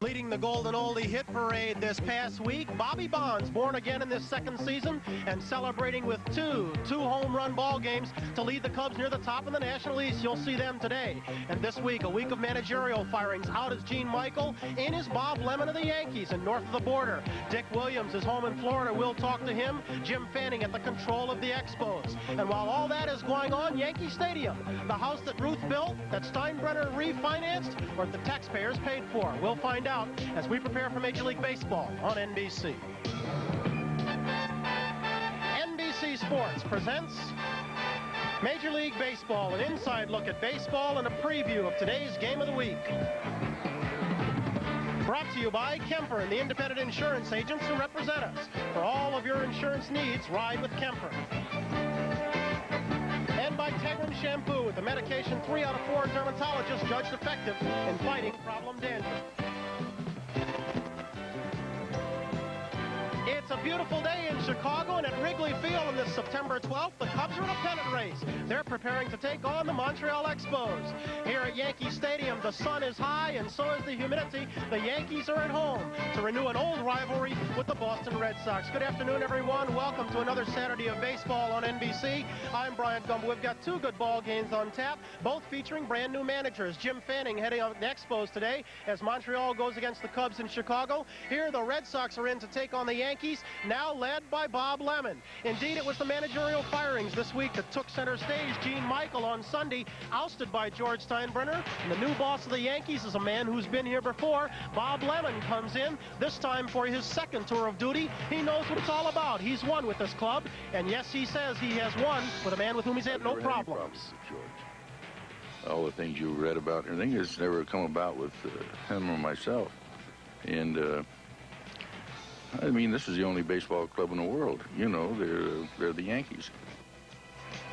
Leading the Golden Oldie hit parade this past week, Bobby Bonds, born again in this second season and celebrating with two home run ball games to lead the Cubs near the top of the National East. You'll see them today. And this week, a week of managerial firings. Out is Gene Michael, in is Bob Lemon of the Yankees, and north of the border, Dick Williams is home in Florida. We'll talk to him. Jim Fanning at the control of the Expos. And while all that is going on, Yankee Stadium, the house that Ruth built, that Steinbrenner refinanced, or the taxpayers paid for. We'll find out as we prepare for Major League Baseball on NBC. NBC Sports presents Major League Baseball, an inside look at baseball and a preview of today's game of the week. Brought to you by Kemper and the independent insurance agents who represent us. For all of your insurance needs, ride with Kemper. And by Tegrin Shampoo, with the medication 3 out of 4 dermatologists judged effective in fighting problem dandruff. It's a beautiful day in Chicago, and at Wrigley Field on this September 12th, the Cubs are in a pennant race. They're preparing to take on the Montreal Expos. Here at Yankee Stadium, the sun is high, and so is the humidity. The Yankees are at home to renew an old rivalry with the Boston Red Sox. Good afternoon, everyone. Welcome to another Saturday of baseball on NBC. I'm Brian Gumbo. We've got two good ball games on tap, both featuring brand new managers. Jim Fanning heading up the Expos today as Montreal goes against the Cubs in Chicago. Here, the Red Sox are in to take on the Yankees, now led by Bob Lemon. Indeed, it was the managerial firings this week that took center stage. Gene Michael on Sunday, ousted by George Steinbrenner. And the new boss of the Yankees is a man who's been here before. Bob Lemon comes in, this time for his second tour of duty. He knows what it's all about. He's won with this club, and yes, he says he has won with a man with whom he's had no problems. George. All the things you read about and everything has never come about with him or myself. And I mean, this is the only baseball club in the world. You know, they're the Yankees.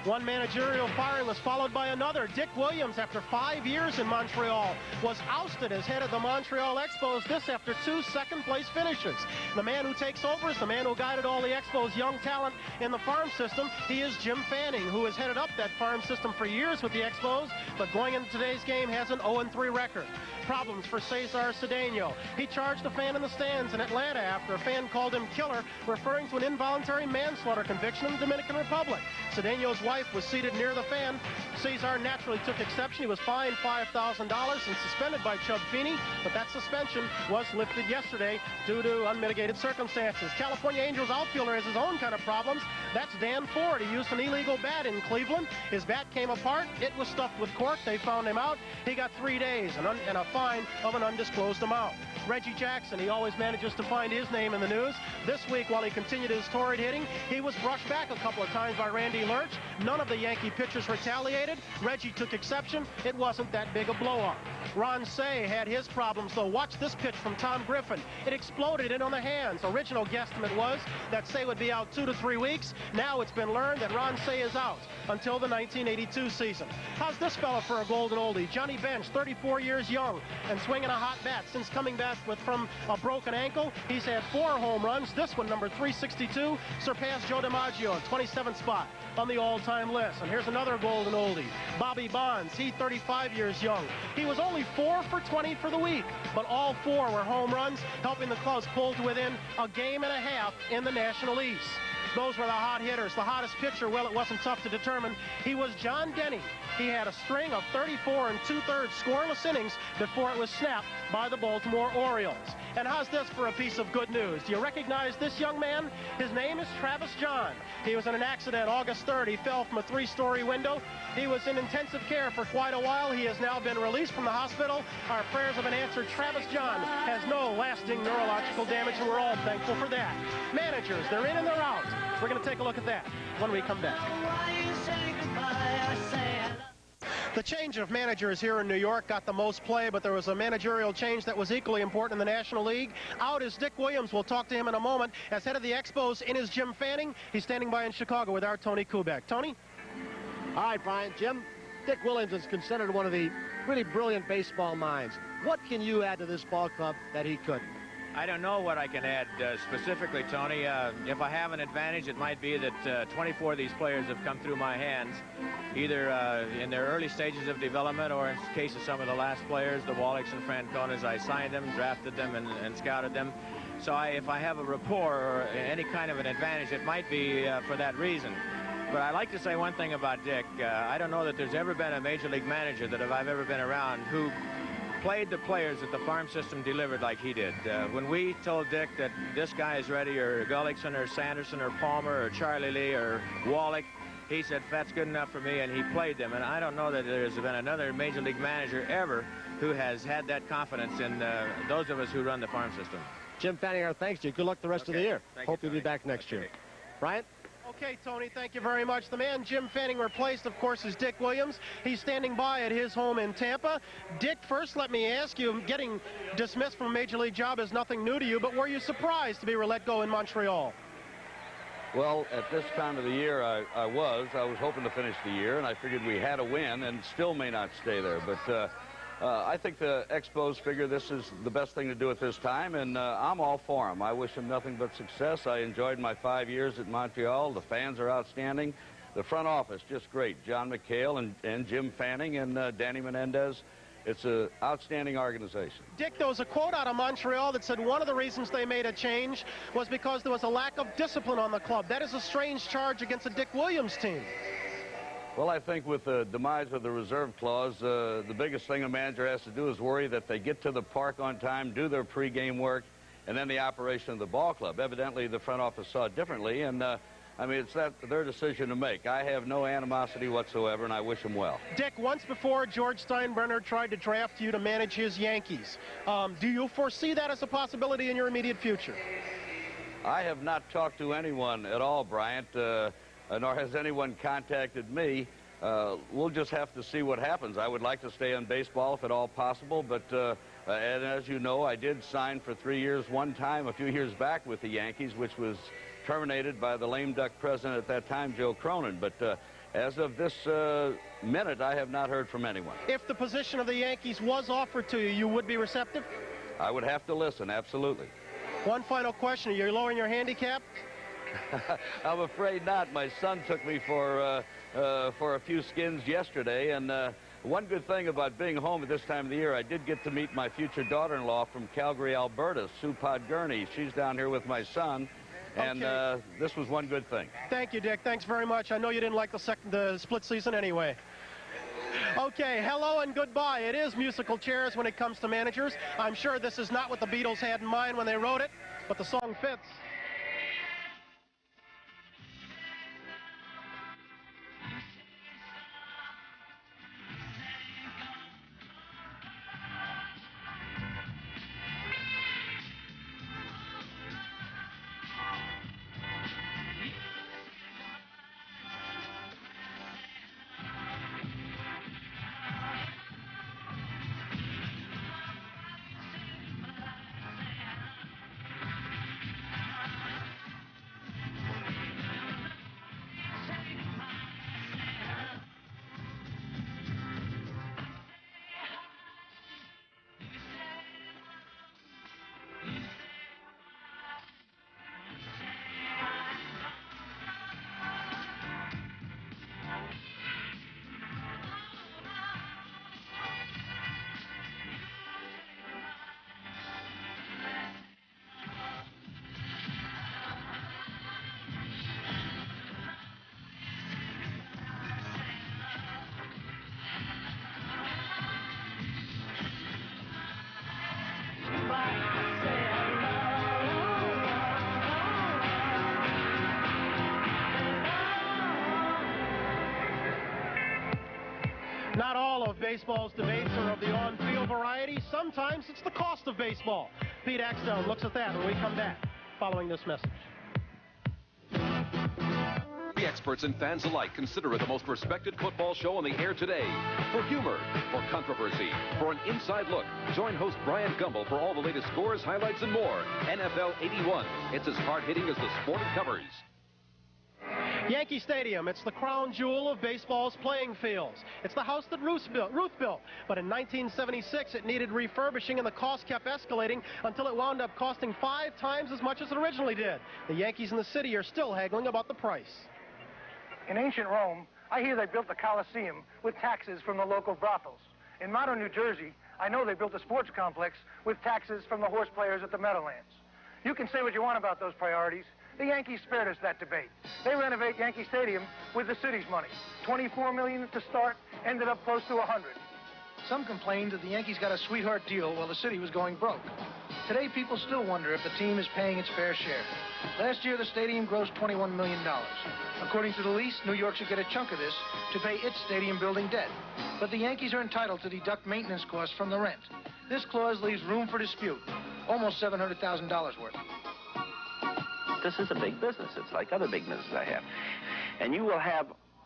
One managerial firing was followed by another. Dick Williams, after 5 years in Montreal, was ousted as head of the Montreal Expos, this after 2 second-place finishes. The man who takes over is the man who guided all the Expos' young talent in the farm system. He is Jim Fanning, who has headed up that farm system for years with the Expos, but going into today's game has an 0-3 record. Problems for Cesar Cedeno. He charged a fan in the stands in Atlanta after a fan called him killer, referring to an involuntary manslaughter conviction in the Dominican Republic. Cedeno's wife was seated near the fan. Cesar naturally took exception. He was fined $5,000 and suspended by Chub Feeney, but that suspension was lifted yesterday due to unmitigated circumstances. California Angels outfielder has his own kind of problems. That's Dan Ford. He used an illegal bat in Cleveland. His bat came apart. It was stuffed with cork. They found him out. He got 3 days and a fine of an undisclosed amount. Reggie Jackson, he always manages to find his name in the news. This week, while he continued his torrid hitting, he was brushed back a couple of times by Randy Lurch. None of the Yankee pitchers retaliated. Reggie took exception. It wasn't that big a blow-up. Ron Cey had his problems, though. Watch this pitch from Tom Griffin. It exploded in on the hands. Original guesstimate was that Cey would be out 2 to 3 weeks. Now it's been learned that Ron Cey is out until the 1982 season. How's this fella for a golden oldie? Johnny Bench, 34 years young and swinging a hot bat. Since coming back from a broken ankle, he's had 4 home runs. This one, number 362, surpassed Joe DiMaggio, 27th spot on the all-time list. And here's another golden oldie, Bobby Bonds. He 35 years young. He was only 4 for 20 for the week, but all 4 were home runs, helping the Cubs pull to within a game and a half in the National East. Those were the hot hitters. The hottest pitcher, well, it wasn't tough to determine. He was John Denny. He had a string of 34 2/3 scoreless innings before it was snapped by the Baltimore Orioles. And how's this for a piece of good news? Do you recognize this young man? His name is Travis John. He was in an accident August 3rd. He fell from a 3-story window. He was in intensive care for quite a while. He has now been released from the hospital. Our prayers have been answered. Travis John has no lasting neurological damage, and we're all thankful for that. Managers, they're in and they're out. We're going to take a look at that when we come back. The change of managers here in New York got the most play, but there was a managerial change that was equally important in the National League. Out is Dick Williams. We'll talk to him in a moment. As head of the Expos, in is Jim Fanning. He's standing by in Chicago with our Tony Kubek. Tony? All right, Brian. Jim, Dick Williams is considered one of the really brilliant baseball minds. What can you add to this ball club that he couldn't? I don't know what I can add specifically, Tony. If I have an advantage, it might be that 24 of these players have come through my hands, either in their early stages of development or in case of some of the last players, the Wallachs and Franconas, I signed them, drafted them, and scouted them. So if I have a rapport or any kind of an advantage, it might be for that reason. But I'd like to say one thing about Dick. I don't know that there's ever been a major league manager that I've ever been around who played the players that the farm system delivered like he did. When we told Dick that this guy is ready, or Gullickson or Sanderson or Palmer or Charlie Lee or Wallach, he said, that's good enough for me, and he played them. And I don't know that there's been another major league manager ever who has had that confidence in those of us who run the farm system. Jim Fanning, our thanks to you. Good luck the rest of the year. Hope you'll be back next year. Brian? Okay, Tony, thank you very much. The man Jim Fanning replaced, of course, is Dick Williams. He's standing by at his home in Tampa. Dick, first let me ask you, getting dismissed from a major league job is nothing new to you, but were you surprised to be let go in Montreal? Well, at this time of the year, I was hoping to finish the year, and I figured we had a win and still may not stay there. But I think the Expos figure this is the best thing to do at this time, and I'm all for them. I wish them nothing but success. I enjoyed my 5 years at Montreal. The fans are outstanding. The front office, just great. John McHale and Jim Fanning and Danny Menendez. It's an outstanding organization. Dick, there was a quote out of Montreal that said one of the reasons they made a change was because there was a lack of discipline on the club. That is a strange charge against a Dick Williams team. Well, I think with the demise of the reserve clause, the biggest thing a manager has to do is worry that they get to the park on time, do their pregame work, and then the operation of the ball club. Evidently, the front office saw it differently, and I mean, it's their decision to make. I have no animosity whatsoever, and I wish them well. Dick, once before, George Steinbrenner tried to draft you to manage his Yankees. Do you foresee that as a possibility in your immediate future? I have not talked to anyone at all, Bryant. Nor has anyone contacted me. We'll just have to see what happens. I would like to stay in baseball if at all possible, but and as you know, I did sign for 3 years one time a few years back with the Yankees, which was terminated by the lame duck president at that time, Joe Cronin. But as of this minute, I have not heard from anyone. If the position of the Yankees was offered to you, you would be receptive? I would have to listen, absolutely. One final question. Are you lowering your handicap? I'm afraid not. My son took me for a few skins yesterday, and one good thing about being home at this time of the year, I did get to meet my future daughter-in-law from Calgary, Alberta, Sue Podgurney. She's down here with my son, and this was one good thing. Thank you, Dick. Thanks very much. I know you didn't like the split season anyway. Okay, hello and goodbye. It is musical chairs when it comes to managers. I'm sure this is not what the Beatles had in mind when they wrote it, but the song fits. Not all of baseball's debates are of the on-field variety. Sometimes it's the cost of baseball. Pete Axtell looks at that when we come back following this message. The experts and fans alike consider it the most respected football show on the air today. For humor, for controversy, for an inside look, join host Brian Gumbel for all the latest scores, highlights, and more. NFL 81. It's as hard-hitting as the sport it covers. Yankee Stadium, it's the crown jewel of baseball's playing fields. It's the house that Ruth built. But in 1976, it needed refurbishing, and the cost kept escalating until it wound up costing 5 times as much as it originally did. The Yankees in the city are still haggling about the price. In ancient Rome, I hear they built the Colosseum with taxes from the local brothels. In modern New Jersey, I know they built a sports complex with taxes from the horse players at the Meadowlands. You can say what you want about those priorities. The Yankees spared us that debate. They renovate Yankee Stadium with the city's money. $24 million to start, ended up close to $100. Some complained that the Yankees got a sweetheart deal while the city was going broke. Today, people still wonder if the team is paying its fair share. Last year, the stadium grossed $21 million. According to the lease, New York should get a chunk of this to pay its stadium building debt. But the Yankees are entitled to deduct maintenance costs from the rent. This clause leaves room for dispute, almost $700,000 worth. This is a big business. It's like other big businesses I have. And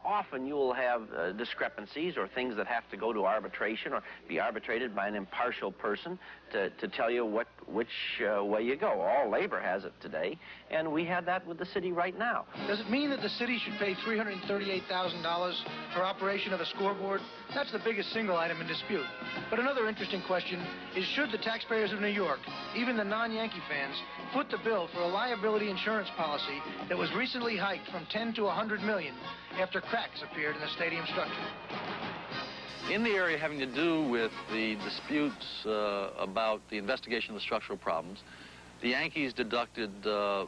often you will have discrepancies or things that have to go to arbitration or be arbitrated by an impartial person to tell you which way you go. All labor has it today, and we have that with the city right now. Does it mean that the city should pay $338,000 for operation of a scoreboard? That's the biggest single item in dispute. But another interesting question is, should the taxpayers of New York, even the non-Yankee fans, foot the bill for a liability insurance policy that was recently hiked from 10 to 100 million after cracks appeared in the stadium structure? In the area having to do with the disputes about the investigation of the structural problems, the Yankees deducted the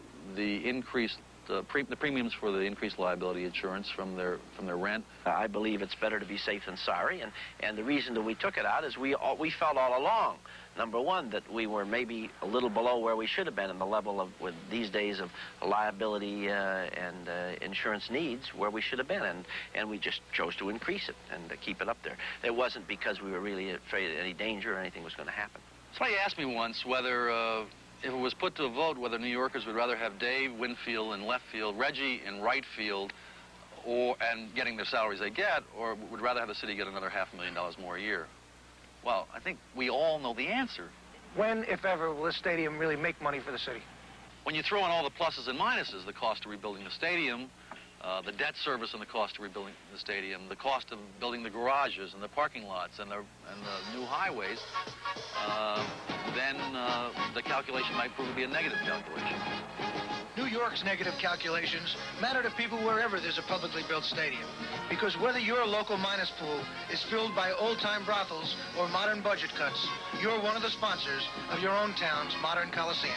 premiums for the increased liability insurance from their rent. I believe it's better to be safe than sorry, and the reason that we took it out is we felt all along, number one, that we were maybe a little below where we should have been in the level of, with these days of liability and insurance needs, where we should have been, and we just chose to increase it and to keep it up there. It wasn't because we were really afraid of any danger or anything was going to happen. Somebody asked me once whether if it was put to a vote, whether New Yorkers would rather have Dave Winfield in left field, Reggie in right field, and getting the salaries they get, or would rather have the city get another $500,000 more a year. Well, I think we all know the answer. When, if ever, will this stadium really make money for the city? When you throw in all the pluses and minuses, the cost of rebuilding the stadium, the debt service and the cost of rebuilding the stadium, the cost of building the garages and the parking lots and the new highways, then the calculation might prove to be a negative calculation. New York's negative calculations matter to people wherever there's a publicly built stadium. Because whether your local minus pool is filled by old-time brothels or modern budget cuts, you're one of the sponsors of your own town's modern Coliseum.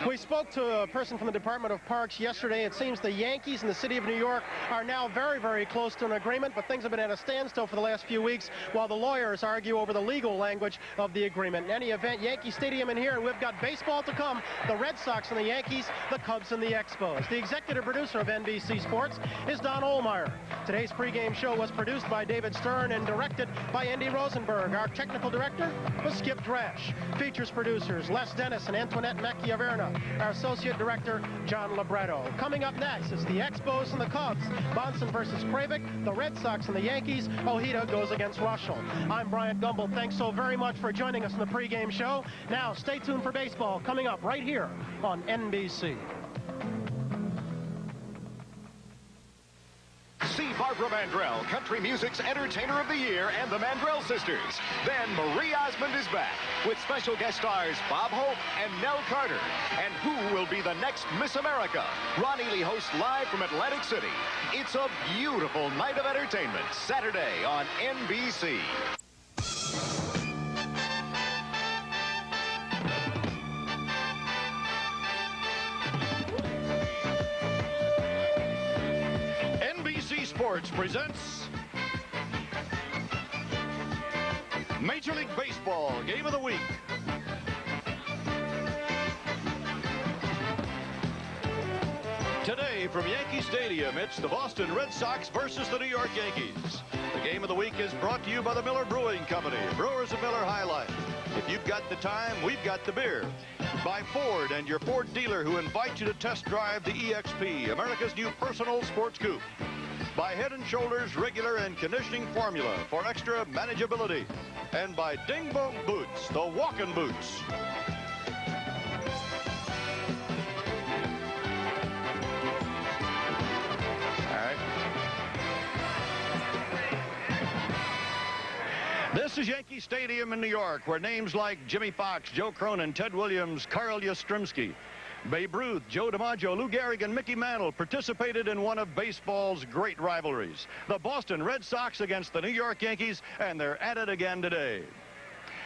We spoke to a person from the Department of Parks yesterday. It seems the Yankees and the city of New York are now very, very close to an agreement, but things have been at a standstill for the last few weeks while the lawyers argue over the legal language of the agreement. In any event, Yankee Stadium in here, and we've got baseball to come. The Red Sox and the Yankees, the Cubs and the Expos. The executive producer of NBC Sports is Don Ohlmeyer. Today's pregame show was produced by David Stern and directed by Andy Rosenberg. Our technical director was Skip Drash. Features producers Les Dennis and Antoinette Macchiaverna. Our associate director, John Libretto. Coming up next is the Expos and the Cubs. Bonson versus Kravik, the Red Sox and the Yankees. Ojeda goes against Russell. I'm Bryant Gumbel. Thanks so very much for joining us in the pregame show. Now, stay tuned for baseball coming up right here on NBC. See Barbara Mandrell, country music's Entertainer of the Year, and the Mandrell Sisters. Then Marie Osmond is back with special guest stars Bob Hope and Nell Carter. And who will be the next Miss America? Ron Ely hosts live from Atlantic City. It's a beautiful night of entertainment, Saturday on NBC. Sports presents Major League Baseball Game of the Week. Today from Yankee Stadium, it's the Boston Red Sox versus the New York Yankees. The Game of the Week is brought to you by the Miller Brewing Company, Brewers of Miller High Life. If you've got the time, we've got the beer. By Ford and your Ford dealer who invite you to test drive the EXP, America's new personal sports coupe. By Head & Shoulders Regular and Conditioning Formula for extra manageability. And by Ding Bong Boots, the walking boots. is Yankee Stadium in New York, where names like Jimmy Fox, Joe Cronin, Ted Williams, Carl Yastrzemski, Babe Ruth, Joe DiMaggio, Lou Gehrig, and Mickey Mantle participated in one of baseball's great rivalries. The Boston Red Sox against the New York Yankees, and they're at it again today.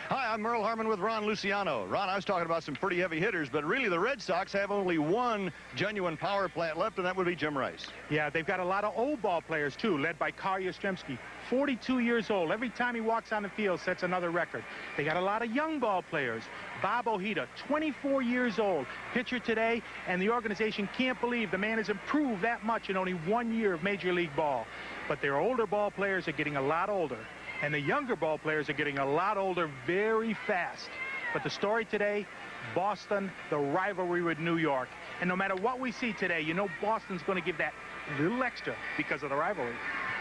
Hi, I'm Merle Harmon with Ron Luciano. Ron, I was talking about some pretty heavy hitters, but really the Red Sox have only one genuine power plant left, and that would be Jim Rice. Yeah, they've got a lot of old ball players, too, led by Carl Yastrzemski. 42 years old. Every time he walks on the field, sets another record. They got a lot of young ball players. Bob Ojeda, 24 years old, pitcher today, and the organization can't believe the man has improved that much in only 1 year of Major League ball. But their older ball players are getting a lot older. And the younger ball players are getting a lot older very fast. But the story today, Boston, the rivalry with New York. And no matter what we see today, you know Boston's going to give that little extra because of the rivalry.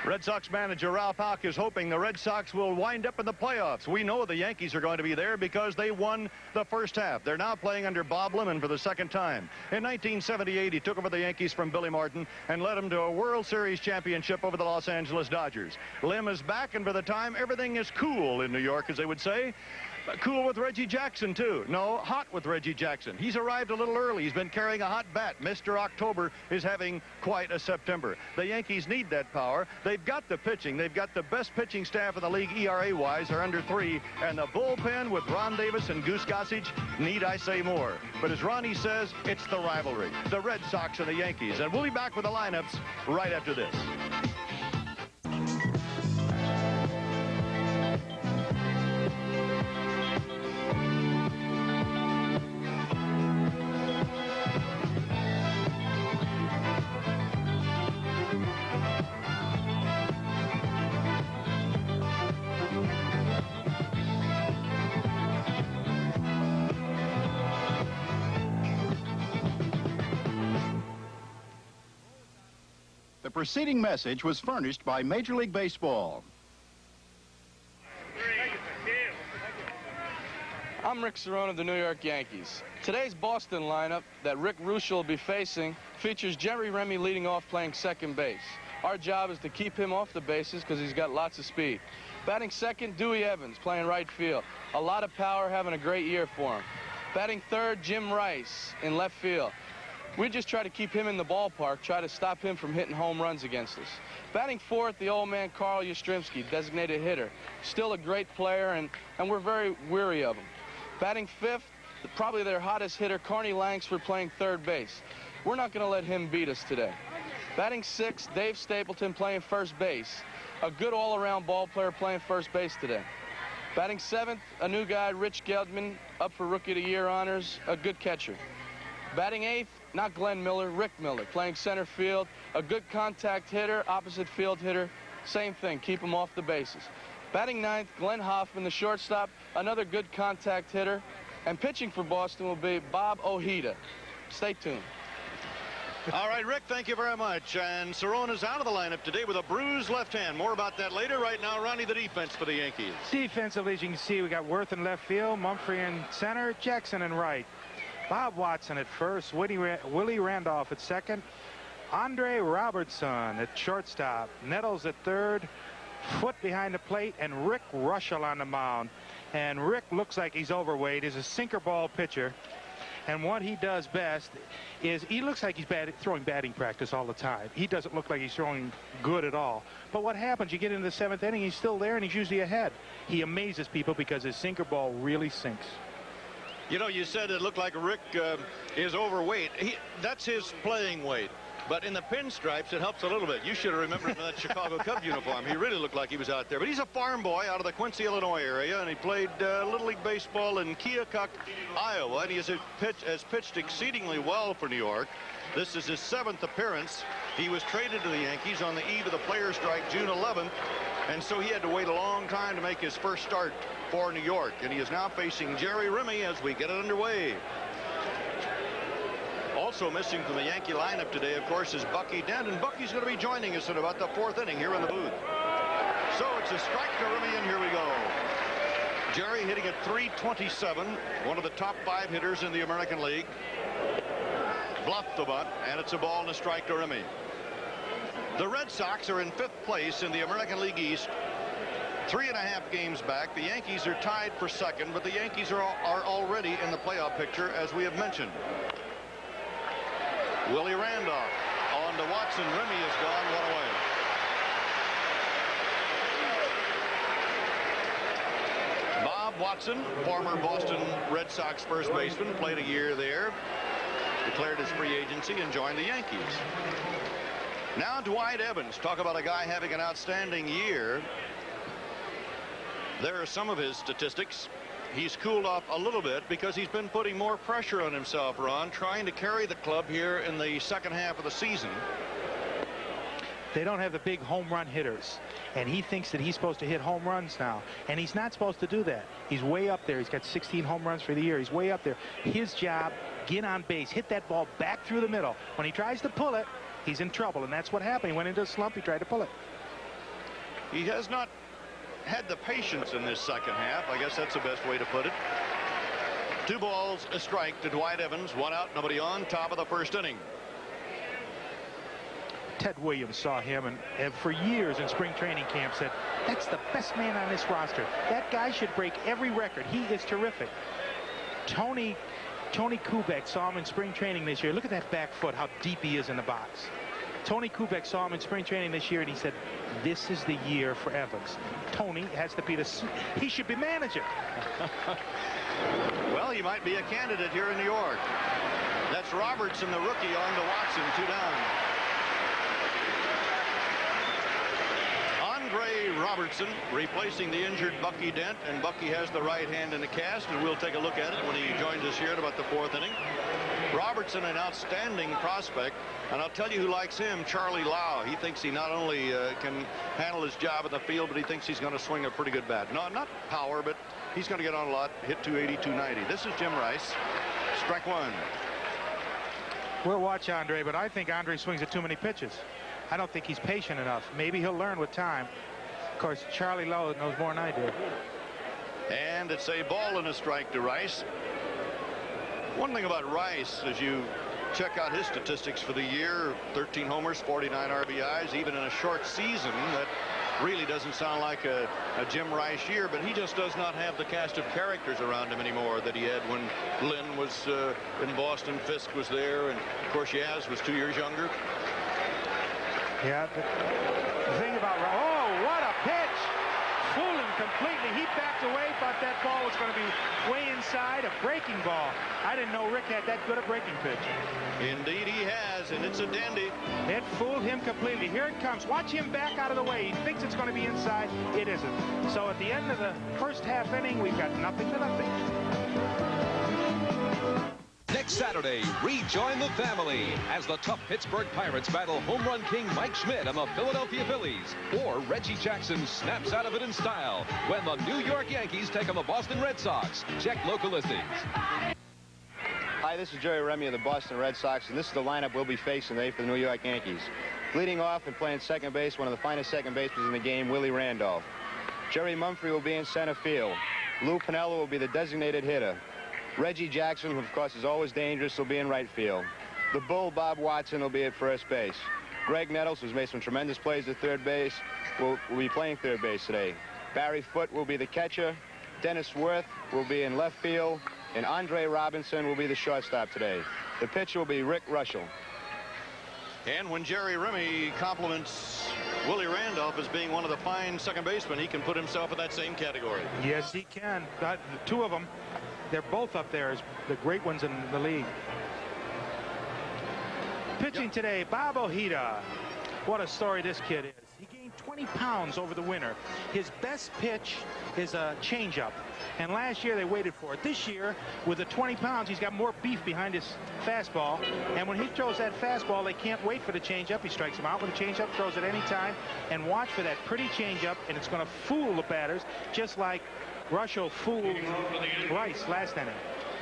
Red Sox manager Ralph Houck is hoping the Red Sox will wind up in the playoffs. We know the Yankees are going to be there because they won the first half. They're now playing under Bob Lemon for the second time. In 1978, he took over the Yankees from Billy Martin and led them to a World Series championship over the Los Angeles Dodgers. Lim is back, and for the time, everything is cool in New York, as they would say. Cool with Reggie Jackson, too. No, hot with Reggie Jackson. He's arrived a little early. He's been carrying a hot bat. Mr. October is having quite a September. The Yankees need that power. They've got the pitching. They've got the best pitching staff in the league ERA-wise. They're under 3. And the bullpen with Ron Davis and Goose Gossage, need I say more. But as Ronnie says, it's the rivalry. The Red Sox and the Yankees. And we'll be back with the lineups right after this. The preceding message was furnished by Major League Baseball. I'm Rick Cerone of the New York Yankees. Today's Boston lineup that Rick Ruschel will be facing features Jerry Remy leading off playing second base. Our job is to keep him off the bases because he's got lots of speed. Batting second, Dewey Evans playing right field. A lot of power, having a great year for him. Batting third, Jim Rice in left field. We just try to keep him in the ballpark, try to stop him from hitting home runs against us. Batting fourth, the old man Carl Yastrzemski, designated hitter. Still a great player, and we're very weary of him. Batting fifth, probably their hottest hitter, Carney Langsford, playing third base. We're not going to let him beat us today. Batting sixth, Dave Stapleton playing first base. A good all-around ball player playing first base today. Batting seventh, a new guy, Rich Geldman, up for Rookie of the Year honors, a good catcher. Batting eighth, not Glenn Miller, Rick Miller, playing center field, a good contact hitter, opposite field hitter, same thing, keep him off the bases. Batting ninth, Glenn Hoffman, the shortstop, another good contact hitter, and pitching for Boston will be Bob Ojeda. Stay tuned. All right, Rick, thank you very much. And Cerone is out of the lineup today with a bruised left hand. More about that later. Right now, Ronnie, the defense for the Yankees. Defensively, as you can see, we got Worth in left field, Mumphrey in center, Jackson in right. Bob Watson at first, Willie Randolph at second, Andre Robertson at shortstop, Nettles at third, Foot behind the plate, and Rick Ruschel on the mound. And Rick looks like he's overweight. He's a sinker ball pitcher. And what he does best is he looks like he's throwing batting practice all the time. He doesn't look like he's throwing good at all. But what happens, you get into the seventh inning, he's still there, and he's usually ahead. He amazes people because his sinker ball really sinks. You know, you said it looked like Rick is overweight. That's his playing weight. But in the pinstripes, it helps a little bit. You should have remembered him in that Chicago Cub uniform. He really looked like he was out there. But he's a farm boy out of the Quincy, Illinois area, and he played Little League Baseball in Keokuk, Iowa, and he has pitched exceedingly well for New York. This is his 7th appearance. He was traded to the Yankees on the eve of the players' strike, June 11th, and so he had to wait a long time to make his first start for New York, and he is now facing Jerry Remy as we get it underway. Also missing from the Yankee lineup today, of course, is Bucky Dent, and Bucky's going to be joining us in about the 4th inning here in the booth. So it's a strike to Remy, and here we go. Jerry hitting at .327, one of the top 5 hitters in the American League. Bluffed the bunt, and it's a ball and a strike to Remy. The Red Sox are in 5th place in the American League East 3.5 games back. The Yankees are tied for second, but the Yankees are already in the playoff picture, as we have mentioned. Willie Randolph on to Watson. Remy is gone. One away. Bob Watson, former Boston Red Sox first baseman, played a year there, declared his free agency, and joined the Yankees. Now Dwight Evans. Talk about a guy having an outstanding year. There are some of his statistics. He's cooled off a little bit because he's been putting more pressure on himself, Ron, trying to carry the club here in the second half of the season. They don't have the big home run hitters, and he thinks that he's supposed to hit home runs now, and he's not supposed to do that. He's way up there. He's got 16 home runs for the year. He's way up there. His job, get on base, hit that ball back through the middle. When he tries to pull it, he's in trouble, and that's what happened. He went into a slump. He tried to pull it. He has not had the patience in this second half. I guess that's the best way to put it. 2 balls, a strike to Dwight Evans. 1 out, nobody on. Top of the first inning. Ted Williams saw him and for years in spring training camp said, that's the best man on this roster. That guy should break every record. He is terrific. Tony Kubek saw him in spring training this year. Look at that back foot, how deep he is in the box. Tony Kubek saw him in spring training this year, and he said, this is the year for Evans. Tony has to be he should be manager. Well, he might be a candidate here in New York. That's Robertson, the rookie, on to Watson. 2 down. Andre Robertson replacing the injured Bucky Dent, and Bucky has the right hand in the cast, and we'll take a look at it when he joins us here at about the 4th inning. Robertson, an outstanding prospect, and I'll tell you who likes him, Charlie Lau. He thinks he not only can handle his job in the field, but he thinks he's going to swing a pretty good bat. No, not power, but he's going to get on a lot, hit 280, 290. This is Jim Rice. Strike 1. We'll watch Andre, but I think Andre swings at too many pitches. I don't think he's patient enough. Maybe he'll learn with time. Of course, Charlie Lowe knows more than I do. And it's a ball and a strike to Rice. One thing about Rice, as you check out his statistics for the year, 13 homers, 49 RBIs, even in a short season, that really doesn't sound like a Jim Rice year, but he just does not have the cast of characters around him anymore that he had when Lynn was in Boston, Fisk was there, and of course Yaz was 2 years younger. Yeah, the thing about, oh, what a pitch! Fooled him completely. He backed away, thought that ball was going to be way inside, a breaking ball. I didn't know Rick had that good a breaking pitch. Indeed he has, and it's a dandy. It fooled him completely. Here it comes. Watch him back out of the way. He thinks it's going to be inside. It isn't. So at the end of the first half inning, we've got 0-0. Next Saturday, rejoin the family as the tough Pittsburgh Pirates battle home run king Mike Schmidt and the Philadelphia Phillies. Or Reggie Jackson snaps out of it in style when the New York Yankees take on the Boston Red Sox. Check local listings. Hi, this is Jerry Remy of the Boston Red Sox, and this is the lineup we'll be facing today for the New York Yankees. Leading off and playing second base, one of the finest second basemen in the game, Willie Randolph. Jerry Mumphrey will be in center field. Lou Piniella will be the designated hitter. Reggie Jackson, who of course is always dangerous, will be in right field. The Bull, Bob Watson, will be at first base. Greg Nettles, who's made some tremendous plays at third base, will be playing third base today. Barry Foote will be the catcher. Dennis Worth will be in left field. And Andre Robinson will be the shortstop today. The pitcher will be Rick Russell. And when Jerry Remy compliments Willie Randolph as being one of the fine second basemen, he can put himself in that same category. Yes, he can. The two of them, they're both up there as the great ones in the league. Pitching today, Bob Ojeda. What a story this kid is. He gained 20 pounds over the winter. His best pitch is a changeup. And last year they waited for it. This year, with the 20 pounds, he's got more beef behind his fastball. And when he throws that fastball, they can't wait for the changeup. He strikes him out with a changeup, throws it any time. And watch for that pretty changeup, and it's going to fool the batters, just like Russell fooled Rice last inning.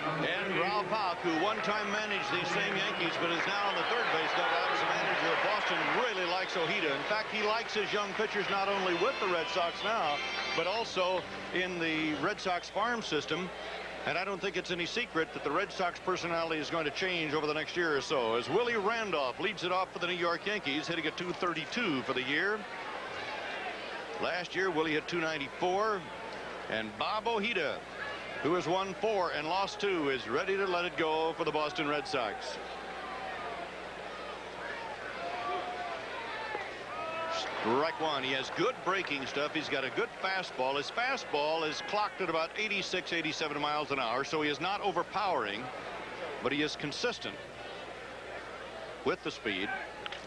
And Ralph Houck, who one time managed these same Yankees, but is now on the third base dugout as the manager of Boston, really likes Ojeda. In fact, he likes his young pitchers not only with the Red Sox now, but also in the Red Sox farm system. And I don't think it's any secret that the Red Sox personality is going to change over the next year or so, as Willie Randolph leads it off for the New York Yankees, hitting a .232 for the year. Last year, Willie hit .294. And Bob Ojeda, who has won 4 and lost 2, is ready to let it go for the Boston Red Sox. Strike one. He has good breaking stuff. He's got a good fastball. His fastball is clocked at about 86, 87 miles an hour, so he is not overpowering, but he is consistent with the speed.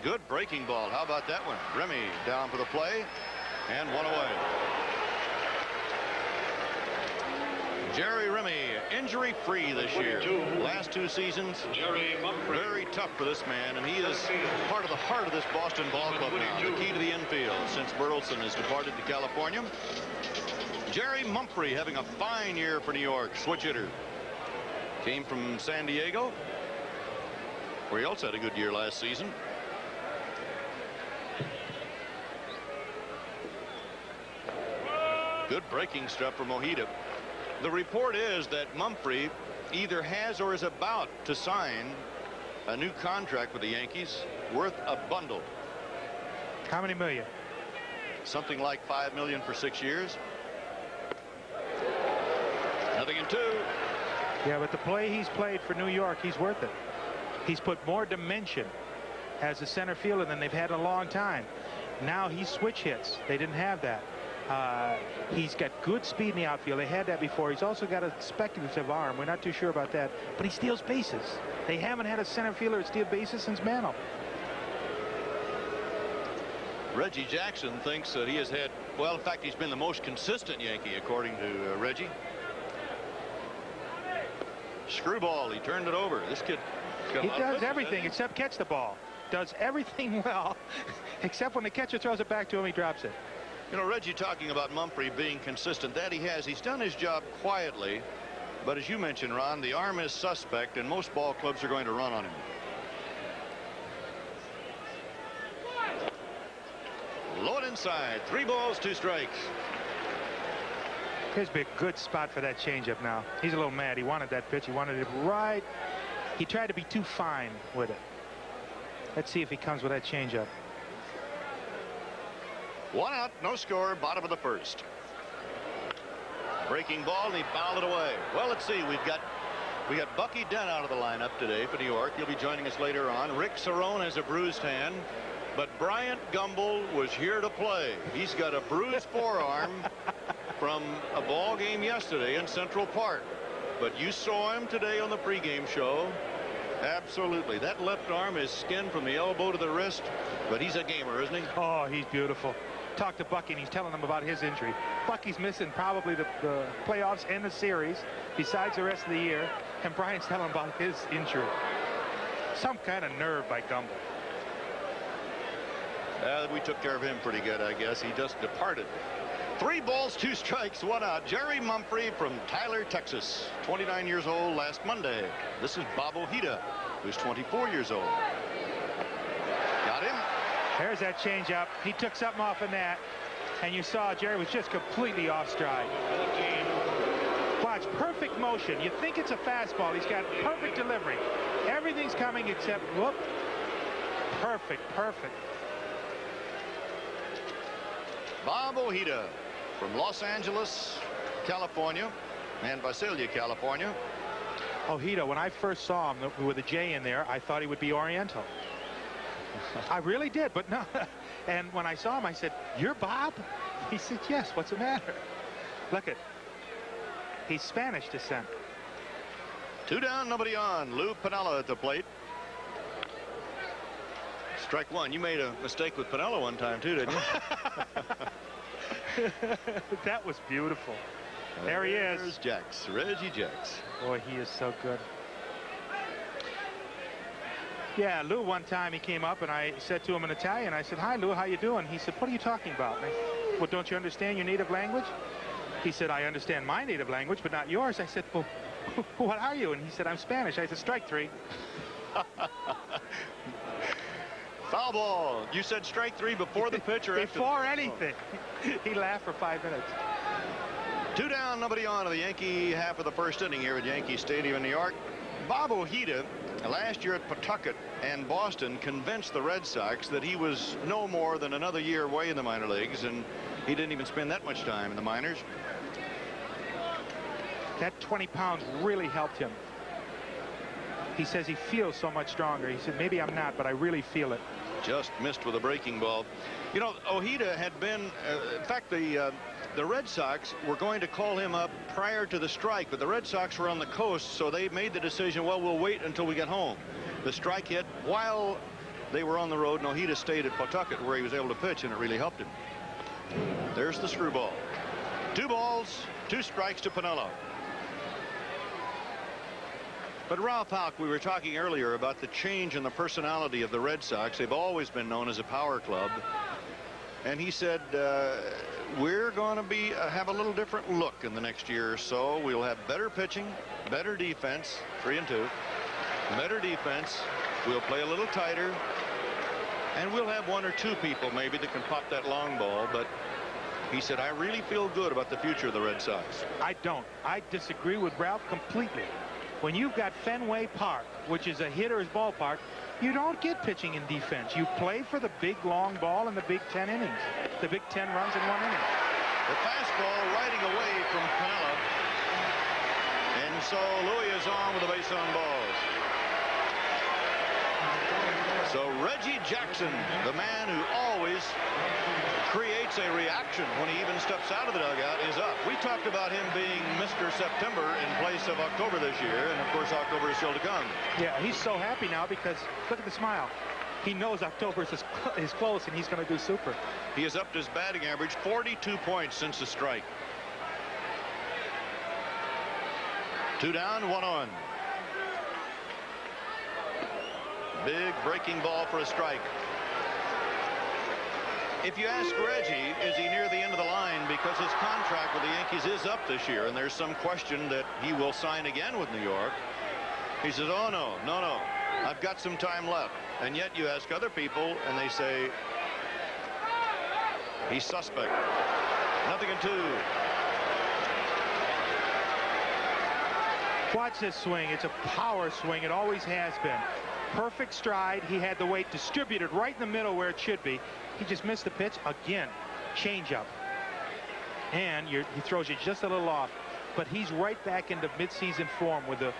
Good breaking ball. How about that one? Remy down for the play, and one away. Jerry Remy, injury-free this year. Last 2 seasons, very tough for this man, and he is part of the heart of this Boston ball club now. The key to the infield since Bertelson has departed to California. Jerry Mumphrey having a fine year for New York. Switch hitter. Came from San Diego, where he also had a good year last season. Good breaking stuff from Ojeda. The report is that Mumphrey either has or is about to sign a new contract with the Yankees worth a bundle. How many million? Something like $5 million for 6 years. Nothing in 2. Yeah, but the play he's played for New York, he's worth it. He's put more dimension as a center fielder than they've had in a long time. Now he switch hits. They didn't have that. He's got good speed in the outfield. They had that before. He's also got a speculative arm. We're not too sure about that. But he steals bases. They haven't had a center fielder steal bases since Mantle. Reggie Jackson thinks that he has had, well, in fact, he's been the most consistent Yankee, according to Reggie. Screwball, he turned it over. This kid, he does everything except catch the ball. Does everything well, except when the catcher throws it back to him, he drops it. You know, Reggie talking about Mumphrey being consistent. That he has. He's done his job quietly. But as you mentioned, Ron, the arm is suspect, and most ball clubs are going to run on him. Low and inside. 3 balls, 2 strikes. Here's a good spot for that changeup now. He's a little mad. He wanted that pitch. He wanted it right. He tried to be too fine with it. Let's see if he comes with that changeup. 1 out, no score, bottom of the 1st. Breaking ball, and he fouled it away. Well, let's see. We got Bucky Dent out of the lineup today for New York. He'll be joining us later on. Rick Cerrone has a bruised hand, but Bryant Gumbel was here to play. He's got a bruised forearm from a ball game yesterday in Central Park. But you saw him today on the pregame show. Absolutely. That left arm is skinned from the elbow to the wrist, but he's a gamer, isn't he? Oh, he's beautiful. Talked to Bucky, and he's telling him about his injury. Bucky's missing probably the playoffs and the series, besides the rest of the year, and Brian's telling him about his injury. Some kind of nerve by Gumbel. We took care of him pretty good, I guess. He just departed. 3 balls, 2 strikes, 1 out. Jerry Mumphrey from Tyler, Texas. 29 years old last Monday. This is Bob Ojeda, who's 24 years old. Got him. There's that changeup. He took something off in that, and you saw Jerry was just completely off stride. Watch, perfect motion. You think it's a fastball. He's got perfect delivery. Everything's coming except, whoop. Perfect, perfect. Bob Ojeda from Los Angeles, California, and Visalia, California. Ojeda, when I first saw him with a J in there, I thought he would be Oriental. I really did, but no. And when I saw him, I said, "You're Bob?" He said, "Yes, what's the matter?" Look at, he's Spanish descent. 2 down, nobody on. Lou Piniella at the plate. Strike 1. You made a mistake with Piniella one time, too, didn't you? That was beautiful. There he is. There's Jax, Reggie Jax. Boy, he is so good. Yeah, Lou, one time he came up and I said to him in Italian, I said, "Hi, Lou, how you doing?" He said, "What are you talking about?" And I said, "Well, don't you understand your native language?" He said, "I understand my native language, but not yours." I said, "Well, what are you?" And he said, "I'm Spanish." I said, "Strike 3. Foul ball. You said strike 3 before the pitch or after? Before anything. He laughed for 5 minutes. 2 down, nobody on in the Yankee half of the 1st inning here at Yankee Stadium in New York. Bob Ojeda, last year at Pawtucket and Boston, convinced the Red Sox that he was no more than another year away in the minor leagues, and he didn't even spend that much time in the minors. That 20 pounds really helped him. He says he feels so much stronger. He said, maybe I'm not, but I really feel it. Just missed with a breaking ball. You know, Ojeda had been, in fact, the Red Sox were going to call him up prior to the strike, but the Red Sox were on the coast, so they made the decision, well, we'll wait until we get home. The strike hit while they were on the road, and Ojeda stayed at Pawtucket where he was able to pitch, and it really helped him. There's the screwball. 2 balls, 2 strikes to Piniella. But Ralph Houck, we were talking earlier about the change in the personality of the Red Sox. They've always been known as a power club. And he said, we're going to have a little different look in the next year or so. We'll have better pitching, better defense, 3-2, better defense. We'll play a little tighter. And we'll have 1 or 2 people maybe that can pop that long ball. But he said, I really feel good about the future of the Red Sox. I don't. I disagree with Ralph completely. When you've got Fenway Park, which is a hitter's ballpark, you don't get pitching and defense. You play for the big long ball in the big 10 innings. The big 10 runs in 1 inning. The fastball riding away from Piniella. And so Louis is on with the base on balls. So Reggie Jackson, the man who always creates a reaction when he even steps out of the dugout, is up. We talked about him being Mr. September in place of October this year, and of course October is still to come. Yeah, he's so happy now because look at the smile. He knows October is close and he's going to do super. He has upped his batting average 42 points since the strike. 2 down, 1 on. Big breaking ball for a strike. If you ask Reggie, is he near the end of the line, because his contract with the Yankees is up this year, and there's some question that he will sign again with New York. He says, oh, no, I've got some time left. And yet you ask other people, and they say, he's suspect. 0-2. Watch this swing. It's a power swing. It always has been. Perfect stride. He had the weight distributed right in the middle where it should be. He just missed the pitch again. Changeup. And he throws you just a little off. But he's right back into midseason form with the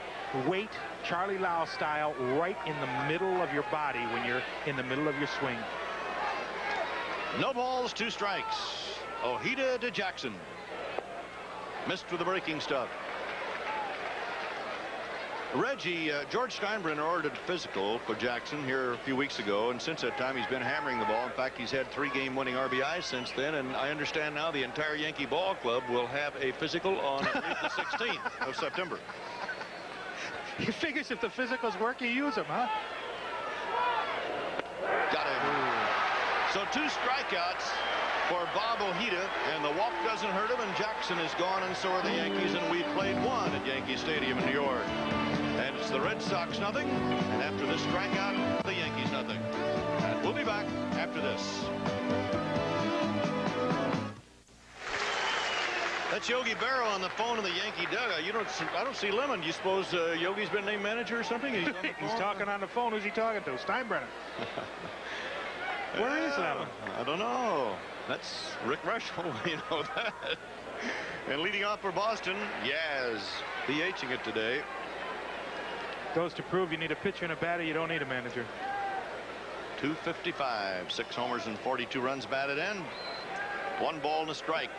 weight, Charlie Lau style, right in the middle of your body when you're in the middle of your swing. No balls, 2 strikes. Ojeda to Jackson. Missed with the breaking stuff. Reggie, George Steinbrenner ordered a physical for Jackson here a few weeks ago, and since that time he's been hammering the ball. In fact, he's had 3 game-winning RBIs since then, and I understand now the entire Yankee ball club will have a physical on the 16th of September. He figures if the physicals work, you use them, huh? Got him. So 2 strikeouts for Bob Ojeda, and the walk doesn't hurt him, and Jackson is gone, and so are the Yankees, and we've played 1 at Yankee Stadium in New York. And it's the Red Sox 0, and after this strikeout, the Yankees 0. And we'll be back after this. That's Yogi Berra on the phone in the Yankee dugout. I don't see Lemon. Do you suppose Yogi's been named manager or something? He's, on the phone? He's talking on the phone. Who's he talking to? Steinbrenner. Where is Lemon? I don't know. That's Rick Rushel. You know that. And leading off for Boston, Yaz, DHing it today. Goes to prove you need a pitcher and a batter. You don't need a manager. 255, 6 homers and 42 runs batted in. 1 ball and a strike.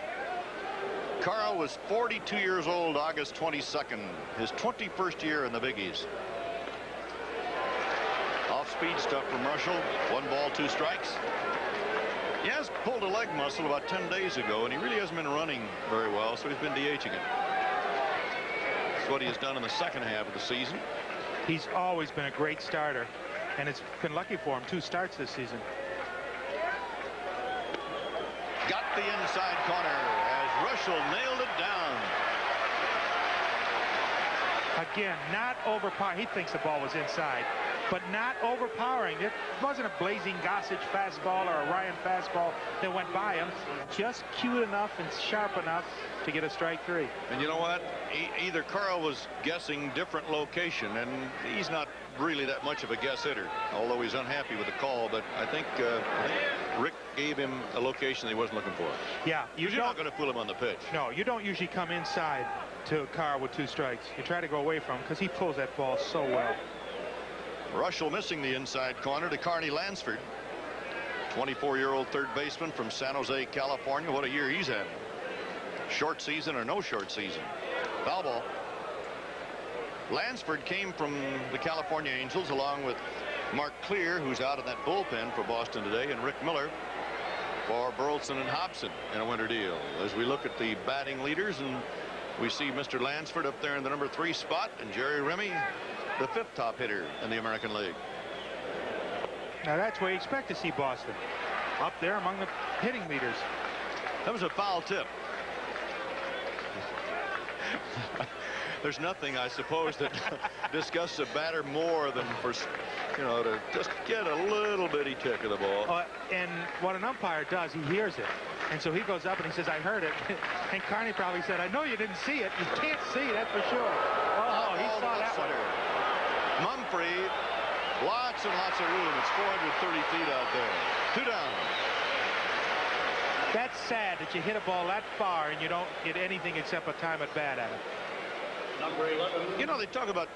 Carl was 42 years old August 22nd, his 21st year in the Big East. Off-speed stuff from Rushel. 1 ball, 2 strikes. He has pulled a leg muscle about 10 days ago, and he really hasn't been running very well, so he's been DHing it. That's what he has done in the second half of the season. He's always been a great starter, and it's been lucky for him. 2 starts this season. Got the inside corner as Rushel nailed it down. Again, not overpowering. He thinks the ball was inside, but not overpowering. It wasn't a blazing Gossage fastball or a Ryan fastball that went by him. Just cute enough and sharp enough to get a strike 3. And you know what? Either Carl was guessing different location, and he's not really that much of a guess hitter, although he's unhappy with the call. But I think Rick gave him a location that he wasn't looking for. Yeah, you're not going to fool him on the pitch. No, you don't usually come inside to Carl with 2 strikes. You try to go away from him because he pulls that ball so well. Russell missing the inside corner to Carney Lansford, 24-year-old third baseman from San Jose, California. What a year he's had. Short season or no short season. Foul ball. Lansford came from the California Angels along with Mark Clear, who's out in that bullpen for Boston today, and Rick Miller for Burleson and Hobson in a winter deal. As we look at the batting leaders, and we see Mr. Lansford up there in the number 3 spot, and Jerry Remy, the 5th top hitter in the American League. Now that's where you expect to see Boston, up there among the hitting leaders. That was a foul tip. There's nothing, I suppose, that disgusts a batter more than for, to just get a little bitty tick of the ball. And what an umpire does, he hears it. And so he goes up and he says, I heard it. And Carney probably said, I know you didn't see it. You can't see, that's for sure. Oh, he saw that one. Mumphrey, lots and lots of room. It's 430 feet out there. 2 down. That's sad that you hit a ball that far and you don't get anything except a time at bat at it. They talk about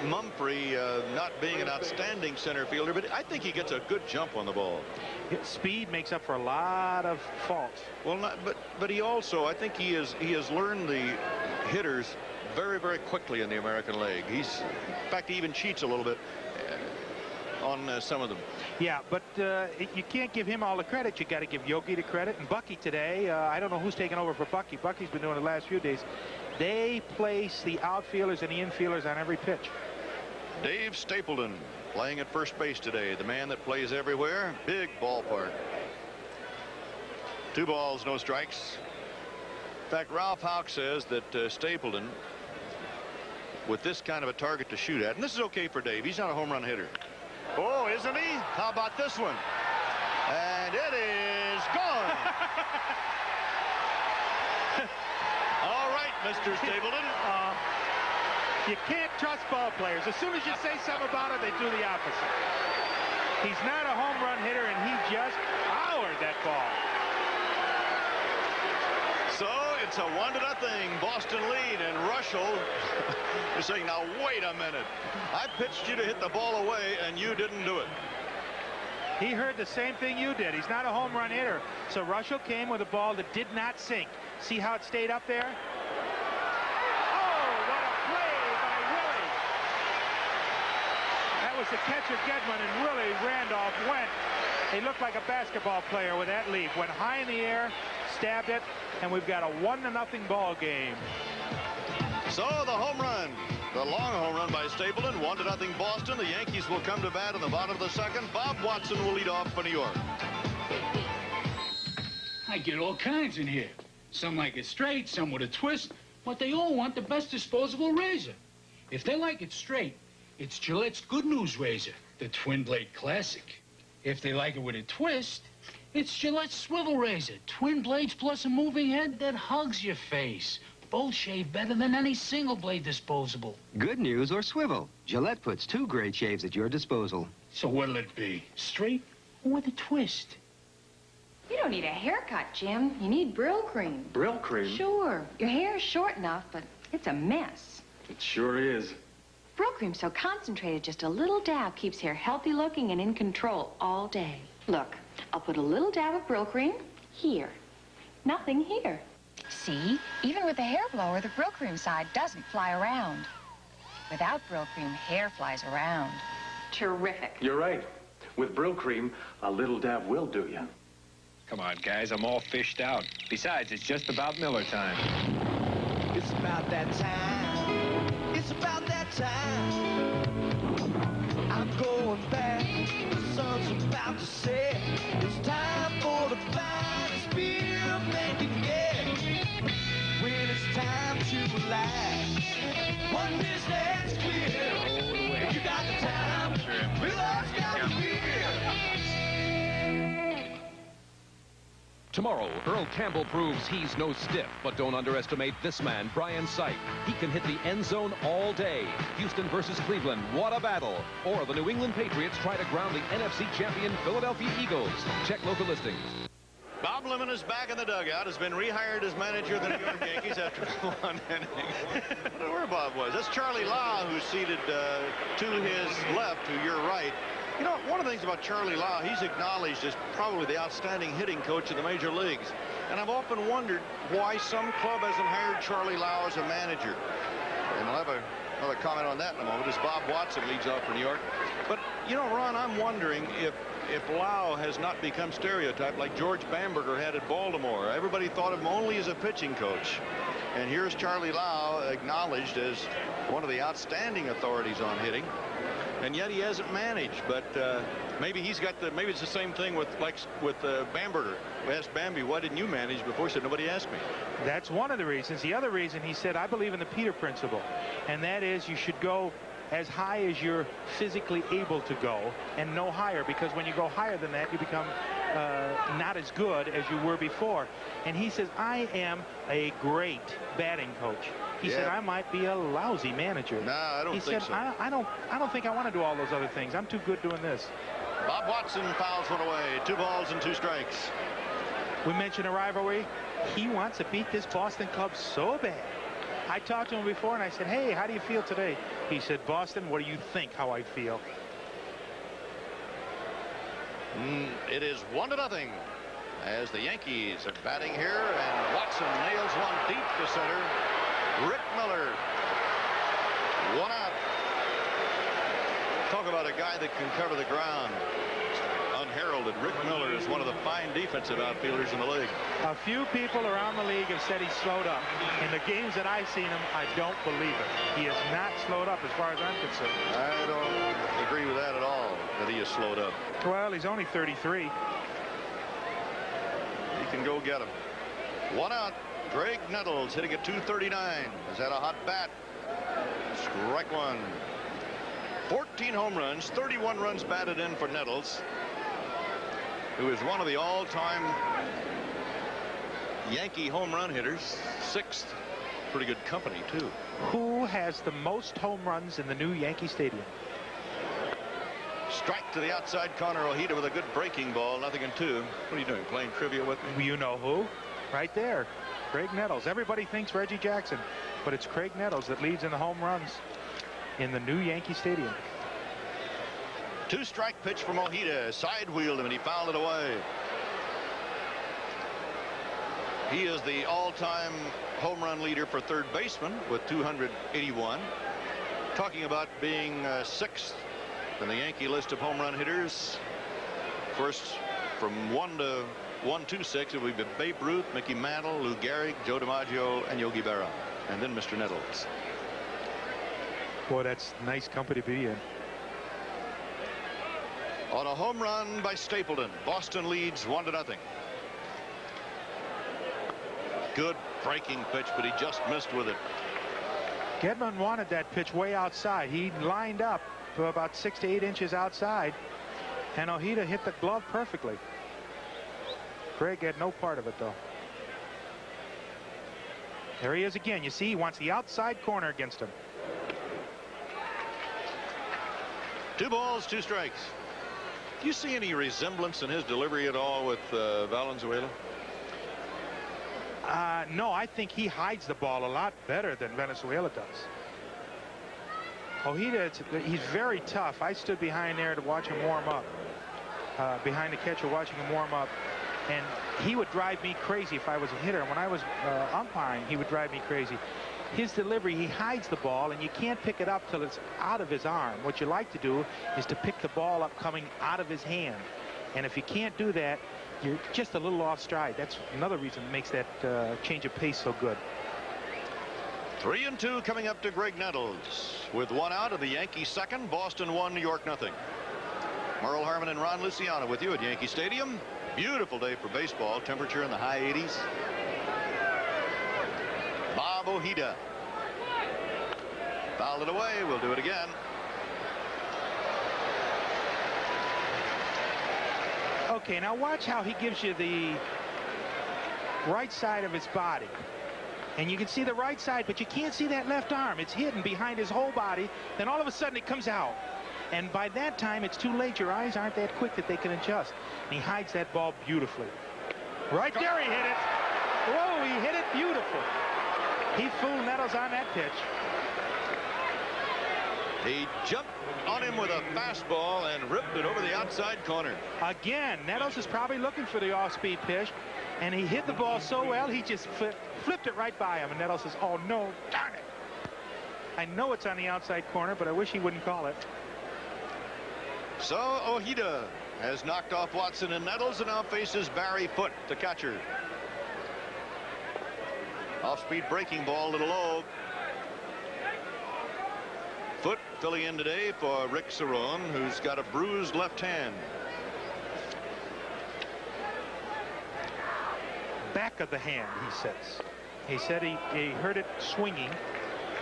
Mumphrey not being an outstanding center fielder, but I think he gets a good jump on the ball. Speed makes up for a lot of faults. Well, but he also, I think he has learned the hitters very, very quickly in the American League. In fact, he even cheats a little bit on some of them. Yeah, but you can't give him all the credit. You got to give Yogi the credit. And Bucky today, I don't know who's taking over for Bucky. Bucky's been doing it the last few days. They place the outfielders and the infielders on every pitch. Dave Stapleton playing at first base today. The man that plays everywhere. Big ballpark. 2 balls, no strikes. In fact, Ralph Houck says that Stapleton, with this kind of a target to shoot at, and this is okay for Dave. He's not a home run hitter. Oh, isn't he? How about this one? And it is gone. All right, Mr. Stapleton. You can't trust ball players. As soon as you say something about it, they do the opposite. He's not a home run hitter, and he just powered that ball. So it's a 1-0 Boston lead, and Russell is saying, now wait a minute. I pitched you to hit the ball away, and you didn't do it. He heard the same thing you did. He's not a home run hitter. So Russell came with a ball that did not sink. See how it stayed up there? Oh, what a play by Willie. That was the catcher Gedman, and Willie Randolph went. He looked like a basketball player with that leap. Went high in the air, stabbed it, and we've got a 1-0 ball game. So the home run, the long home run by Stapleton, 1-0 Boston. The Yankees will come to bat in the bottom of the 2nd. Bob Watson will lead off for New York. I get all kinds in here. Some like it straight, some with a twist, but they all want the best disposable razor. If they like it straight, it's Gillette's Good News razor, the Twin Blade Classic. If they like it with a twist, it's Gillette's Swivel Razor, twin blades plus a moving head that hugs your face. Both shave better than any single blade disposable. Good news or swivel. Gillette puts 2 great shaves at your disposal. So what'll it be? Straight or with a twist? You don't need a haircut, Jim. You need Brill Cream. Brill Cream? Sure. Your hair is short enough, but it's a mess. It sure is. Brill Cream's so concentrated, just a little dab keeps hair healthy looking and in control all day. Look, I'll put a little dab of Brill Cream here. Nothing here. See? Even with the hair blower, the Brill Cream side doesn't fly around. Without Brill Cream, hair flies around. Terrific. You're right. With Brill Cream, a little dab will do you. Come on, guys. I'm all fished out. Besides, it's just about Miller time. It's about that time. It's about that time. I'm going back. The sun's about to set. It's time for the finest beer a man can get. When it's time to relax. pass. One distance clear. If you got the time, we'll always got the beer. Tomorrow, Earl Campbell proves he's no stiff, but don't underestimate this man, Brian Sipe. He can hit the end zone all day. Houston versus Cleveland, what a battle. Or the New England Patriots try to ground the NFC champion Philadelphia Eagles. Check local listings. Bob Lemon is back in the dugout, has been rehired as manager of the New York Yankees after one inning. I don't know where Bob was. That's Charlie Lau, who's seated to his left, to your right. You know, one of the things about Charlie Lau, he's acknowledged as probably the outstanding hitting coach in the major leagues. And I've often wondered why some club hasn't hired Charlie Lau as a manager. And I'll have another comment on that in a moment as Bob Watson leads off for New York. But, you know, Ron, I'm wondering if Lau has not become stereotyped like George Bamberger had at Baltimore. Everybody thought of him only as a pitching coach. And here's Charlie Lau acknowledged as one of the outstanding authorities on hitting. And yet he hasn't managed, but maybe he's got the, maybe it's the same thing with Bamberger. We asked Bambi, why didn't you manage before? He said, nobody asked me. That's one of the reasons. The other reason, he said, I believe in the Peter principle, and that is you should go as high as you're physically able to go and no higher, because when you go higher than that, you become not as good as you were before. And he says, I am a great batting coach. He said, I might be a lousy manager. No, I don't think so. I don't think I want to do all those other things. I'm too good doing this. Bob Watson fouls one away. 2 balls and 2 strikes. We mentioned a rivalry. He wants to beat this Boston club so bad. I talked to him before and I said, hey, how do you feel today? He said, Boston, what do you think how I feel? It is 1-0 as the Yankees are batting here, and Watson nails one deep to center. Rick Miller, 1 out. Talk about a guy that can cover the ground unheralded. Rick Miller is one of the fine defensive outfielders in the league. A few people around the league have said he's slowed up. In the games that I've seen him, I don't believe it. He is not slowed up as far as I'm concerned. I don't agree with that at all, that he is slowed up. Well, he's only 33. He can go get him. 1 out. Greg Nettles hitting at 239. Has had a hot bat. Strike one. 14 home runs, 31 runs batted in for Nettles, who is one of the all-time Yankee home run hitters. 6th. Pretty good company, too. Who has the most home runs in the new Yankee Stadium? Strike to the outside corner. Ojeda with a good breaking ball. 0-2. What are you doing, playing trivia with me? You know who? Right there. Craig Nettles. Everybody thinks Reggie Jackson, but it's Craig Nettles that leads in the home runs in the new Yankee Stadium. 2-strike pitch from Ojeda. Side wheeled him and he fouled it away. He is the all-time home run leader for third baseman with 281. Talking about being 6th in the Yankee list of home run hitters. First from 1 to 126, it would be Babe Ruth, Mickey Mantle, Lou Gehrig, Joe DiMaggio, and Yogi Berra. And then Mr. Nettles. Boy, that's nice company to be in. On a home run by Stapleton, Boston leads 1-0. Good breaking pitch, but he just missed with it. Gedman wanted that pitch way outside. He lined up for about 6 to 8 inches outside, and Ojeda hit the glove perfectly. Craig had no part of it, though. There he is again. You see, he wants the outside corner against him. 2 balls, 2 strikes. Do you see any resemblance in his delivery at all with Valenzuela? No, I think he hides the ball a lot better than Venezuela does. Ojeda, he's very tough. I stood behind there to watch him warm up. Behind the catcher watching him warm up. And he would drive me crazy if I was a hitter. When I was umpiring, he would drive me crazy. His delivery, he hides the ball, and you can't pick it up till it's out of his arm. What you like to do is to pick the ball up coming out of his hand. And if you can't do that, you're just a little off stride. That's another reason that makes that change of pace so good. 3-2 coming up to Greg Nettles. With 1 out of the Yankees' second, Boston 1, New York 0. Merle Harmon and Ron Luciano with you at Yankee Stadium. Beautiful day for baseball. Temperature in the high 80s. Bob Ojeda Fouled it away. We'll do it again. Okay, now watch how he gives you the right side of his body. And you can see the right side, but you can't see that left arm. It's hidden behind his whole body. Then all of a sudden it comes out. And by that time, it's too late. Your eyes aren't that quick that they can adjust. And he hides that ball beautifully. Right there, he hit it. Whoa, he hit it beautiful. He fooled Nettles on that pitch. He jumped on him with a fastball and ripped it over the outside corner. Again, Nettles is probably looking for the off-speed pitch, and he hit the ball so well, he just flipped it right by him. And Nettles says, oh, no, darn it. I know it's on the outside corner, but I wish he wouldn't call it. So Ojeda has knocked off Watson and Nettles and now faces Barry Foote, the catcher. Off-speed breaking ball, a little low. Foote filling in today for Rick Cerrone, who's got a bruised left hand. Back of the hand, he says. He said he heard it swinging,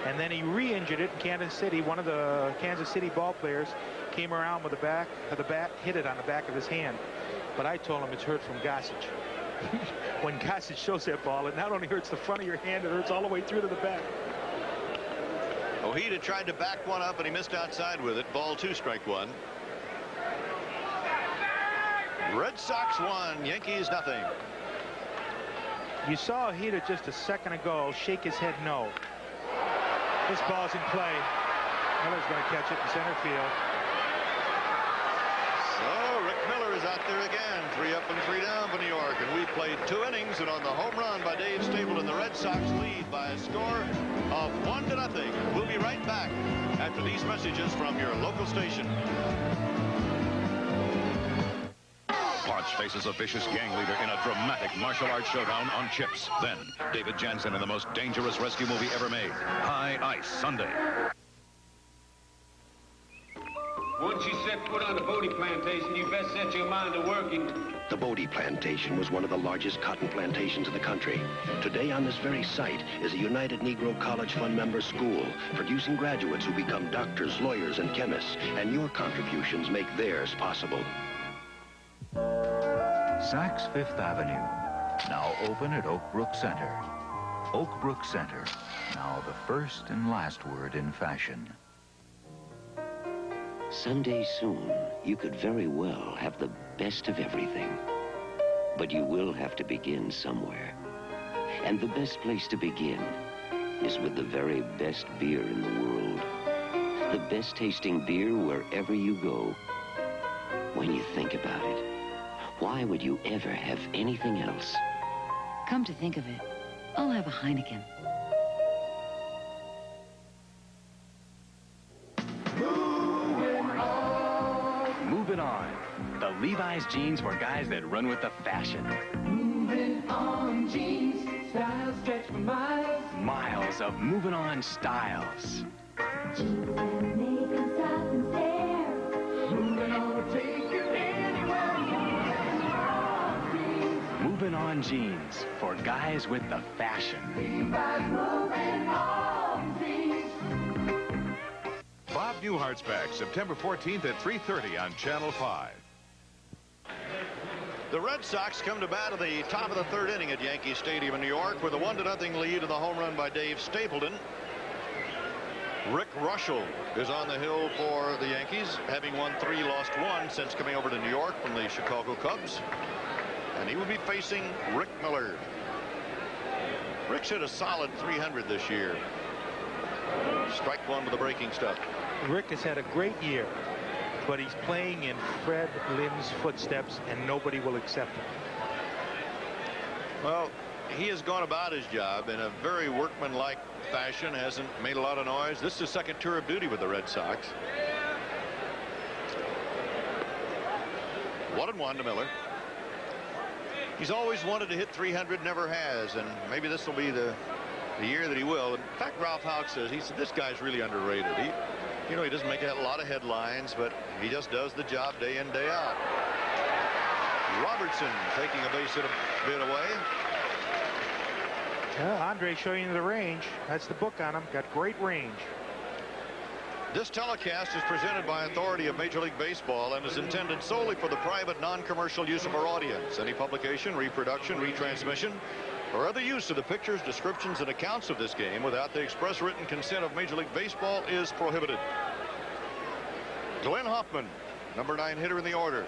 and then he re-injured it in Kansas City. One of the Kansas City ball players came around with the back of the bat, hit it on the back of his hand. But I told him it's hurt from Gossage. When Gossage shows that ball, it not only hurts the front of your hand, it hurts all the way through to the back. Ojeda tried to back one up, and he missed outside with it. Ball 2, strike 1. Red Sox 1, Yankees nothing. You saw Ojeda just a second ago shake his head no. This ball's in play. Miller's going to catch it in center field. So Rick Miller is out there again. 3 up and 3 down for New York. And we played 2 innings, and on the home run by Dave Stapleton, the Red Sox lead by a score of 1-0. We'll be right back after these messages from your local station. Potts faces a vicious gang leader in a dramatic martial arts showdown on chips. Then, David Jansen in the most dangerous rescue movie ever made, High Ice, Sunday. Once you set foot on the Bodie plantation, you best set your mind to working. The Bodie plantation was one of the largest cotton plantations in the country. Today on this very site is a United Negro College Fund member school, producing graduates who become doctors, lawyers, and chemists, and your contributions make theirs possible. Saks Fifth Avenue, now open at Oak Brook Center. Oak Brook Center, now the first and last word in fashion. Someday soon, you could very well have the best of everything. But you will have to begin somewhere. And the best place to begin is with the very best beer in the world. The best tasting beer wherever you go. When you think about it, why would you ever have anything else? Come to think of it, I'll have a Heineken. Moving on. The Levi's jeans for guys that run with the fashion. Moving on jeans, styles stretch for miles. Miles of moving on styles. Jeans that make them stop and stare. Moving on will take you anywhere. Moving on jeans for guys with the fashion. Levi's moving on jeans. Bob Newhart's back September 14th at 3:30 on Channel 5. The Red Sox come to bat at the top of the 3rd inning at Yankee Stadium in New York with a 1-0 lead and the home run by Dave Stapleton. Rick Russell is on the hill for the Yankees, having won 3, lost 1 since coming over to New York from the Chicago Cubs. And he will be facing Rick Miller. Rick's hit a solid 300 this year. Strike 1 with the breaking stuff. Rick has had a great year, but he's playing in Fred Lynn's footsteps, and nobody will accept him. Well, he has gone about his job in a very workmanlike fashion, hasn't made a lot of noise. This is his 2nd tour of duty with the Red Sox. 1-1 to Miller. He's always wanted to hit 300, never has, and maybe this will be the year that he will. In fact, Ralph Houck says, this guy's really underrated. He doesn't make a lot of headlines, but he just does the job day in, day out. Robertson taking a base hit a bit away. Andre showing you the range. That's the book on him. Got great range. This telecast is presented by authority of Major League Baseball and is intended solely for the private, non-commercial use of our audience. Any publication, reproduction, retransmission, or other use of the pictures, descriptions, and accounts of this game without the express written consent of Major League Baseball is prohibited. Glenn Hoffman, number 9 hitter in the order.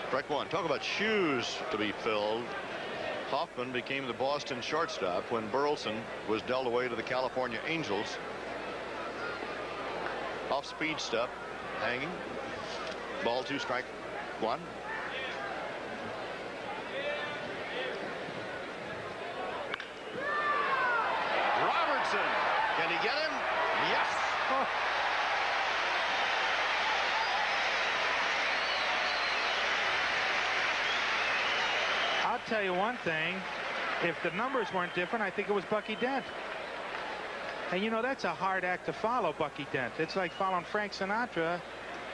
Strike one. Talk about shoes to be filled. Hoffman became the Boston shortstop when Burleson was dealt away to the California Angels. Off-speed stuff, hanging. Ball 2, strike 1. Robertson, can he get him? Yes. Oh. I'll tell you one thing. If the numbers weren't different, I think it was Bucky Dent. And you know, that's a hard act to follow, Bucky Dent. It's like following Frank Sinatra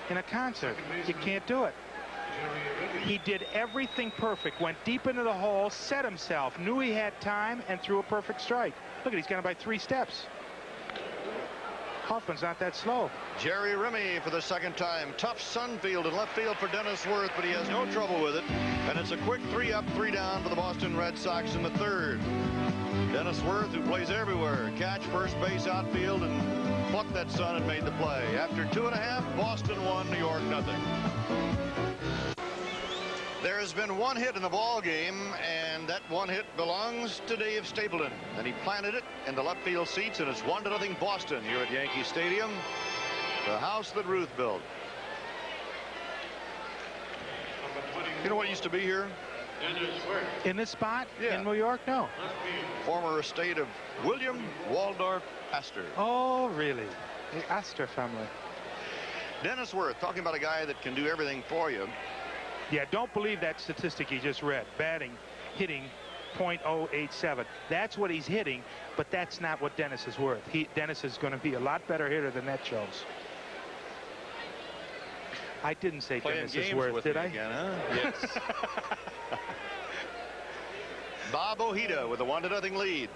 in a concert. You can't do it. He did everything perfect. Went deep into the hole, set himself, knew he had time, and threw a perfect strike. Look at, he's got him by 3 steps. Hoffman's not that slow. Jerry Remy for the second time. Tough Sunfield in left field for Dennis Worth, but he has no trouble with it. And it's a quick 3 up, 3 down for the Boston Red Sox in the 3rd. Dennis Worth, who plays everywhere, catch, first base, outfield, and plucked that sun and made the play. After 2.5, Boston won, New York nothing. There has been 1 hit in the ball game, and that 1 hit belongs to Dave Stapleton. And he planted it in the left field seats, and it's 1-0 Boston here at Yankee Stadium, the house that Ruth built. You know what used to be here? In this spot? Yeah. In New York? No. Former estate of William Waldorf Astor. Oh, really? The Astor family. Dennis Worth, talking about a guy that can do everything for you. Yeah, don't believe that statistic you just read. Batting, hitting, .087. That's what he's hitting, but that's not what Dennis is worth. Dennis is going to be a lot better hitter than that shows. I didn't say Dennis is worth, did I? Again, huh? Yes. Bob Ojeda with a 1-0 lead.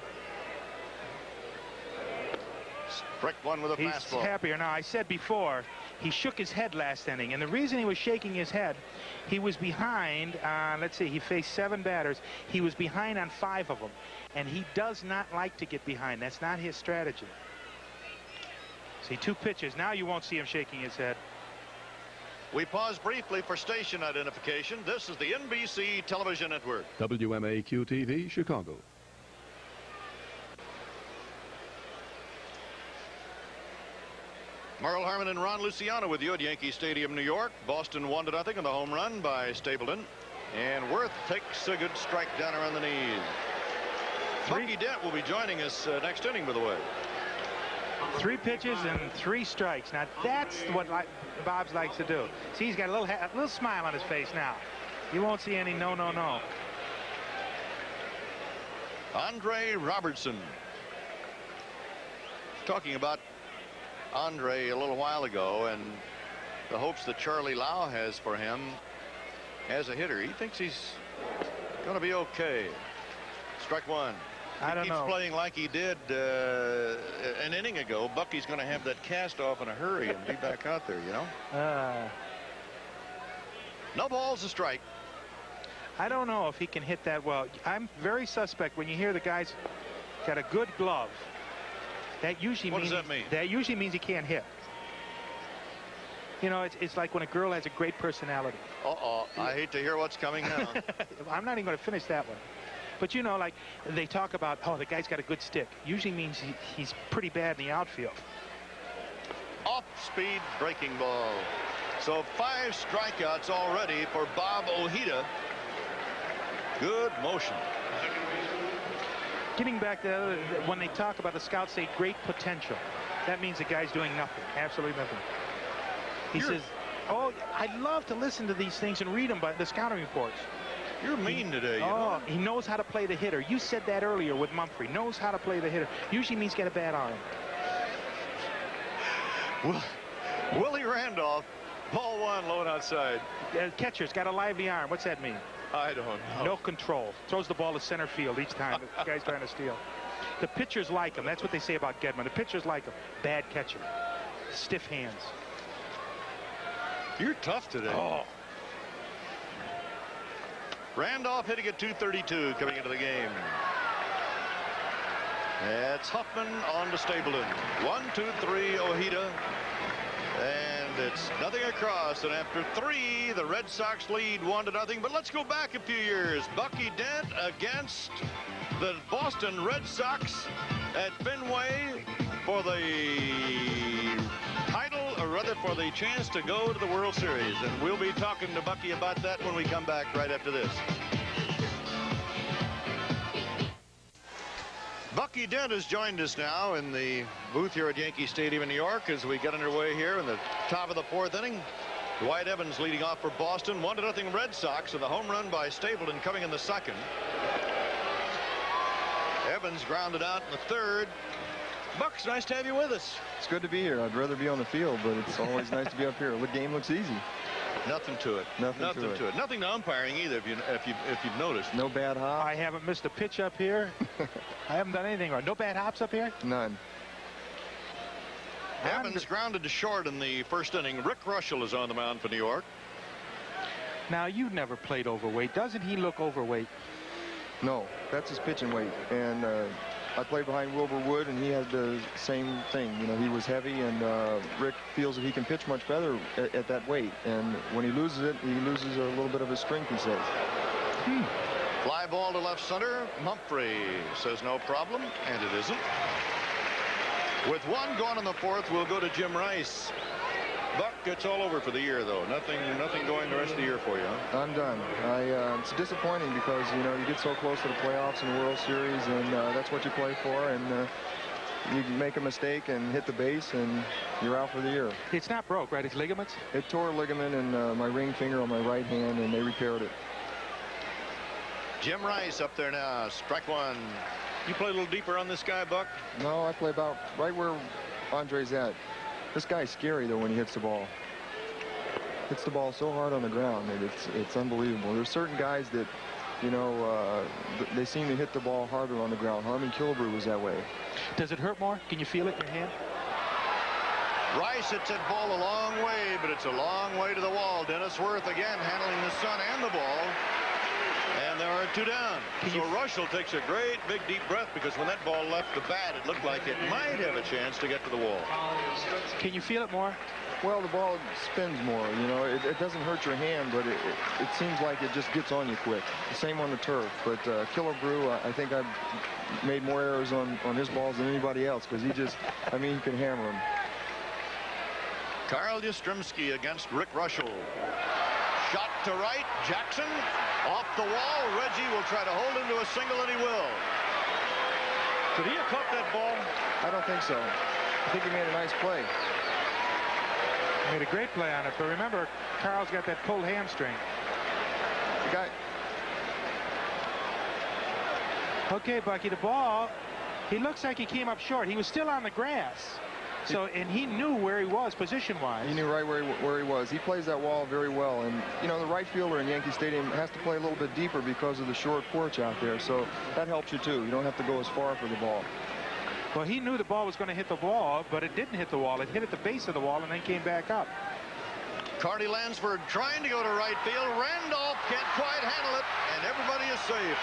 Strike one with a fastball. He's happier now. I said before, he shook his head last inning, and the reason he was shaking his head, he was behind on, let's see, he faced 7 batters. He was behind on 5 of them, and he does not like to get behind. That's not his strategy. See, 2 pitches. Now you won't see him shaking his head. We pause briefly for station identification. This is the NBC Television Network. WMAQ-TV, Chicago. Merle Harmon and Ron Luciano with you at Yankee Stadium, New York. Boston 1-0 on the home run by Stapleton. And Worth takes a good strike down around the knees. Bucky Dent will be joining us next inning, by the way. 3 pitches and 3 strikes. Now that's what Bob's likes to do. See, he's got a little smile on his face now. You won't see any no. Andre Robertson. Talking about Andre a little while ago and the hopes that Charlie Lau has for him as a hitter. He thinks he's going to be okay. Strike one. I don't know. He keeps playing like he did an inning ago. Bucky's going to have that cast off in a hurry and be back out there, you know? No balls, a strike. I don't know if he can hit that well. I'm very suspect when you hear the guy's got a good glove. That usually what does that mean? That usually means he can't hit. You know, it's like when a girl has a great personality. I hate to hear what's coming now. I'm not even going to finish that one. But, you know, like they talk about, oh, the guy's got a good stick. Usually means he's pretty bad in the outfield. Off-speed breaking ball. So 5 strikeouts already for Bob Ojeda. Good motion. Getting back to when they talk about the scouts say great potential, that means the guy's doing nothing, absolutely nothing. He says, oh, I love to listen to these things and read them by the scouting reports. You're mean today, you know? He knows how to play the hitter. You said that earlier with Mumphrey. Knows how to play the hitter. Usually means get a bad arm. Well, Willie Randolph, ball 1, low and outside. Catcher's got a lively arm. What's that mean? I don't know. No control. Throws the ball to center field each time the guy's trying to steal. The pitchers like him. That's what they say about Gedman. The pitchers like him. Bad catcher. Stiff hands. You're tough today. Oh. Randolph hitting at 232 coming into the game. It's Huffman on to Stapleton. 1, 2, 3, Ojeda. And it's nothing across. And after 3, the Red Sox lead 1-0. But let's go back a few years. Bucky Dent against the Boston Red Sox at Fenway for the title, or rather for the chance to go to the World Series. And we'll be talking to Bucky about that when we come back right after this. Bucky Dent has joined us now in the booth here at Yankee Stadium in New York as we get underway here in the top of the 4th inning. Dwight Evans leading off for Boston. 1-0 Red Sox, and the home run by Stapleton coming in the 2nd. Evans grounded out in the 3rd. Bucks, nice to have you with us. It's good to be here. I'd rather be on the field, but it's always nice to be up here. The game looks easy. Nothing to it. Nothing to it. Nothing to umpiring either, if you've noticed. No bad hops. I haven't missed a pitch up here. I haven't done anything wrong. No bad hops up here? None. Evans grounded to short in the 1st inning. Rick Russell is on the mound for New York. Now, you've never played overweight. Doesn't he look overweight? No, that's his pitching weight. And I played behind Wilbur Wood, and he had the same thing. You know, he was heavy, and Rick feels that he can pitch much better at that weight. And when he loses it, he loses a little bit of his strength, he says. Fly ball to left center. Mumphrey says no problem, and it isn't. With 1 gone in the 4th, we'll go to Jim Rice. Buck, it's all over for the year, though. Nothing going the rest of the year for you, huh? I'm done. It's disappointing because, you know, you get so close to the playoffs and the World Series, and that's what you play for, and you make a mistake and hit the base, and you're out for the year. It's not broke, right? It's ligaments? It tore a ligament in my ring finger on my right hand, and they repaired it. Jim Rice up there now. Strike 1. You play a little deeper on this guy, Buck? No, I play about right where Andre's at. This guy's scary, though, when he hits the ball. Hits the ball so hard on the ground that it's unbelievable. There's certain guys that, you know, they seem to hit the ball harder on the ground. Harmon Killebrew was that way. Does it hurt more? Can you feel it in your hand? Rice hits that ball a long way, but it's a long way to the wall. Dennis Worth again handling the sun and the ball. And there are 2 down. So Russell takes a great big deep breath, because when that ball left the bat, it looked like it might have a chance to get to the wall. Can you feel it more? Well, the ball spins more. You know, it doesn't hurt your hand, but it seems like it just gets on you quick. The same on the turf. But Killebrew, I think I've made more errors on his balls than anybody else, because he just, I mean, he can hammer them. Carl Yastrzemski against Rick Russell. Shot to right. Jackson off the wall. Reggie will try to hold him to a single, and he will. Could he have caught that ball? I don't think so. I think he made a nice play. He made a great play on it, but remember, Carl's got that pulled hamstring. The guy. Okay, Bucky, the ball, he looks like he came up short. He was still on the grass. So, and he knew where he was position-wise. He knew right where he was. He plays that wall very well. And, you know, the right fielder in Yankee Stadium has to play a little bit deeper because of the short porch out there. So that helps you, too. You don't have to go as far for the ball. Well, he knew the ball was going to hit the wall, but it didn't hit the wall. It hit at the base of the wall and then came back up. Carty Lansford trying to go to right field. Randolph can't quite handle it, and everybody is safe.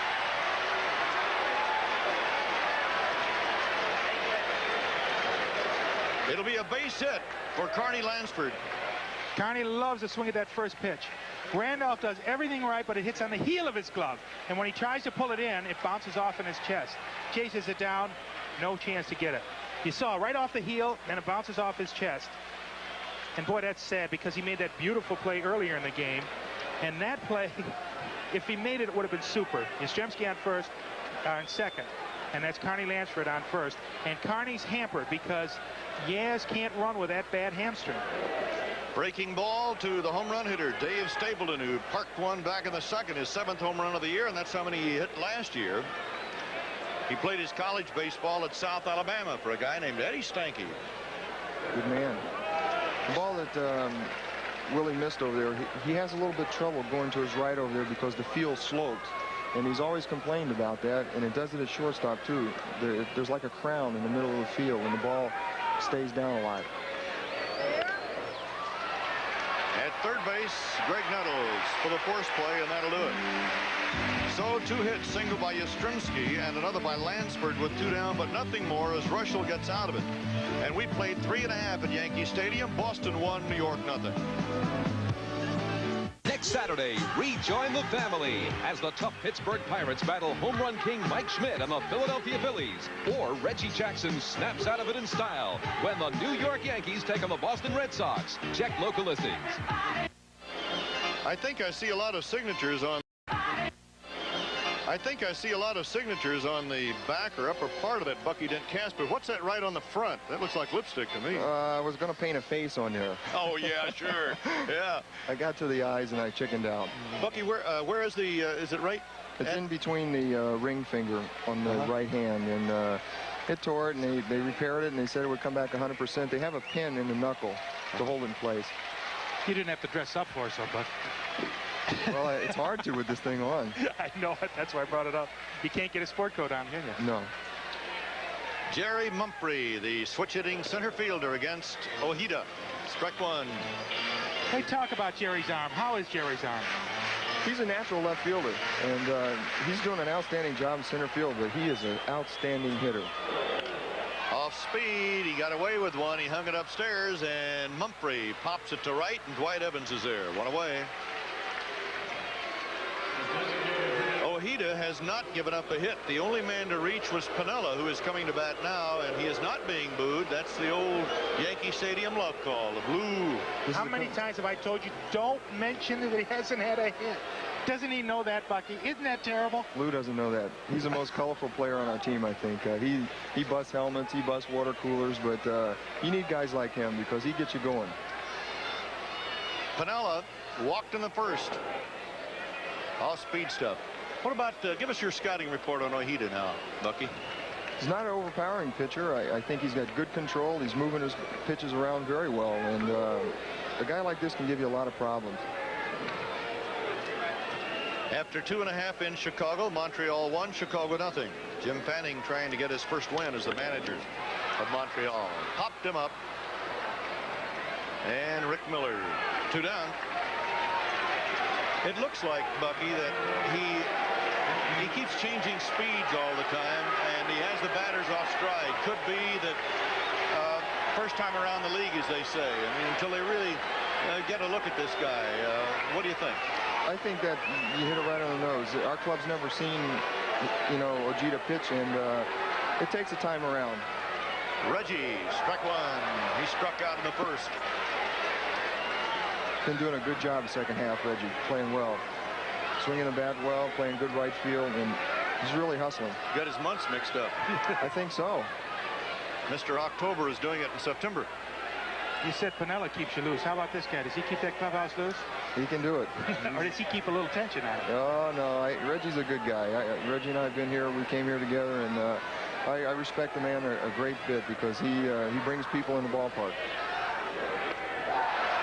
It'll be a base hit for Carney Lansford. Carney loves to swing at that first pitch. Randolph does everything right, but it hits on the heel of his glove. And when he tries to pull it in, it bounces off in his chest. Chases it down, no chance to get it. You saw right off the heel, and it bounces off his chest. And boy, that's sad, because he made that beautiful play earlier in the game. And that play, if he made it, it would have been super. Yastrzemski on first, on second. And that's Carney Lansford on first. And Carney's hampered because Yaz can't run with that bad hamstring. Breaking ball to the home run hitter, Dave Stapleton, who parked one back in the 2nd, his 7th home run of the year, and that's how many he hit last year. He played his college baseball at South Alabama for a guy named Eddie Stanky. Good man. The ball that Willie missed over there, he has a little bit of trouble going to his right over there because the field slopes. And he's always complained about that, and it does it at shortstop, too. There's like a crown in the middle of the field, and the ball stays down a lot. At third base, Greg Nettles for the force play, and that'll do it. So 2 hits, single by Yastrzemski and another by Lansford with 2 down, but nothing more as Russell gets out of it. And we played 3 1/2 at Yankee Stadium. Boston 1, New York 0. Next Saturday, rejoin the family as the tough Pittsburgh Pirates battle home run king Mike Schmidt and the Philadelphia Phillies. Or Reggie Jackson snaps out of it in style when the New York Yankees take on the Boston Red Sox. Check local listings. I think I see a lot of signatures on the back or upper part of that Bucky Dent cast, but what's that right on the front? That looks like lipstick to me. I was going to paint a face on there. Oh, yeah, sure. Yeah. I got to the eyes and I chickened out. Bucky, where is the, is it right? It's in between the ring finger on the right hand, and it tore it, and they repaired it, and they said it would come back 100%. They have a pin in the knuckle to hold it in place. You didn't have to dress up for it, so, Buck. Well, it's hard to with this thing on. I know it. That's why I brought it up. You can't get a sport coat on, can you? No. Jerry Mumphrey, the switch-hitting center fielder against Ojeda. Strike 1. Hey, talk about Jerry's arm. How is Jerry's arm? He's a natural left fielder, and he's doing an outstanding job in center field, but he is an outstanding hitter. Off speed, he got away with one. He hung it upstairs, and Mumphrey pops it to right, and Dwight Evans is there. 1 away. Ojeda has not given up a hit. The only man to reach was Piniella, who is coming to bat now, and he is not being booed. That's the old Yankee Stadium love call, the blue. How many times have I told you, don't mention that he hasn't had a hit? Doesn't he know that, Bucky? Isn't that terrible? Lou doesn't know that. He's the most colorful player on our team, I think. He busts helmets, he busts water coolers, but you need guys like him because he gets you going. Piniella walked in the first. Off-speed stuff. What about, give us your scouting report on Ojeda now, Bucky. He's not an overpowering pitcher. I think he's got good control. He's moving his pitches around very well, and a guy like this can give you a lot of problems. After 2 1/2 in Chicago, Montreal 1, Chicago 0. Jim Fanning trying to get his first win as the manager of Montreal. Popped him up. And Rick Miller, 2 down. It looks like, Bucky, that he keeps changing speeds all the time, and he has the batters off stride. Could be that first time around the league, as they say. I mean, until they really get a look at this guy. What do you think? I think that you hit it right on the nose. Our club's never seen, you know, Ojeda pitch, and it takes a time around. Reggie struck 1. He struck out in the first. Been doing a good job in the second half, Reggie. Playing well. Swinging the bat well, playing good right field, and he's really hustling. Got his months mixed up. I think so. Mr. October is doing it in September. You said Piniella keeps you loose. How about this guy? Does he keep that clubhouse loose? He can do it. Or does he keep a little tension on it? Oh, no. Reggie's a good guy. Reggie and I have been here. We came here together, and I respect the man a great bit because he brings people in the ballpark.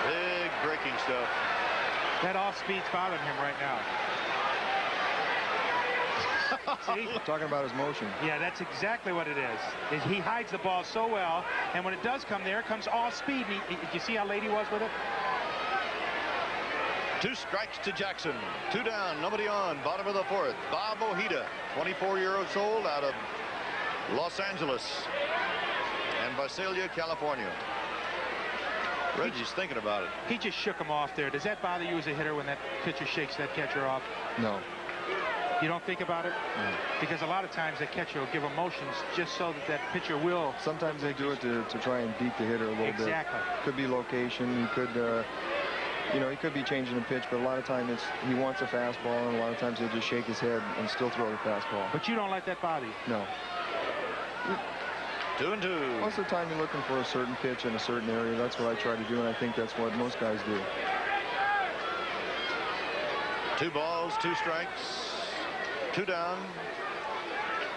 Big breaking stuff. That off-speed's bothering him right now. See? Talking about his motion. Yeah, that's exactly what it is. He hides the ball so well, and when it does come there, it comes off speed. Did you see how late he was with it? 2 strikes to Jackson. 2 down, nobody on. Bottom of the 4th. Bob Ojeda, 24-year-old out of Los Angeles and Visalia, California. Reggie's thinking about it. He just shook him off there. Does that bother you as a hitter when that pitcher shakes that catcher off? No. You don't think about it? No. Because a lot of times that catcher will give emotions just so that pitcher will. Sometimes they do it to try and beat the hitter a little bit. Exactly. Could be location. He could, you know, he could be changing the pitch, but a lot of times he wants a fastball, and a lot of times he'll just shake his head and still throw the fastball. But you don't let that bother you? No. 2-2. Most of the time you're looking for a certain pitch in a certain area. That's what I try to do, and I think that's what most guys do. 2 balls, 2 strikes, 2 down.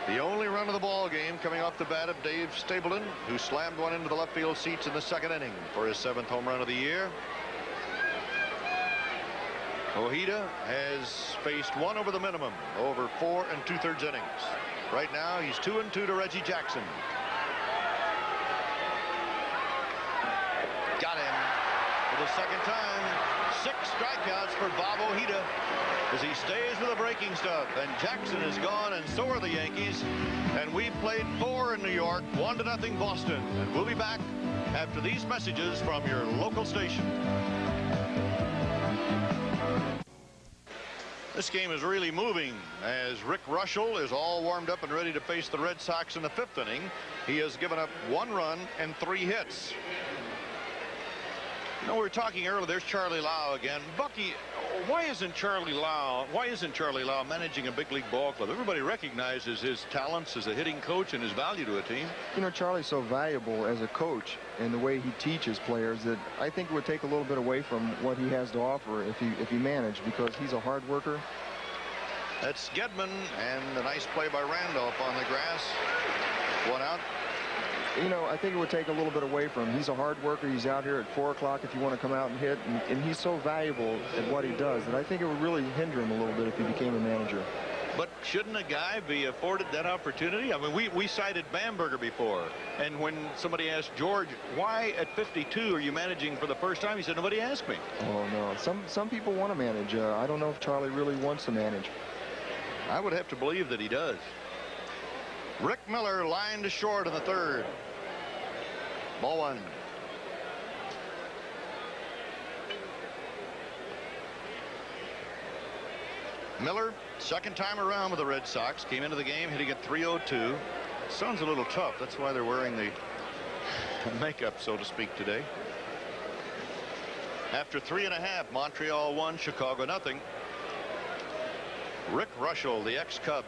The only run of the ball game coming off the bat of Dave Stapleton, who slammed one into the left field seats in the 2nd inning for his 7th home run of the year. Ojeda has faced one over the minimum over 4 2/3 innings. Right now, he's 2-2 to Reggie Jackson. Got him for the second time. 6 strikeouts for Bob Ojeda as he stays with the breaking stuff. And Jackson is gone, and so are the Yankees. And we played 4 in New York, 1-0 Boston. And we'll be back after these messages from your local station. This game is really moving as Rick Russell is all warmed up and ready to face the Red Sox in the 5th inning. He has given up 1 run and 3 hits. You know, we were talking earlier, there's Charlie Lau again. Bucky, why isn't Charlie Lau managing a big league ball club? Everybody recognizes his talents as a hitting coach and his value to a team. You know, Charlie's so valuable as a coach and the way he teaches players that I think it would take a little bit away from what he has to offer if he managed, because he's a hard worker. That's Gedman, and a nice play by Randolph on the grass. 1 out. You know, I think it would take a little bit away from him. He's a hard worker. He's out here at 4 o'clock if you want to come out and hit. And he's so valuable at what he does that I think it would really hinder him a little bit if he became a manager. But shouldn't a guy be afforded that opportunity? I mean, we cited Bamberger before. And when somebody asked George, why at 52 are you managing for the first time? He said, nobody asked me. Oh, no. Some people want to manage. I don't know if Charlie really wants to manage. I would have to believe that he does. Rick Miller lined to short in the 3rd. Ball 1. Miller, second time around with the Red Sox, came into the game hitting at .302. Sounds a little tough. That's why they're wearing the makeup, so to speak, today. After 3.5, Montreal 1, Chicago 0. Rick Russell, the ex-Cub.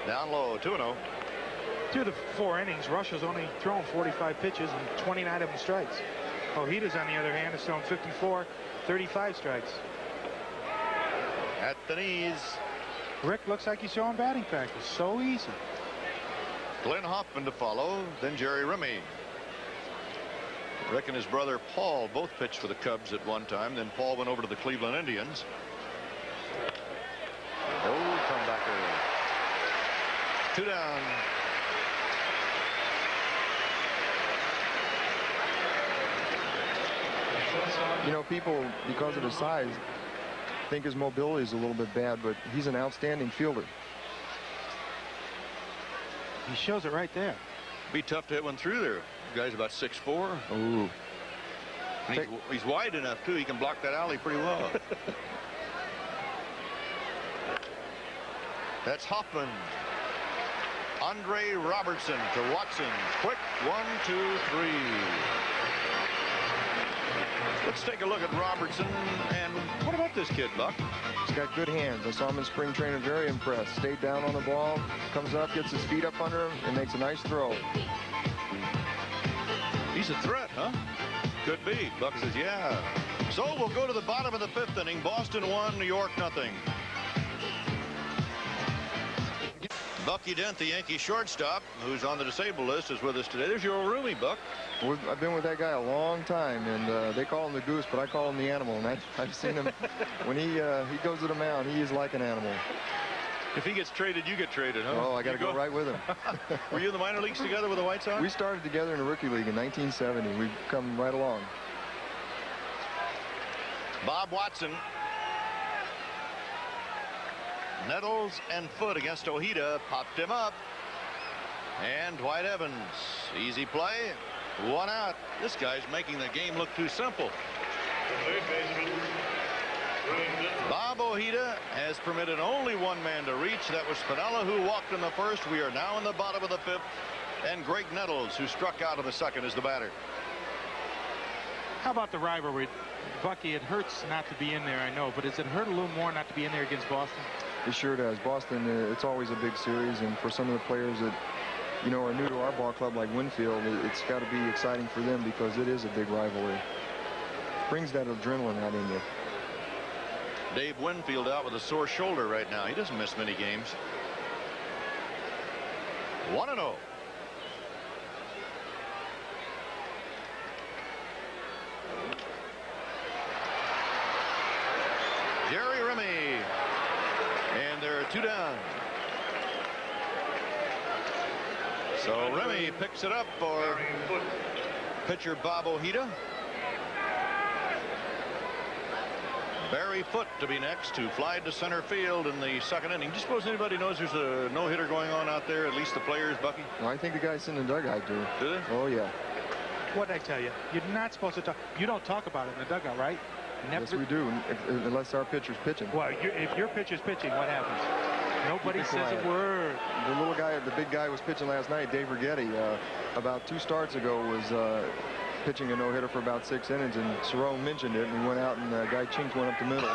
Down low, 2-0. Through the 4 innings, Russell's only thrown 45 pitches and 29 of them strikes. Ojeda's, on the other hand, has thrown 54, 35 strikes. At the knees. Rick looks like he's showing batting practice. So easy. Glenn Hoffman to follow, then Jerry Remy. Rick and his brother Paul both pitched for the Cubs at one time. Then Paul went over to the Cleveland Indians. Oh, comebacker. 2 down. You know, people, because of his size, think his mobility is a little bit bad, but he's an outstanding fielder. He shows it right there. Be tough to hit one through there. The guy's about 6'4". Ooh. He's wide enough, too. He can block that alley pretty well. That's Hoffman. Andre Robertson to Watson. Quick 1, 2, 3. Let's take a look at Robertson. And what about this kid, Buck? He's got good hands. I saw him in spring training, very impressed. Stayed down on the ball, comes up, gets his feet up under him, and makes a nice throw. He's a threat, huh? Could be. Buck says, yeah. So we'll go to the bottom of the 5th inning. Boston 1, New York 0. Bucky Dent, the Yankee shortstop, who's on the disabled list, is with us today. There's your old roomie, Buck. I've been with that guy a long time, and they call him the goose, but I call him the animal. And I've seen him when he goes to the mound. He is like an animal. If he gets traded, you get traded, huh? Oh, I got to go right with him. Were you in the minor leagues together with the White Sox? We started together in the rookie league in 1970. We've come right along. Bob Watson. Nettles and Foot against Ojeda. Popped him up. And Dwight Evans. Easy play. 1 out. This guy's making the game look too simple. Bob Ojeda has permitted only 1 man to reach. That was Spinella, who walked in the 1st. We are now in the bottom of the 5th. And Greg Nettles, who struck out in the 2nd, is the batter. How about the rivalry? Bucky, it hurts not to be in there, I know, but does it hurt a little more not to be in there against Boston? It sure does. Boston, it's always a big series, and for some of the players that, you know, are new to our ball club like Winfield, it's got to be exciting for them because it is a big rivalry. Brings that adrenaline out in you. Dave Winfield out with a sore shoulder right now. He doesn't miss many games. 1-0. 2 down. So Remy picks it up for pitcher Bob Ojeda. Barry Foote to be next, who flied to center field in the 2nd inning. Do you suppose anybody knows there's a no-hitter going on out there, at least the players, Bucky? Well, I think the guys in the dugout do. Do they? Oh, yeah. What'd I tell you? You're not supposed to talk. You don't talk about it in the dugout, right? Never. Yes, we do, unless our pitcher's pitching. Well, if your pitcher's pitching, what happens? Nobody says a word. The little guy, the big guy was pitching last night, Dave Rigetti, about 2 starts ago was pitching a no-hitter for about 6 innings, and Cerrone mentioned it, and he went out and the guy chinked one up the middle.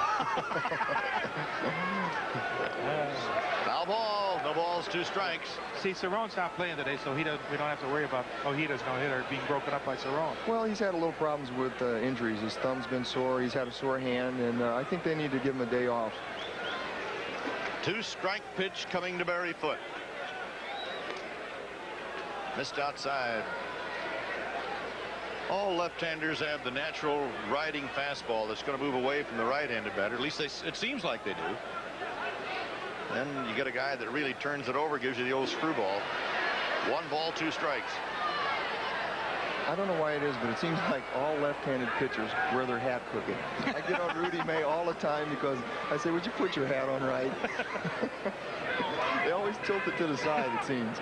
Foul ball, no balls, 2 strikes. See, Cerrone's not playing today, so we don't have to worry about Ojeda's no-hitter being broken up by Cerrone. Well, he's had a little problems with injuries. His thumb's been sore. He's had a sore hand, and I think they need to give him a day off. 2-strike pitch coming to Barry Foote. Missed outside. All left-handers have the natural riding fastball that's going to move away from the right-handed batter. At least it seems like they do. Then you get a guy that really turns it over, gives you the old screwball. 1 ball, 2 strikes. I don't know why it is, but it seems like all left-handed pitchers wear their hat crooked. I get on Rudy May all the time because I say, would you put your hat on right? They always tilt it to the side, it seems.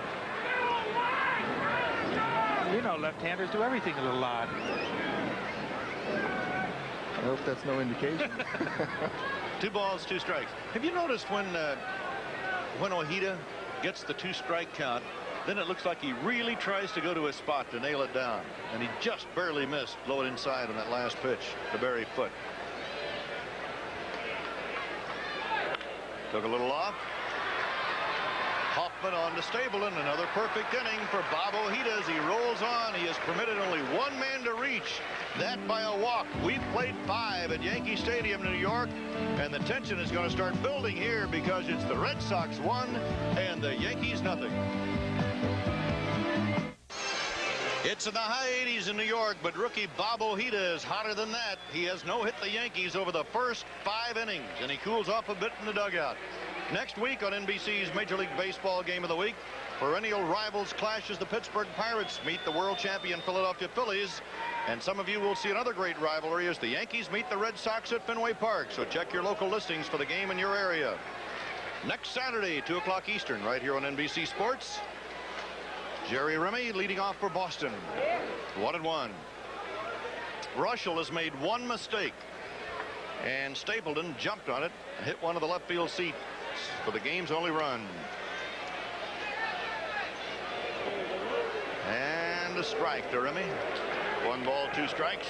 You know, left-handers do everything a little odd. I hope that's no indication. 2 balls, 2 strikes. Have you noticed when Ojeda gets the 2-strike count, then it looks like he really tries to go to his spot to nail it down, and he just barely missed, low inside on that last pitch to Barry Foote. Took a little off. Hoffman on to Stableton. Another perfect inning for Bob Ojeda as he rolls on. He has permitted only 1 man to reach. That by a walk. We've played 5 at Yankee Stadium, New York, and the tension is going to start building here because it's the Red Sox 1 and the Yankees nothing. It's in the high 80s in New York, but rookie Bob Ojeda is hotter than that. He has no-hit the Yankees over the first 5 innings, and he cools off a bit in the dugout. Next week on NBC's Major League Baseball Game of the Week, perennial rivals clash as the Pittsburgh Pirates meet the world champion Philadelphia Phillies. And some of you will see another great rivalry as the Yankees meet the Red Sox at Fenway Park. So check your local listings for the game in your area. Next Saturday, 2 o'clock Eastern, right here on NBC Sports. Jerry Remy leading off for Boston. 1-1. Russell has made 1 mistake, and Stapleton jumped on it and hit one of the left field seats for the game's only run. And a strike to Remy. 1 ball, 2 strikes.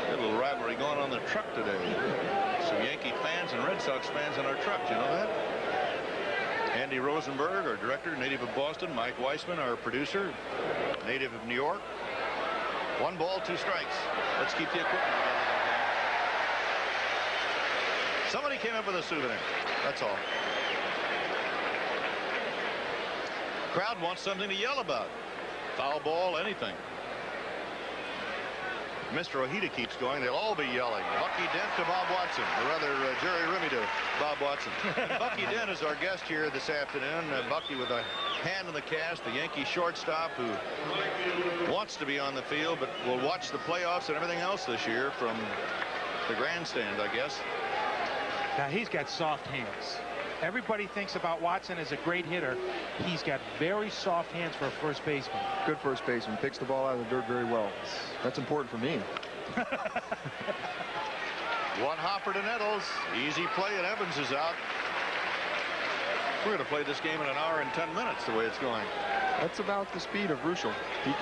Got a little rivalry going on the truck today. Some Yankee fans and Red Sox fans in our truck. You know that? Andy Rosenberg, our director, native of Boston. Mike Weissman, our producer, native of New York. 1 ball, 2 strikes. Let's keep the equipment together. Somebody came up with a souvenir. That's all. Crowd wants something to yell about. Foul ball, anything. Mr. Ojeda keeps going. They'll all be yelling. Bucky Dent to Bob Watson, or rather Jerry Remy to Bob Watson. Bucky Dent is our guest here this afternoon. Bucky with a hand in the cast, the Yankee shortstop who wants to be on the field but will watch the playoffs and everything else this year from the grandstand, I guess. Now, he's got soft hands. Everybody thinks about Watson as a great hitter. He's got very soft hands for a first baseman. Good first baseman. Picks the ball out of the dirt very well. That's important for me. 1 hopper to Nettles. Easy play, and Evans is out. We're going to play this game in 1 hour and 10 minutes the way it's going. That's about the speed of Ruschel. He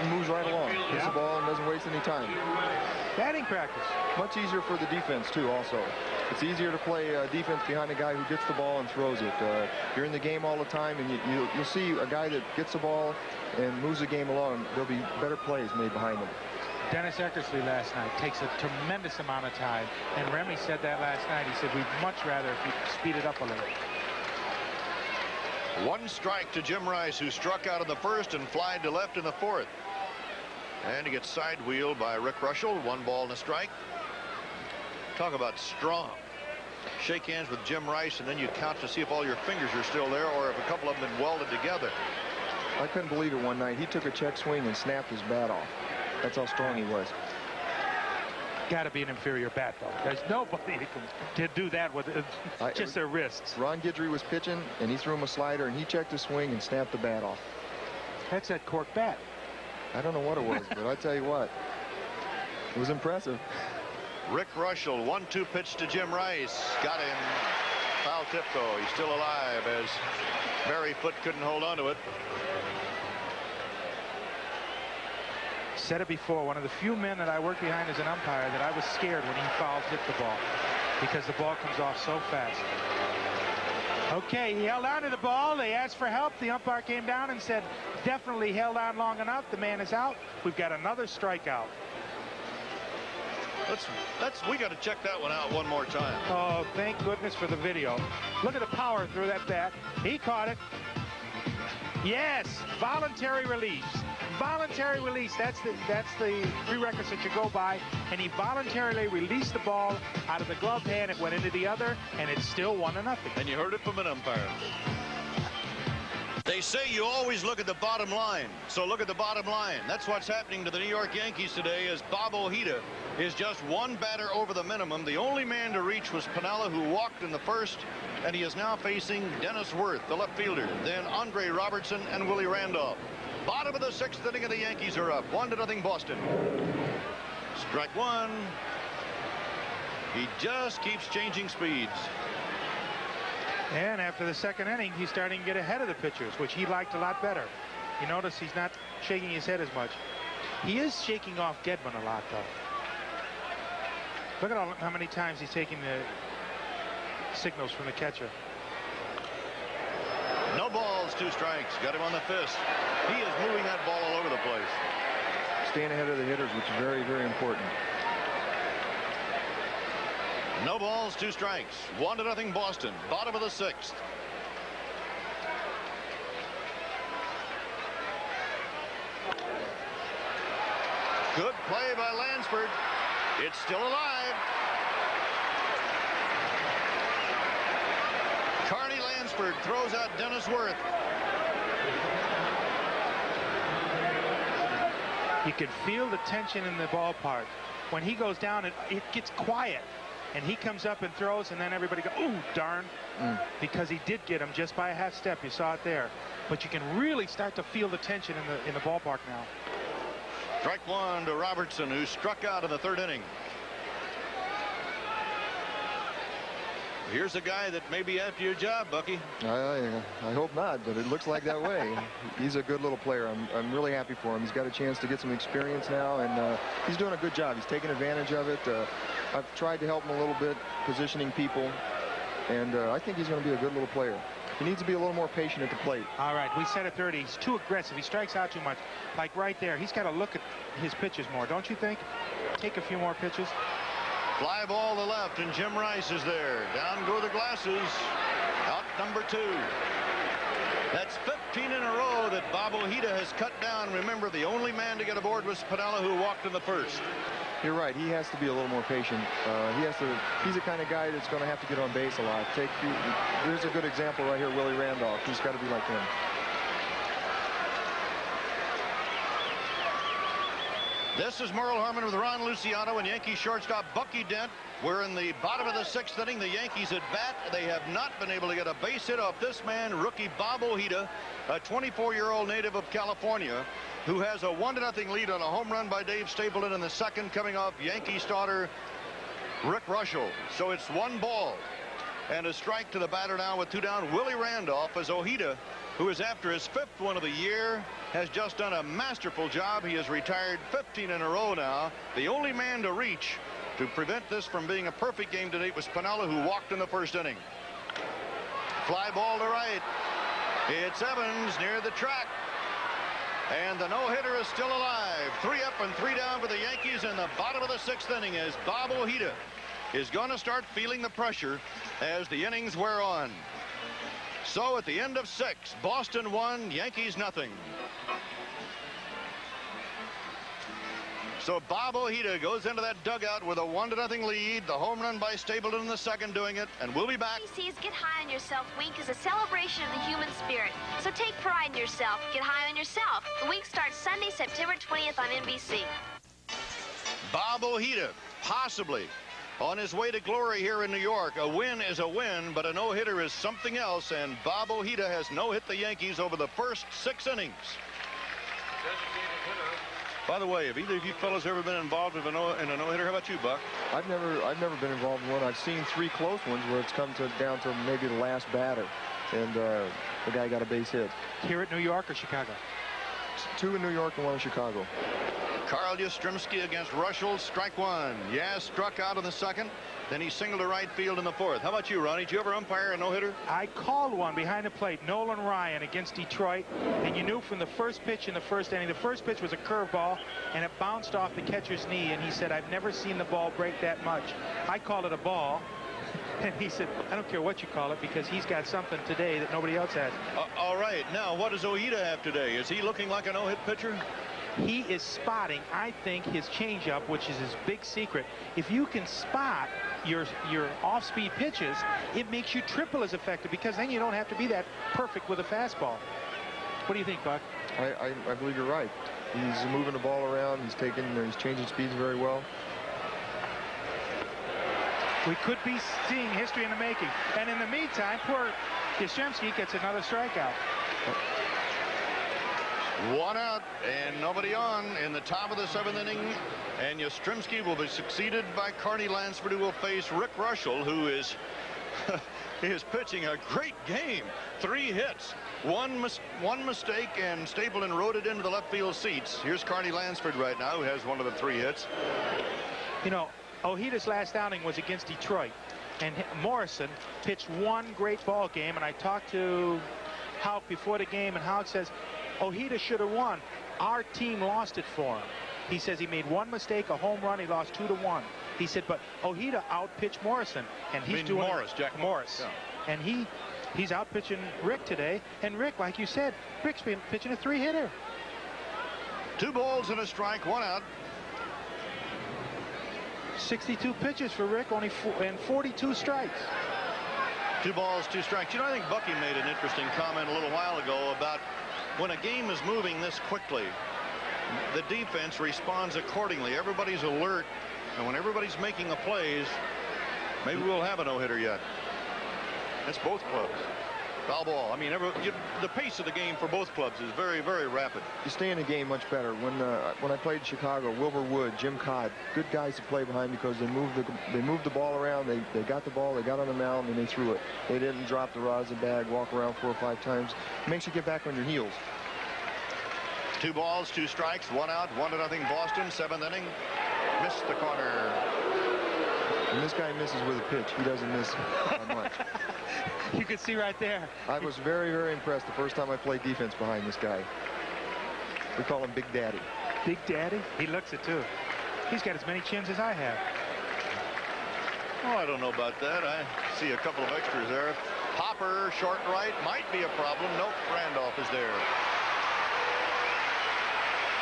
moves right along. Hits the ball and doesn't waste any time. Batting practice. Much easier for the defense, too, also. It's easier to play defense behind a guy who gets the ball and throws it. You're in the game all the time, and you'll see a guy that gets the ball and moves the game along. There'll be better plays made behind him. Dennis Eckersley last night takes a tremendous amount of time, and Remy said that last night. He said, we'd much rather if you speed it up a little. 1 strike to Jim Rice, who struck out in the 1st and flied to left in the 4th. And he gets side wheeled by Rick Russell. 1 ball and a strike. Talk about strong. shake hands with Jim Rice, and then you count to see if all your fingers are still there or if a couple of them have been welded together. I couldn't believe it one night. He took a check swing and snapped his bat off. That's how strong he was. Got to be an inferior bat, though. There's nobody that can do that with just their wrists. Ron Guidry was pitching, and he threw him a slider, and he checked his swing and snapped the bat off. That's that cork bat. I don't know what it was, but I tell you what, it was impressive. Rick Russell, 1-2 pitch to Jim Rice. Got him. Foul tip, though. He's still alive as Barry Foote couldn't hold on to it. Said it before, one of the few men that I worked behind as an umpire that I was scared when he foul tipped the ball because the ball comes off so fast. Okay, he held on to the ball. They asked for help. The umpire came down and said, definitely held on long enough. The man is out. We've got another strikeout. We got to check that one out one more time. Oh, thank goodness for the video. Look at the power through that bat. He caught it. Yes, voluntary release. Voluntary release. That's the prerequisite you go by. And he voluntarily released the ball out of the glove hand. It went into the other, and it's still 1-0. And you heard it from an umpire. They say you always look at the bottom line. So look at the bottom line. That's what's happening to the New York Yankees today as Bob Ojeda is just one batter over the minimum. The only man to reach was Piniella, who walked in the first, and he is now facing Dennis Worth, the left fielder, then Andre Robertson and Willie Randolph. Bottom of the 6th inning, and the Yankees are up 1-0 Boston. Strike one. He just keeps changing speeds. And after the 2nd inning, he's starting to get ahead of the pitchers, which he liked a lot better. You notice he's not shaking his head as much. He is shaking off Gedman a lot, though. Look at how many times he's taking the signals from the catcher. No balls, 2 strikes. Got him on the fist. He is moving that ball all over the place. Staying ahead of the hitters, which is very, very important. No balls, 2 strikes. 1-0 Boston. Bottom of the 6th. Good play by Lansford. It's still alive. Carney Lansford throws out Dennis Worth. You can feel the tension in the ballpark. When he goes down, it gets quiet. And he comes up and throws, and then everybody goes, ooh, darn. Because he did get him just by a half step. You saw it there. But you can really start to feel the tension in the ballpark now. Strike one to Robertson, who struck out in the 3rd inning. Here's a guy that may be after your job, Bucky. I hope not, but it looks like that way. He's a good little player. I'm really happy for him. He's got a chance to get some experience now, and he's doing a good job. He's taking advantage of it. I've tried to help him a little bit, positioning people, and I think he's going to be a good little player. He needs to be a little more patient at the plate. All right, we said it 30. He's too aggressive. He strikes out too much. Like right there, he's got to look at his pitches more, don't you think? Take a few more pitches. Fly ball to left, and Jim Rice is there. Down go the glasses. Out number 2. That's 15 in a row that Bob Ojeda has cut down. Remember, the only man to get aboard was Piniella, who walked in the 1st. You're right. He has to be a little more patient. He's the kind of guy that's going to have to get on base a lot. There's a good example right here, Willie Randolph. He's got to be like him. This is Merle Harmon with Ron Luciano and Yankee shortstop Bucky Dent. We're in the bottom of the 6th inning. The Yankees at bat. They have not been able to get a base hit off this man, rookie Bob Ojeda, a 24-year-old native of California, who has a 1-0 lead on a home run by Dave Stapleton in the 2nd, coming off Yankee starter Rick Russell. So it's 1 ball and a strike to the batter now with 2 down. Willie Randolph, as Ojeda, who is after his 5th one of the year, has just done a masterful job. He has retired 15 in a row now. The only man to reach to prevent this from being a perfect game today was Piniella, who walked in the 1st inning. Fly ball to right. It's Evans near the track. And the no-hitter is still alive. 3 up and 3 down for the Yankees in the bottom of the 6th inning as Bob Ojeda is going to start feeling the pressure as the innings wear on. So at the end of 6, Boston 1, Yankees nothing. So Bob Ojeda goes into that dugout with a 1-0 lead. The home run by Stapleton in the second doing it, and we'll be back. NBC's Get High on Yourself Week is a celebration of the human spirit. So take pride in yourself. Get high on yourself. The week starts Sunday, September 20th on NBC. Bob Ojeda, possibly on his way to glory here in New York. A win is a win, but a no-hitter is something else, and Bob Ojeda has no-hit the Yankees over the first 6 innings. By the way, have either of you fellas ever been involved in a no-hitter? How about you, Buck? I've never been involved in one. I've seen 3 close ones where it's come down to maybe the last batter, and the guy got a base hit. Here at New York or Chicago? 2 in New York and 1 in Chicago. Carl Yastrzemski against Russell, strike 1. Yaz struck out in the second. Then he singled to right field in the fourth. How about you, Ronnie? Did you ever umpire a no-hitter? I called one behind the plate, Nolan Ryan against Detroit, and you knew from the first pitch in the first inning, the first pitch was a curveball, and it bounced off the catcher's knee, and he said, I've never seen the ball break that much. I called it a ball, and he said, I don't care what you call it, because he's got something today that nobody else has. All right. Now, what does Ojeda have today? Is he looking like a no-hit pitcher? He is spotting, I think, his changeup, which is his big secret. If you can spot your off-speed pitches, it makes you triple as effective, because then you don't have to be that perfect with a fastball. What do you think, Buck? I believe you're right. He's moving the ball around. He's changing speeds very well. We could be seeing history in the making. And in the meantime, poor Yastrzemski gets another strikeout. 1 out and nobody on in the top of the 7th inning, and Yastrzemski will be succeeded by Carney Lansford, who will face Rick Russell, who is pitching a great game. 3 hits, one mistake, and Stapleton rode it into the left field seats. Here's Carney Lansford right now, who has one of the 3 hits. You know, Ojeda's last outing was against Detroit, and Morrison pitched 1 great ball game, and I talked to Houck before the game, and Houck says Ojeda should have won. Our team lost it for him. He says he made 1 mistake, a home run. He lost 2-1. He said, but Ojeda outpitched Morrison, and he's doing Morris, Jack Morris, yeah. And he's outpitching Rick today. And Rick, like you said, Rick's been pitching a 3-hitter. 2 balls and a strike, 1 out. 62 pitches for Rick, only 42 strikes. 2 balls, 2 strikes. You know, I think Bucky made an interesting comment a little while ago about when a game is moving this quickly, the defense responds accordingly. Everybody's alert, and when everybody's making the plays, maybe we'll have a no-hitter yet. That's both clubs. Foul ball. I mean, the pace of the game for both clubs is very, very rapid. You stay in the game much better. When I played in Chicago, Wilbur Wood, Jim Codd, good guys to play behind because they moved the ball around. They got the ball, they got on the mound, and they threw it. They didn't drop the rosin bag, walk around 4 or 5 times. It makes you get back on your heels. 2 balls, 2 strikes, 1 out, 1-0 Boston, 7th inning. Missed the corner. And this guy misses with a pitch. He doesn't miss much. You can see right there. I was very, very impressed the first time I played defense behind this guy. We call him Big Daddy. Big Daddy? He looks it, too. He's got as many chins as I have. Oh, I don't know about that. I see a couple of extras there. Hopper, short right, might be a problem. Nope, Randolph is there.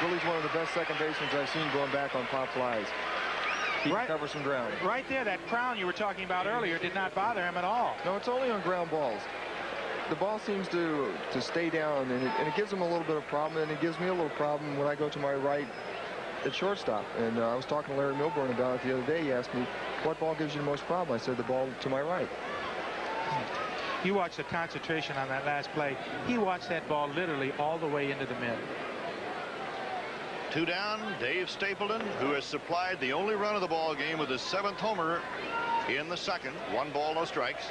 Willie's one of the best second basemen I've seen going back on pop flies. He can cover some ground. Right there, that crown you were talking about earlier did not bother him at all. No, it's only on ground balls. The ball seems to stay down, and it gives him a little bit of problem, and it gives me a little problem when I go to my right at shortstop. And I was talking to Larry Milburn about it the other day. He asked me, what ball gives you the most problem? I said, the ball to my right. You watch the concentration on that last play. He watched that ball literally all the way into the mid. 2 down, Dave Stapleton, who has supplied the only run of the ball game with his 7th homer in the second. 1 ball, no strikes.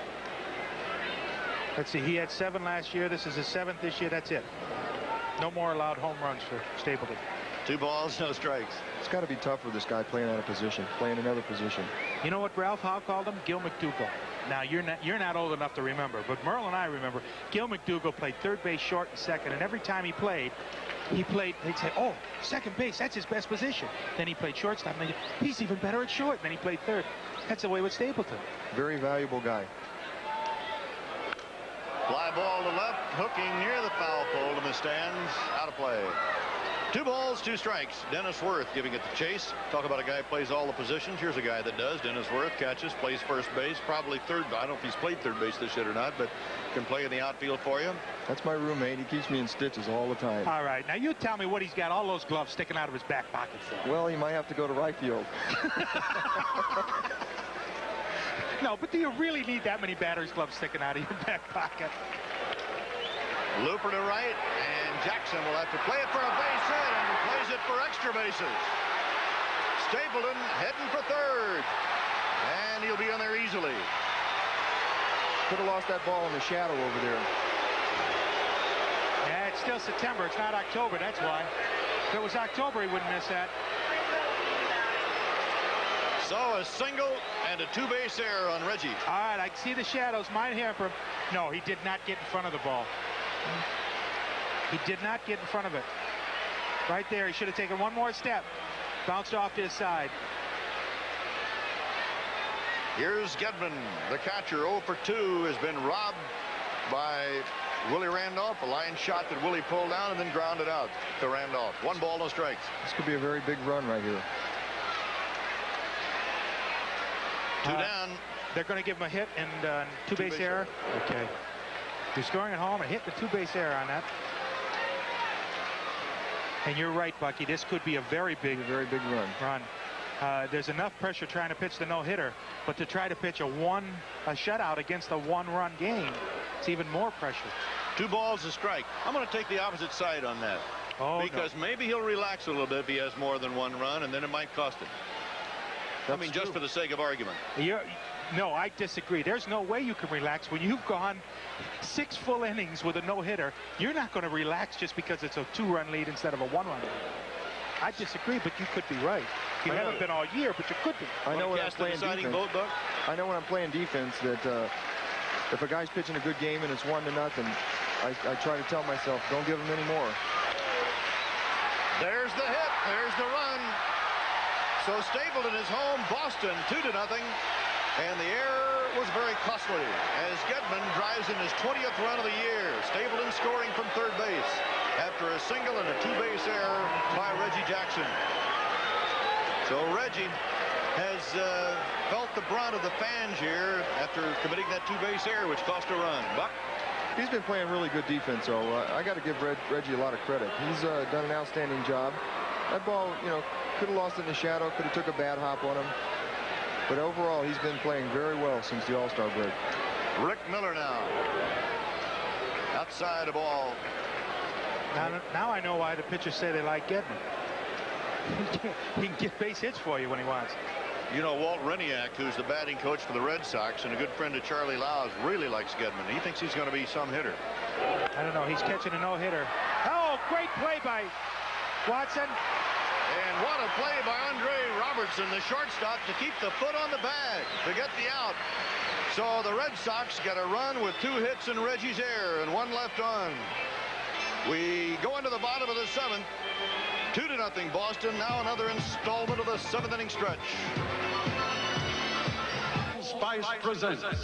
Let's see, he had 7 last year. This is his 7th this year. That's it. No more allowed home runs for Stapleton. 2 balls, no strikes. It's got to be tough for this guy playing out of position, playing another position. You know what Ralph Howe called him? Gil McDougall. Now, you're not old enough to remember, but Merle and I remember. Gil McDougall played third base, short, and second, and every time he played, they'd say, oh, second base, that's his best position. Then he played shortstop, and he's even better at short. Then he played third. That's the way with Stapleton. Very valuable guy. Fly ball to left, hooking near the foul pole in the stands. Out of play. 2 balls, 2 strikes. Dennis Worth giving it the chase. Talk about a guy who plays all the positions. Here's a guy that does. Dennis Worth catches, plays first base, probably third. I don't know if he's played third base this year or not, but can play in the outfield for you. That's my roommate. He keeps me in stitches all the time. All right, now you tell me what he's got all those gloves sticking out of his back pocket for. Well, he might have to go to right field. No, but do you really need that many batter's gloves sticking out of your back pocket? Looper to right, and Jackson will have to play it for a base hit and plays it for extra bases. Stapleton heading for third, and he'll be on there easily. Could have lost that ball in the shadow over there. Yeah, it's still September. It's not October. That's why. If it was October, he wouldn't miss that. So a single and a 2-base error on Reggie. All right, I can see the shadows. Might hamper him. No, he did not get in front of the ball. He did not get in front of it. Right there, he should have taken one more step. Bounced off to his side. Here's Gedman, the catcher, 0 for 2, has been robbed by Willie Randolph. A line shot that Willie pulled down and then grounded out to Randolph. 1 ball, no strikes. This could be a very big run right here. 2 down. They're going to give him a hit and 2-base error. Okay. You're scoring at home and hit the 2-base error on that. And you're right, Bucky. This could be a very big run. There's enough pressure trying to pitch the no-hitter, but to try to pitch a shutout against a 1-run game, it's even more pressure. 2 balls, a strike. I'm going to take the opposite side on that. Oh, because maybe he'll relax a little bit if he has more than 1 run, and then it might cost him. I mean, just for the sake of argument. No, I disagree. There's no way you can relax when you've gone 6 full innings with a no-hitter. You're not going to relax just because it's a 2-run lead instead of a 1-run lead. I disagree, but you could be right. You haven't been all year, but you could be. I know when I'm playing defense. I know when I'm playing defense that if a guy's pitching a good game and it's 1-0, I try to tell myself, don't give him any more. There's the hit. There's the run. So Stapleton is home. Boston 2-0. And the error was very costly as Gedman drives in his 20th run of the year. Stapleton scoring from third base after a single and a 2-base error by Reggie Jackson. So Reggie has felt the brunt of the fans here after committing that 2-base error, which cost a run. Buck? He's been playing really good defense, so I got to give Reggie a lot of credit. He's done an outstanding job. That ball, could have lost it in the shadow, could have took a bad hop on him. But overall, he's been playing very well since the All-Star break. Rick Miller now. Outside the ball. Now I know why the pitchers say they like Gedman. He can get base hits for you when he wants. You know, Walt Reniak, who's the batting coach for the Red Sox and a good friend of Charlie Lau's, really likes Gedman. He thinks he's going to be some hitter. I don't know. He's catching a no-hitter. Oh, great play by Watson. And what a play by Andre Robertson, the shortstop, to keep the foot on the bag to get the out. So the Red Sox get a run with 2 hits in Reggie's error and 1 left on. We go into the bottom of the 7th. 2-0 Boston. Now another installment of the 7th inning stretch. Spice presents. The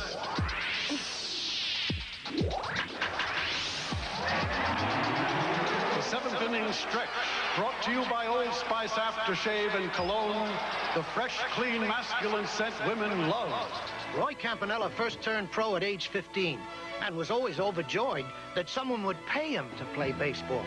7th inning stretch, brought to you by Old Spice Aftershave and Cologne, the fresh, clean, masculine scent women love. Roy Campanella first turned pro at age 15 and was always overjoyed that someone would pay him to play baseball.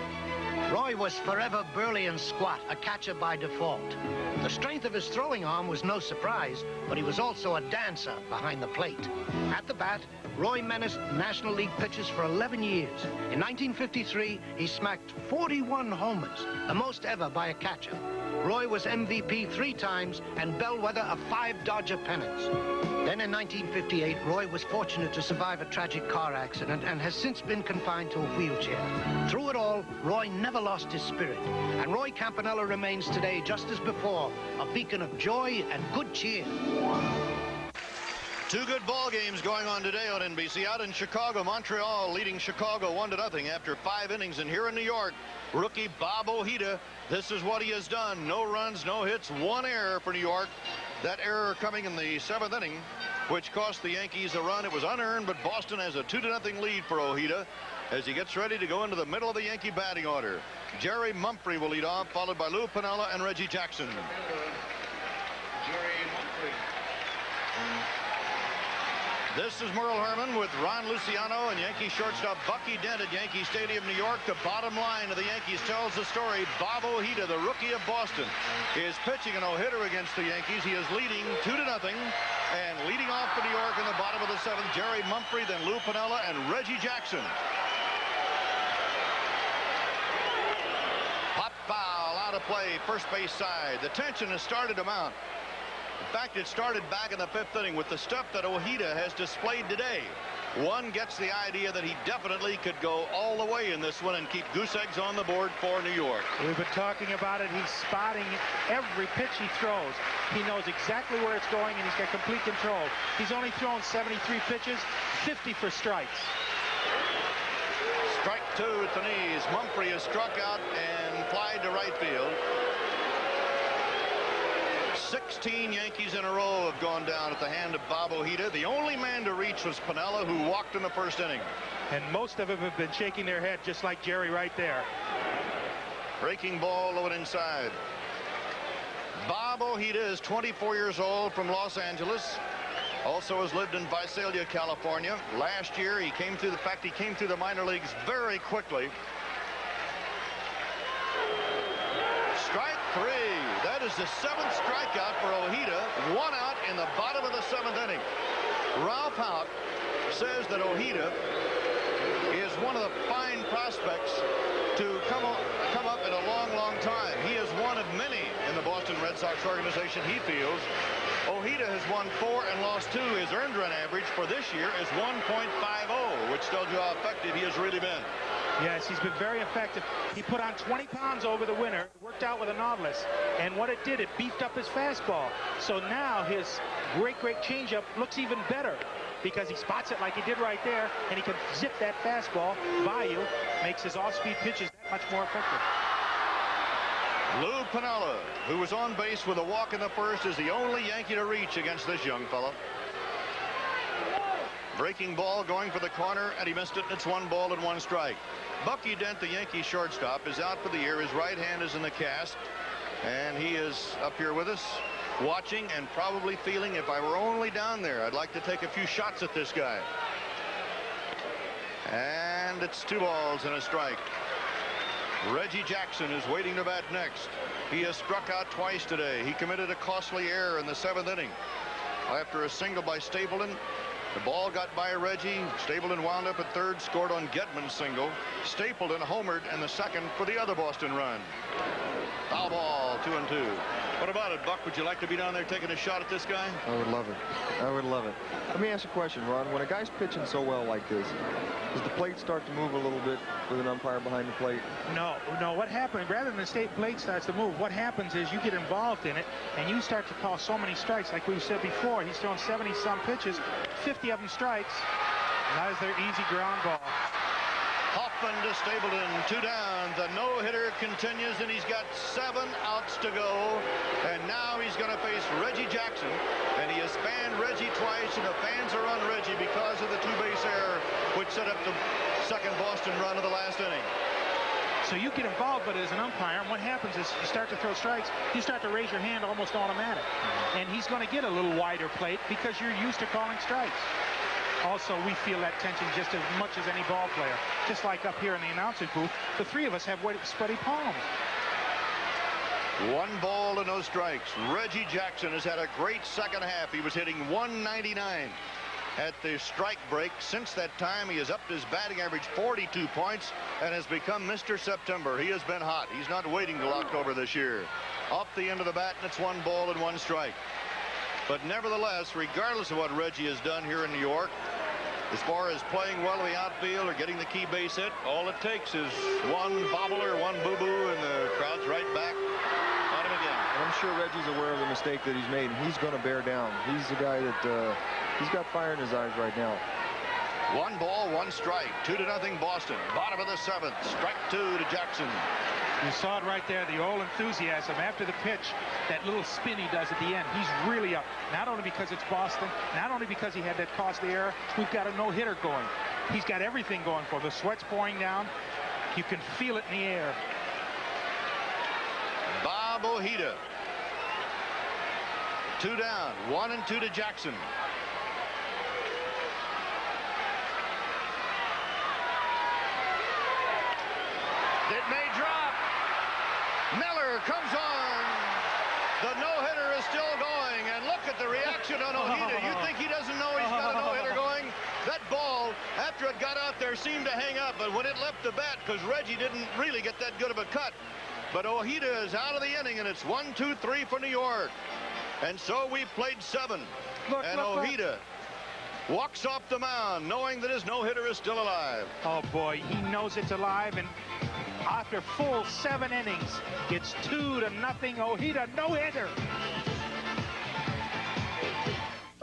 Roy was forever burly and squat, a catcher by default. The strength of his throwing arm was no surprise, but he was also a dancer behind the plate. At the bat, Roy menaced National League pitchers for 11 years. In 1953, he smacked 41 homers, the most ever by a catcher. Roy was MVP 3 times and bellwether of 5 Dodger pennants. Then in 1958, Roy was fortunate to survive a tragic car accident and has since been confined to a wheelchair. Through it all, Roy never lost his spirit. And Roy Campanella remains today, just as before, a beacon of joy and good cheer. 2 good ball games going on today on NBC. Out in Chicago, Montreal leading Chicago 1-0 after 5 innings. And here in New York, rookie Bob Ojeda, this is what he has done. No runs, no hits, 1 error for New York. That error coming in the 7th inning. which cost the Yankees a run. It was unearned, but Boston has a 2-0 lead for Ojeda as he gets ready to go into the middle of the Yankee batting order. Jerry Mumphrey will lead off, followed by Lou Piniella and Reggie Jackson. This is Merle Herman with Ron Luciano and Yankee shortstop Bucky Dent at Yankee Stadium, New York. The bottom line of the Yankees tells the story. Bob Ojeda, the rookie of Boston, is pitching a no-hitter against the Yankees. He is leading 2-0, and leading off for New York in the bottom of the 7th, Jerry Mumphrey, then Lou Piniella and Reggie Jackson. Pop foul out of play, first base side. The tension has started to mount. In fact, it started back in the 5th inning with the stuff that Ojeda has displayed today. One gets the idea that he definitely could go all the way in this one and keep goose eggs on the board for New York. We've been talking about it. He's spotting every pitch he throws. He knows exactly where it's going, and he's got complete control. He's only thrown 73 pitches, 50 for strikes. Strike 2 at the knees. Mumphrey is struck out and flied to right field. 16 Yankees in a row have gone down at the hand of Bob Ojeda. The only man to reach was Piniella, who walked in the 1st inning. And most of them have been shaking their head just like Jerry right there. Breaking ball low and inside. Bob Ojeda is 24 years old, from Los Angeles. Also has lived in Visalia, California. Last year he came through the minor leagues very quickly. Strike 3. That is the 7th strikeout for Ojeda. 1 out in the bottom of the 7th inning. Ralph Houk says that Ojeda is one of the fine prospects to come up in a long time. He is one of many in the Boston Red Sox organization, he feels. Ojeda has won 4 and lost 2. His earned run average for this year is 1.50, which tells you how effective he has really been. Yes, he's been very effective. He put on 20 pounds over the winter, worked out with a novelist, and what it did, it beefed up his fastball. So now his great changeup looks even better because he spots it like he did right there, and he can zip that fastball by you, makes his off-speed pitches that much more effective. Lou Piniella, who was on base with a walk in the 1st, is the only Yankee to reach against this young fella. Breaking ball going for the corner, and he missed it, and it's 1 ball and 1 strike. Bucky Dent, the Yankee shortstop, is out for the year. His right hand is in the cast, and he is up here with us, watching and probably feeling, if I were only down there, I'd like to take a few shots at this guy. And it's 2 balls and a strike. Reggie Jackson is waiting to bat next. He has struck out twice today. He committed a costly error in the 7th inning. After a single by Stapleton, the ball got by Reggie. Stapleton wound up at 3rd, scored on Getman's single. Stapleton homered in the 2nd for the other Boston run. Foul ball, 2-2. What about it, Buck? Would you like to be down there taking a shot at this guy? I would love it. I would love it. Let me ask you a question, Ron. When a guy's pitching so well like this, does the plate start to move a little bit with an umpire behind the plate? No. What happens, rather than the state plate starts to move, what happens is you get involved in it, and you start to call so many strikes. Like we've said before, he's thrown 70-some pitches, 50 of them strikes. That is their easy ground ball. Hoffman to Stapleton, 2 down. The no-hitter continues, and he's got 7 outs to go. And now he's going to face Reggie Jackson. And he has fanned Reggie twice, and the fans are on Reggie because of the 2-base error, which set up the 2nd Boston run of the last inning. So you get involved, but as an umpire, and what happens is you start to throw strikes, you start to raise your hand almost automatic. And he's going to get a little wider plate because you're used to calling strikes. Also, we feel that tension just as much as any ball player. Just like up here in the announcer's booth, the 3 of us have sweaty palms. 1 ball and no strikes. Reggie Jackson has had a great 2nd half. He was hitting 199 at the strike break. Since that time, he has upped his batting average 42 points and has become Mr. September. He has been hot. He's not waiting till October this year. Off the end of the bat, and it's 1 ball and 1 strike. But nevertheless, regardless of what Reggie has done here in New York, as far as playing well in the outfield or getting the key base hit, all it takes is 1 bobble or 1 boo-boo, and the crowd's right back on him again. And I'm sure Reggie's aware of the mistake that he's made, and he's going to bear down. He's the guy that he's got fire in his eyes right now. 1 ball, 1 strike. 2-0 Boston. Bottom of the 7th. Strike 2 to Jackson. You saw it right there, the old enthusiasm after the pitch, that little spin he does at the end. He's really up, not only because it's Boston, not only because he had that costly error. We've got a no-hitter going. He's got everything going for him. The sweat's pouring down. You can feel it in the air. Bob Ojeda. 2 down. 1 and 2 to Jackson. It may drop. Miller comes on. The no-hitter is still going. And look at the reaction on Ojeda. You think he doesn't know he's got a no-hitter going? That ball, after it got out there, seemed to hang up. But when it left the bat, because Reggie didn't really get that good of a cut. But Ojeda is out of the inning, and it's 1-2-3 for New York. And so we've played 7. And Ojeda walks off the mound, knowing that his no-hitter is still alive. Oh, boy, he knows it's alive. And after full 7 innings, it's 2-0. Ojeda, no-hitter.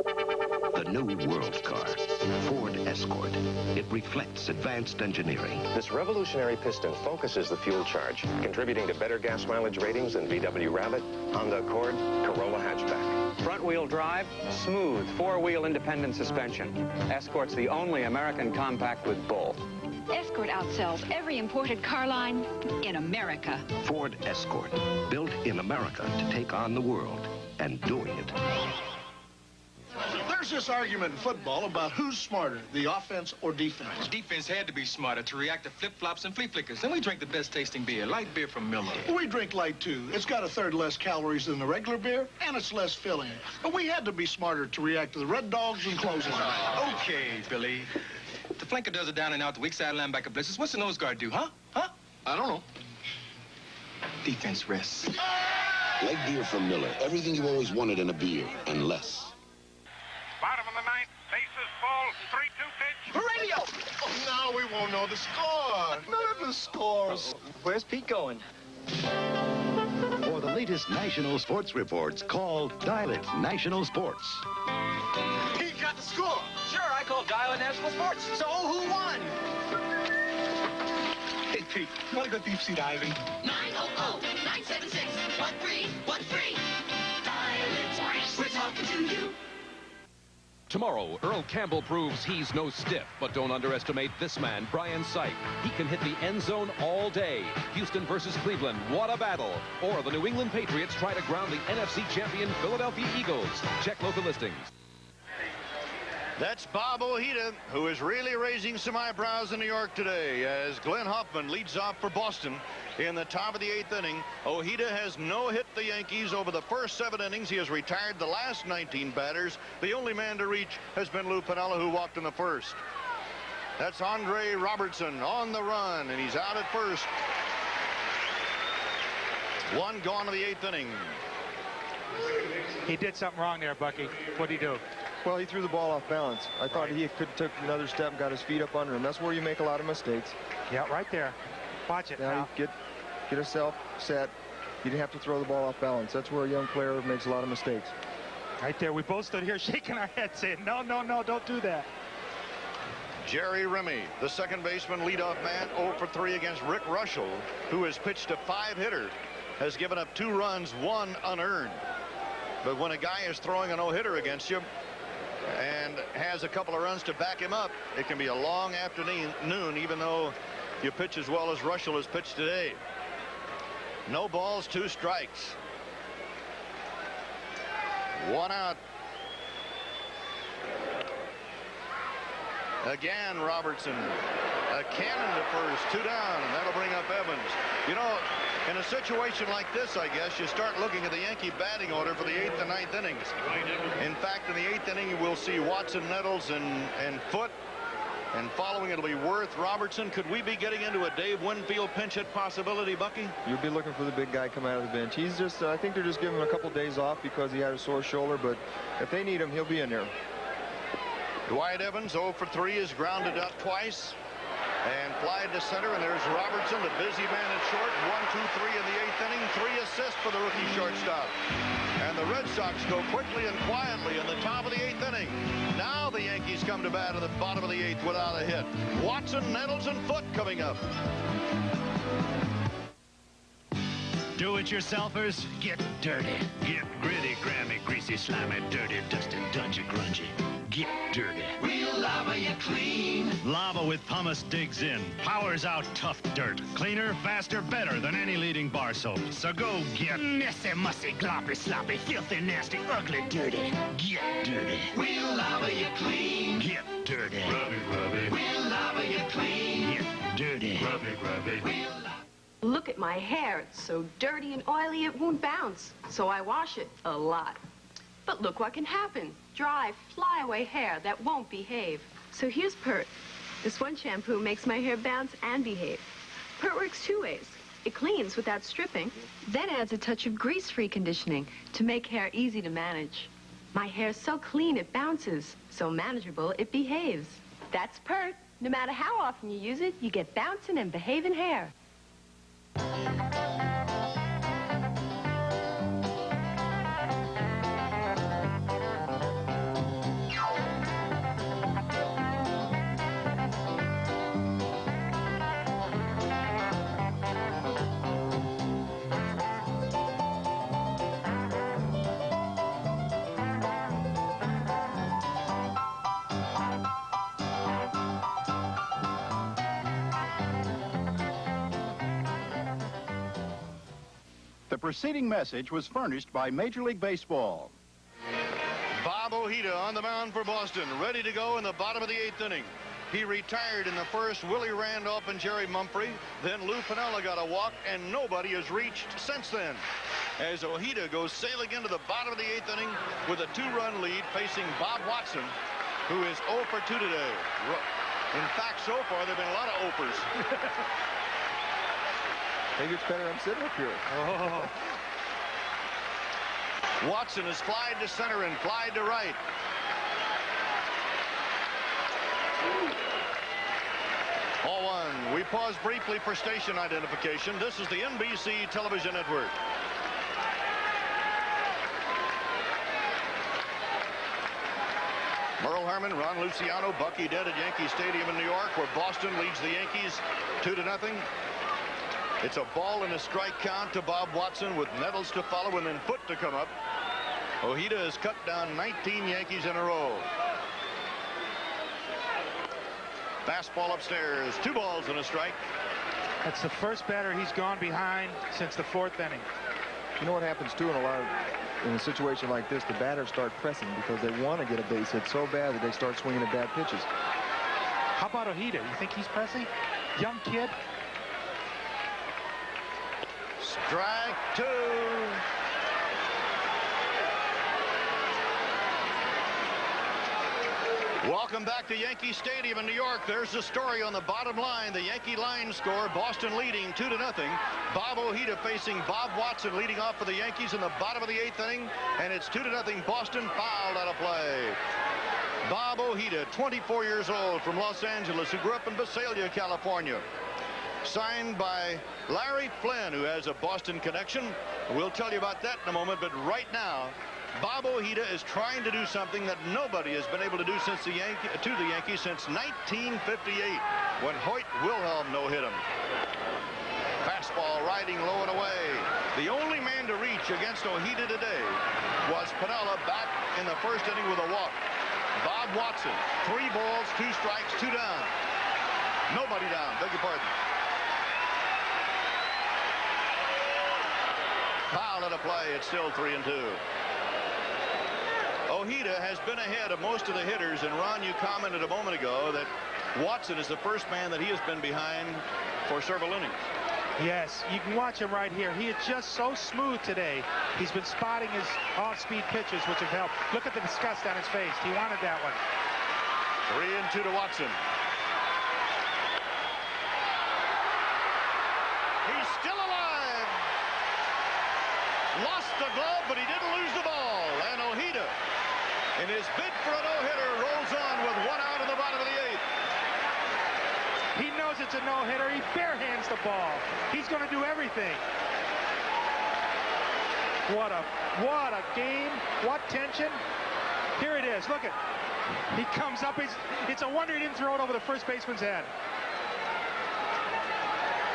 The new world car, Ford Escort. It reflects advanced engineering. This revolutionary piston focuses the fuel charge, contributing to better gas mileage ratings than VW Rabbit, Honda Accord, Corolla hatchback. Front-wheel drive, smooth, 4-wheel independent suspension. Escort's the only American compact with both. Escort outsells every imported car line in America. Ford Escort, built in America to take on the world, and doing it. There's this argument in football about who's smarter, the offense or defense. Defense had to be smarter to react to flip-flops and flea-flickers. And we drink the best tasting beer, light beer from Miller. We drink light, too. It's got 1/3 less calories than the regular beer, and it's less filling. But we had to be smarter to react to the Red Dogs and closes. Okay, Billy. If the flanker does it down and out, the weak side linebacker blitzes, what's the nose guard do, huh? I don't know. Defense rests. Light beer from Miller. Everything you always wanted in a beer, and less. Bottom of the 9th, bases full, 3-2 pitch. Radio! Oh, now we won't know the score. None of the scores. Where's Pete going? For the latest national sports reports, call Dial It National Sports. Pete got the score. Sure, I called Dial National Sports. So who won? Hey, Pete, you want to go deep sea diving? 900-976-1313. Dial it. We're talking to you. Tomorrow, Earl Campbell proves he's no stiff, but don't underestimate this man, Brian Sipe. He can hit the end zone all day. Houston versus Cleveland, what a battle. Or the New England Patriots try to ground the NFC champion Philadelphia Eagles. Check local listings. That's Bob Ojeda, who is really raising some eyebrows in New York today as Glenn Hoffman leads off for Boston in the top of the 8th inning. Ojeda has no-hit the Yankees over the first 7 innings. He has retired the last 19 batters. The only man to reach has been Lou Piniella, who walked in the first. That's Andre Robertson on the run, and he's out at first. 1 gone to the 8th inning. He did something wrong there, Bucky. What'd he do? Well, he threw the ball off balance. I thought he could have took another step and got his feet up under him. That's where you make a lot of mistakes. Yeah, right there. Watch it now. Get yourself set. You didn't have to throw the ball off balance. That's where a young player makes a lot of mistakes. Right there. We both stood here shaking our heads saying, no, no, no, don't do that. Jerry Remy, the second baseman, leadoff man, 0 for 3 against Rick Russell, who has pitched a 5-hitter, has given up 2 runs, 1 unearned. But when a guy is throwing a no-hitter against you and has a couple of runs to back him up, it can be a long afternoon, even though you pitch as well as Russell has pitched today. No balls, 2 strikes. 1 out. Again, Robertson. A cannon to first, 2 down, and that'll bring up Evans. You know, in a situation like this, I guess, you start looking at the Yankee batting order for the 8th and 9th innings. In fact, in the 8th inning, we'll see Watson, Nettles, and Foote. And following, it'll be Worth, Robertson. Could we be getting into a Dave Winfield pinch hit possibility, Bucky? You'll be looking for the big guy come out of the bench. He's just, I think they're just giving him a couple days off because he had a sore shoulder. But if they need him, he'll be in there. Dwight Evans, 0 for 3, is grounded out twice. And fly to center, and there's Robertson, the busy man at short. 1, 2, 3 in the 8th inning. 3 assists for the rookie shortstop. And the Red Sox go quickly and quietly in the top of the 8th inning. Now the Yankees come to bat at the bottom of the 8th without a hit. Watson, Nettles, and Foote coming up. Do-it-yourselfers, get dirty. Get gritty, grimy, greasy, slimy, dirty, dusty, dungy, grungy. Get dirty. We'll lava you clean. Lava with pumice digs in, powers out tough dirt. Cleaner, faster, better than any leading bar soap. So go get messy, mussy, gloppy, sloppy, filthy, nasty, ugly, dirty. Get dirty. We'll lava you clean. Get dirty. Rub it, rub it. We'll lava you clean. Get dirty. Rub it, rub it. Look at my hair. It's so dirty and oily it won't bounce. So I wash it a lot. But look what can happen. Dry, flyaway hair that won't behave. So here's Pert. This one shampoo makes my hair bounce and behave. Pert works 2 ways. It cleans without stripping, then adds a touch of grease-free conditioning to make hair easy to manage. My hair's so clean it bounces, so manageable it behaves. That's Pert. No matter how often you use it, you get bouncing and behaving hair. The preceding message was furnished by Major League Baseball. Bob Ojeda on the mound for Boston, ready to go in the bottom of the 8th inning. He retired in the first. Willie Randolph and Jerry Mumphrey. Then Lou Piniella got a walk, and nobody has reached since then. As Ojeda goes sailing into the bottom of the 8th inning with a 2-run lead, facing Bob Watson, who is 0 for 2 today. In fact, so far, there have been a lot of opers. Maybe it's better I'm sitting up here. Oh. Watson has flied to center and flied to right. Ball 1. We pause briefly for station identification. This is the NBC television network. Merle Harmon, Ron Luciano, Bucky Dent at Yankee Stadium in New York, where Boston leads the Yankees 2-0. It's a ball and a strike count to Bob Watson, with Nettles to follow and then Foote to come up. Ojeda has cut down 19 Yankees in a row. Fastball upstairs, 2 balls and a strike. That's the first batter he's gone behind since the 4th inning. You know what happens too in a situation like this, the batters start pressing because they want to get a base hit so bad that they start swinging at bad pitches. How about Ojeda? You think he's pressing? Young kid. Strike 2. Welcome back to Yankee Stadium in New York. There's the story on the bottom line. The Yankee line score, Boston leading 2-0. Bob Ojeda facing Bob Watson, leading off for the Yankees in the bottom of the 8th inning. And it's 2-0 Boston, fouled out of play. Bob Ojeda, 24 years old, from Los Angeles, who grew up in Visalia, California. Signed by Larry Flynn, who has a Boston connection. We'll tell you about that in a moment, but right now, Bob Ojeda is trying to do something that nobody has been able to do since the Yankees since 1958, when Hoyt Wilhelm no-hit him. Fastball riding low and away. The only man to reach against Ojeda today was Piniella, back in the 1st inning with a walk. Bob Watson, 3 balls, 2 strikes, 2 down. Nobody down, beg your pardon. Foul at a play. It's still 3-2. Ojeda has been ahead of most of the hitters, and Ron, you commented a moment ago that Watson is the first man that he has been behind for several innings. Yes, you can watch him right here. He is just so smooth today. He's been spotting his off-speed pitches, which have helped. Look at the disgust on his face. He wanted that one. 3-2 to Watson. He's still alive. Lost the glove, but he didn't lose the ball. And Ojeda, in his bid for a no-hitter, rolls on with 1 out in the bottom of the 8th. He knows it's a no-hitter. He barehands the ball. He's going to do everything. What a game. What tension. Here it is. Look at. He comes up. It's a wonder he didn't throw it over the first baseman's head.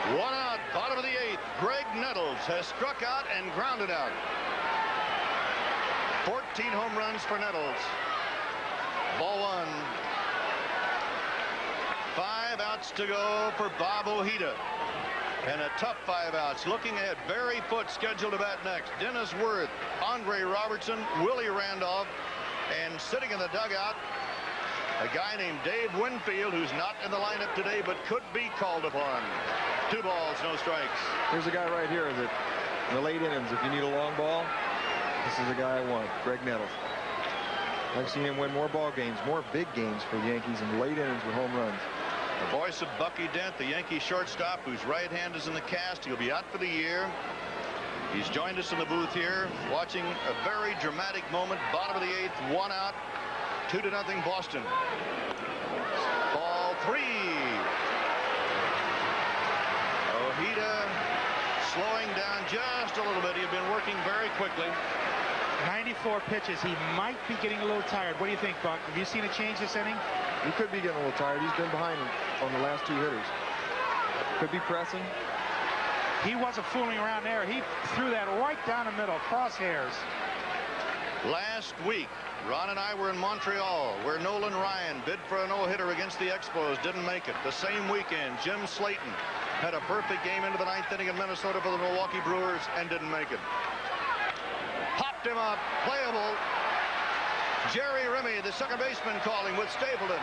1 out, bottom of the 8th. Greg Nettles has struck out and grounded out. 14 home runs for Nettles. Ball 1. 5 outs to go for Bob Ojeda. And a tough 5 outs. Looking ahead, Barry Foote scheduled to bat next. Dennis Worth, Andre Robertson, Willie Randolph, and sitting in the dugout, a guy named Dave Winfield, who's not in the lineup today, but could be called upon. 2 balls, no strikes. There's a guy right here that in the late innings, if you need a long ball, this is the guy I want, Greg Nettles. I've seen him win more ball games, more big games for the Yankees in the late innings with home runs. The voice of Bucky Dent, the Yankee shortstop, whose right hand is in the cast. He'll be out for the year. He's joined us in the booth here, watching a very dramatic moment. Bottom of the 8th, 1 out, 2-0 Boston. Ball 3. Ojeda slowing down just a little bit. He had been working very quickly. 94 pitches. He might be getting a little tired. What do you think, Buck? Have you seen a change this inning? He could be getting a little tired. He's been behind on the last 2 hitters. Could be pressing. He wasn't fooling around there. He threw that right down the middle, crosshairs. Last week, Ron and I were in Montreal, where Nolan Ryan bid for a no-hitter against the Expos, didn't make it. The same weekend, Jim Slayton had a perfect game into the 9th inning in Minnesota for the Milwaukee Brewers and didn't make it. Popped him up, playable. Jerry Remy, the second baseman, calling with Stapleton.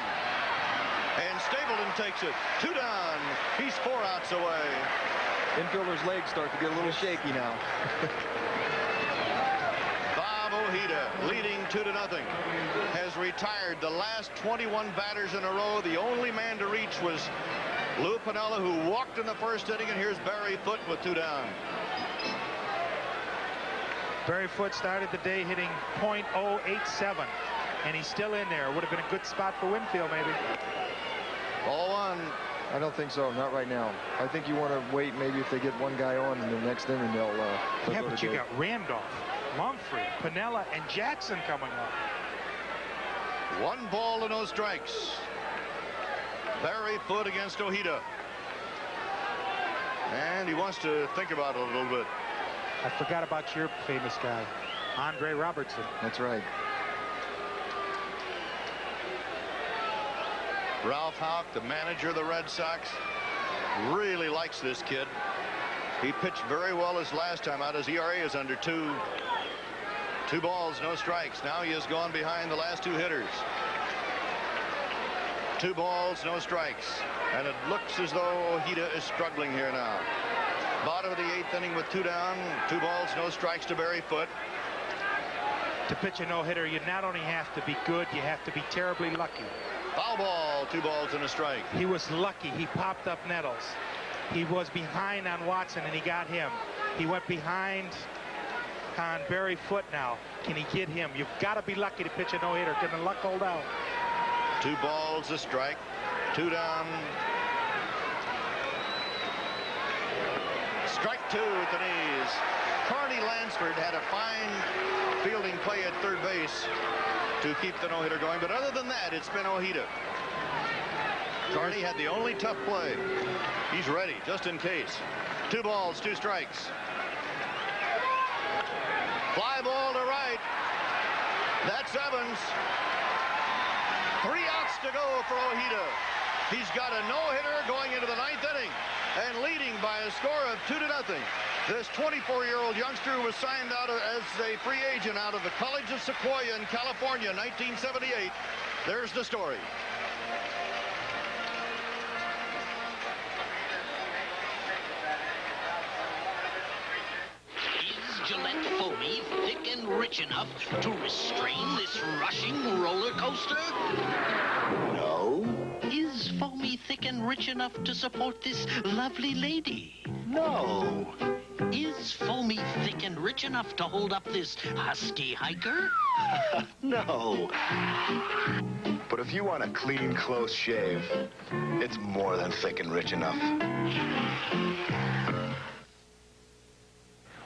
And Stapleton takes it. 2 down. He's 4 outs away. Infielder's legs start to get a little shaky now. Bob Ojeda, leading 2-0, has retired the last 21 batters in a row. The only man to reach was Lou Piniella, who walked in the first inning, and here's Barry Foote with 2 down. Barry Foote started the day hitting .087, and he's still in there. Would have been a good spot for Winfield, maybe. Ball 1. I don't think so. Not right now. I think you want to wait. Maybe if they get one guy on in the next inning, they'll yeah, go but to you Dave. got Randolph, Mumphrey, Piniella, and Jackson coming up. 1 ball and no strikes. Barry Foote against Ojeda. And he wants to think about it a little bit. I forgot about your famous guy, Andre Robertson. That's right. Ralph Houck, the manager of the Red Sox, really likes this kid. He pitched very well his last time out. His ERA is under 2. 2 balls, no strikes. Now he has gone behind the last 2 hitters. 2 balls, no strikes. And it looks as though Ojeda is struggling here now. Bottom of the 8th inning with 2 down. 2 balls, no strikes to Barry Foote. To pitch a no-hitter, you not only have to be good, you have to be terribly lucky. Foul ball, 2 balls and a strike. He was lucky. He popped up Nettles. He was behind on Watson, and he got him. He went behind on Barry Foote now. Can he get him? You've got to be lucky to pitch a no-hitter. Can the luck hold out? 2 balls, a strike. 2 down. Strike 2 at the knees. Carney Lansford had a fine fielding play at third base to keep the no-hitter going, but other than that, it's been Ojeda. Carney had the only tough play. He's ready, just in case. 2 balls, 2 strikes. Fly ball to right. That's Evans. 3 outs to go for Ojeda. He's got a no-hitter going into the 9th inning and leading by a score of 2-0. This 24-year-old youngster was signed out as a free agent out of the College of Sequoia in California, 1978. There's the story. Is Gillette Foamy thick and rich enough to restrain this rushing roller coaster? No. Is Foamy thick and rich enough to support this lovely lady? No. Is Foamy thick and rich enough to hold up this husky hiker? No. But if you want a clean, close shave, it's more than thick and rich enough.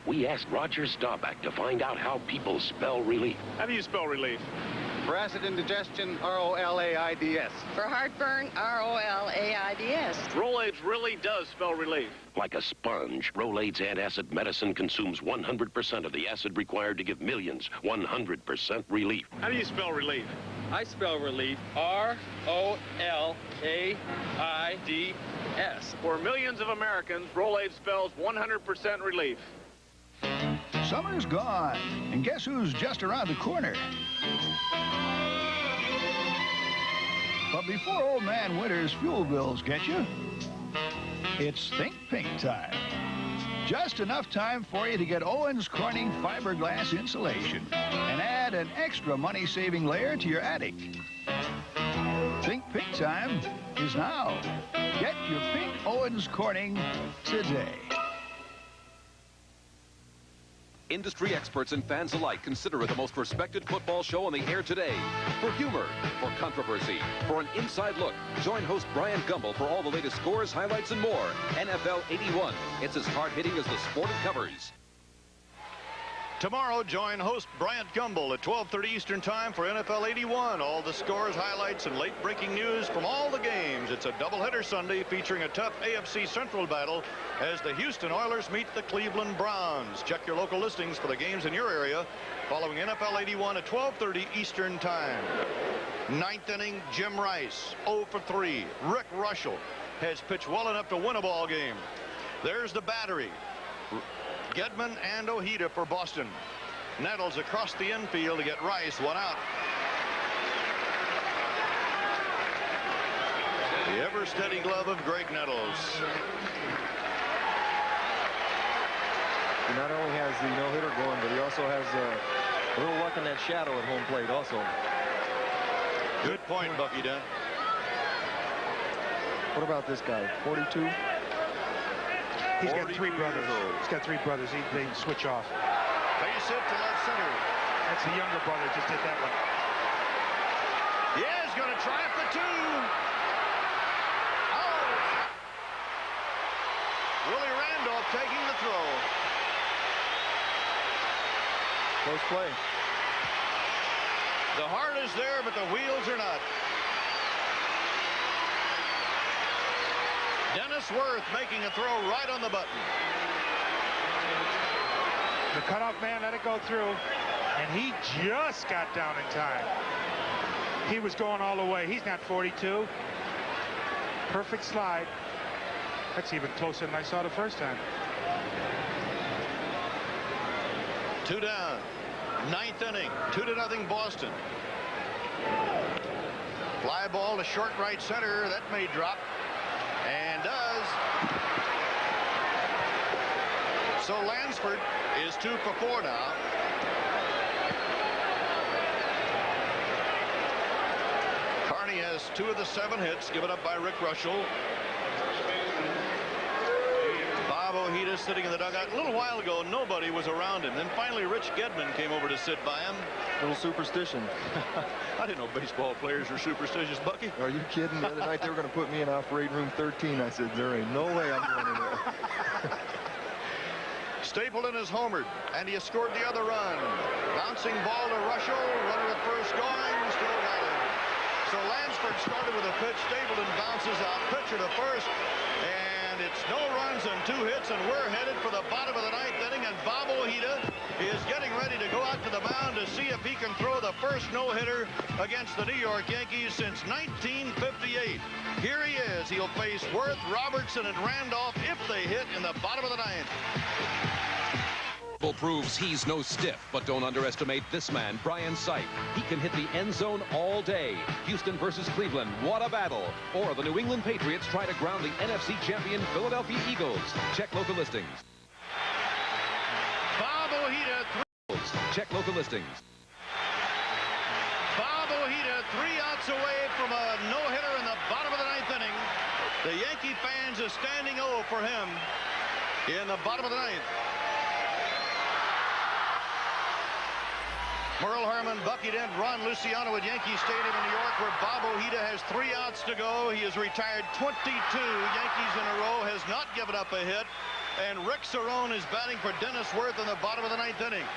We asked Roger Staubach to find out how people spell relief. How do you spell relief? For acid indigestion, R-O-L-A-I-D-S. For heartburn, R-O-L-A-I-D-S. Rolaids really does spell relief. Like a sponge, Rolaids antacid medicine consumes 100% of the acid required to give millions 100% relief. How do you spell relief? I spell relief R-O-L-A-I-D-S. For millions of Americans, Rolaids spells 100% relief. Summer's gone, and guess who's just around the corner? But before old man Winter's fuel bills get you, it's Think Pink time. Just enough time for you to get Owens Corning fiberglass insulation and add an extra money-saving layer to your attic. Think Pink time is now. Get your pink Owens Corning today. Industry experts and fans alike consider it the most respected football show on the air today. For humor, for controversy, for an inside look, join host Brian Gumbel for all the latest scores, highlights, and more. NFL 81. It's as hard-hitting as the sport it covers. Tomorrow, join host Bryant Gumbel at 12:30 Eastern Time for NFL 81. All the scores, highlights, and late-breaking news from all the games. It's a doubleheader Sunday featuring a tough AFC Central battle as the Houston Oilers meet the Cleveland Browns. Check your local listings for the games in your area following NFL 81 at 12:30 Eastern Time. Ninth inning, Jim Rice, 0 for 3. Rick Russell has pitched well enough to win a ball game. There's the battery. Gedman and Ojeda for Boston. Nettles across the infield to get Rice, one out. The ever-steady glove of Greg Nettles. He not only has the no-hitter going, but he also has a little luck in that shadow at home plate also. Good point, Bucky Dent. What about this guy, 42? He's got three brothers. He's got three brothers. They switch off. Base hit to left center. That's the younger brother. Just hit that one. Yeah, he's going to try for two. Oh! Willie Randolph taking the throw. Close play. The heart is there, but the wheels are not. Dennis Worth making a throw right on the button. The cutoff man let it go through, and he just got down in time. He was going all the way. He's not 42. Perfect slide. That's even closer than I saw the first time. 2 down. Ninth inning. 2-0 Boston. Fly ball to short right center. That may drop. And does. So Lansford is 2 for 4 now. Carney has 2 of the 7 hits given up by Rick Russell. Bob Ojeda sitting in the dugout. A little while ago, nobody was around him. Then finally, Rich Gedman came over to sit by him. Little superstition. I didn't know baseball players were superstitious, Bucky. Are you kidding? The other night they were going to put me in operating room 13. I said, there ain't no way I'm going in there. Stapleton is homered, and he has scored the other run. Bouncing ball to Russell. Runner at first going. Still got him. So Lansford started with a pitch. Stapleton bounces out. Pitcher to first. And it's no runs and 2 hits, and we're headed for the bottom of the 9th inning, and Bob Ojeda is getting ready to go out to the mound to see if he can throw the first no-hitter against the New York Yankees since 1958. Here he is. He'll face Worth, Robertson, and Randolph if they hit in the bottom of the 9th. Proves he's no stiff, but don't underestimate this man, Brian Sipe. He can hit the end zone all day. Houston versus Cleveland, what a battle. Or the New England Patriots try to ground the NFC champion Philadelphia Eagles. Check local listings. Bob Ojeda, check local listings. Bob Ojeda, 3 outs away from a no-hitter in the bottom of the 9th inning. The Yankee fans are standing O for him in the bottom of the 9th. Merle Harmon, Bucky Dent, Ron Luciano at Yankee Stadium in New York, where Bob Ojeda has 3 outs to go. He has retired 22 Yankees in a row, has not given up a hit. And Rick Cerrone is batting for Dennis Worth in the bottom of the 9th inning.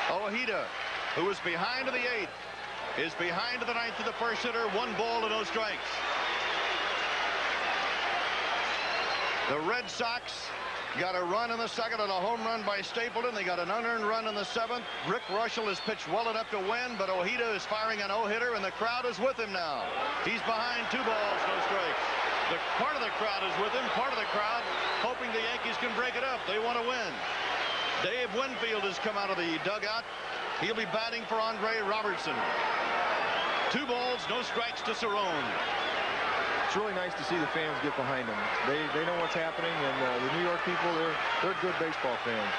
Ojeda, who was behind to the 8th, is behind to the 9th to the first hitter. 1 ball and no strikes. The Red Sox got a run in the 2nd and a home run by Stapleton. They got an unearned run in the 7th. Rick Russell has pitched well enough to win, but Ojeda is firing a no-hitter, and the crowd is with him now. He's behind 2 balls, no strikes. Part of the crowd is with him. Part of the crowd hoping the Yankees can break it up. They want to win. Dave Winfield has come out of the dugout. He'll be batting for Andre Robertson. 2 balls, no strikes to Cerrone. It's really nice to see the fans get behind them. They know what's happening, and the New York people, they're good baseball fans.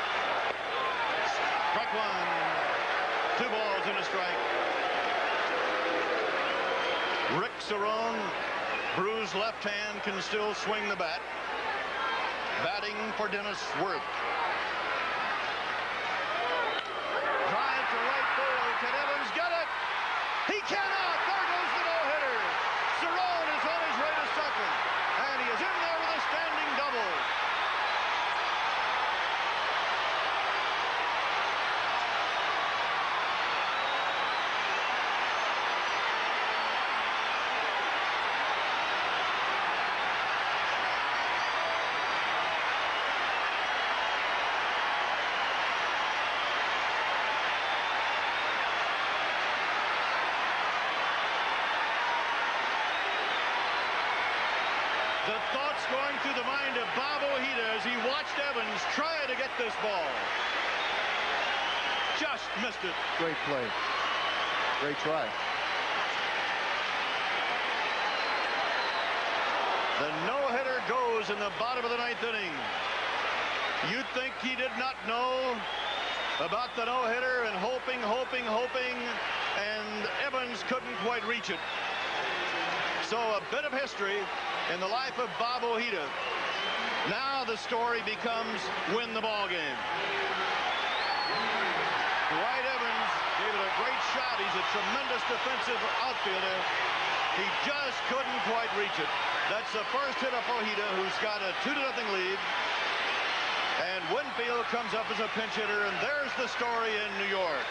Strike 1. 2 balls and a strike. Rick Cerrone, bruised left hand, can still swing the bat. Batting for Dennis Worth. Drive to right field. Can Evans get it? He cannot. There goes the no-hitter. Cerrone is on his way to second, and he is in there with a standing double. The thoughts going through the mind of Bob Ojeda as he watched Evans try to get this ball. Just missed it. Great play. Great try. The no-hitter goes in the bottom of the 9th inning. You'd think he did not know about the no-hitter and hoping, and Evans couldn't quite reach it. So a bit of history in the life of Bob Ojeda. Now the story becomes win the ball game. Dwight Evans gave it a great shot. He's a tremendous defensive outfielder. He just couldn't quite reach it. That's the first hit of Ojeda, who's got a 2-0 lead. And Winfield comes up as a pinch hitter, and there's the story in New York.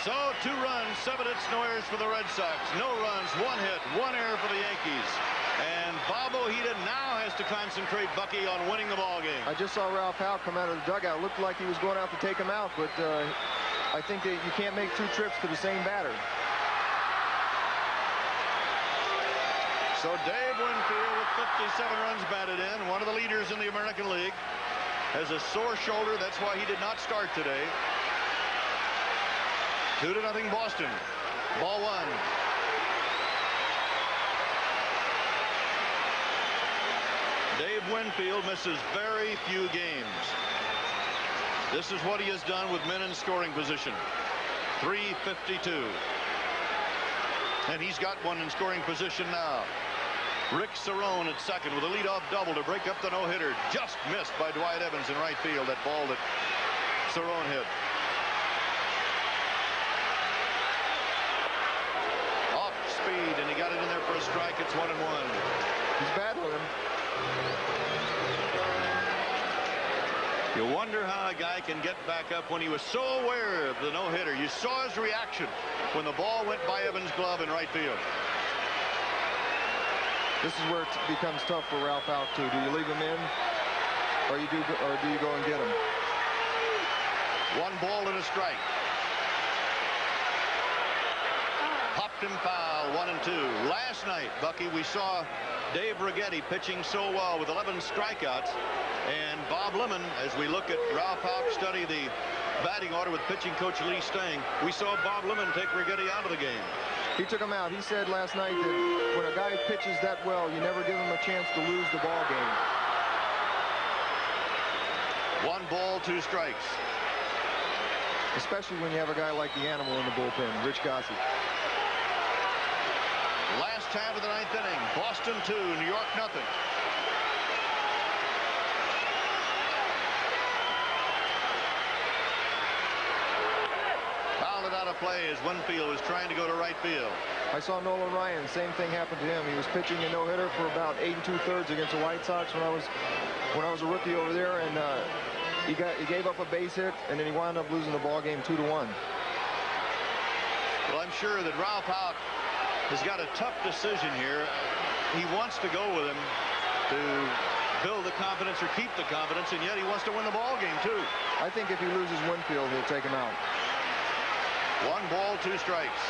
So 2 runs, 7 hits, no errors for the Red Sox. No runs, 1 hit, 1 error for the Yankees. And Bob Ojeda now has to concentrate, Bucky, on winning the ball game. I just saw Ralph Howe come out of the dugout. Looked like he was going out to take him out, but I think that you can't make 2 trips to the same batter. So Dave Winfield with 57 runs batted in, one of the leaders in the American League, has a sore shoulder. That's why he did not start today. 2-0 Boston. Ball 1. Dave Winfield misses very few games. This is what he has done with men in scoring position. 352. And he's got one in scoring position now. Rick Cerrone at second with a leadoff double to break up the no-hitter. Just missed by Dwight Evans in right field, that ball that Cerrone hit. Off speed, and he got it in there for a strike. It's 1-1. He's battling him. You wonder how a guy can get back up when he was so aware of the no-hitter. You saw his reaction when the ball went by Evans' glove in right field. This is where it becomes tough for Ralph Howe too. Do you leave him in, or do you go and get him? 1 ball and a strike. Popped him foul, 1-2. Last night, Bucky, we saw Dave Righetti pitching so well with 11 strikeouts. And Bob Lemon, as we look at Ralph Howe study the batting order with pitching coach Lee Stang, we saw Bob Lemon take Righetti out of the game. He took him out. He said last night that when a guy pitches that well, you never give him a chance to lose the ball game. 1 ball, 2 strikes. Especially when you have a guy like the animal in the bullpen, Rich Gossett. Last half of the 9th inning. Boston 2, New York 0. play as Winfield was trying to go to right field. I saw Nolan Ryan. Same thing happened to him. He was pitching a no-hitter for about 8 2/3 against the White Sox when I was a rookie over there, and he gave up a base hit, and then he wound up losing the ball game 2-1. Well, I'm sure that Ralph Houk has got a tough decision here. He wants to go with him to build the confidence or keep the confidence, and yet he wants to win the ball game too. I think if he loses Winfield, he'll take him out. 1 ball, 2 strikes.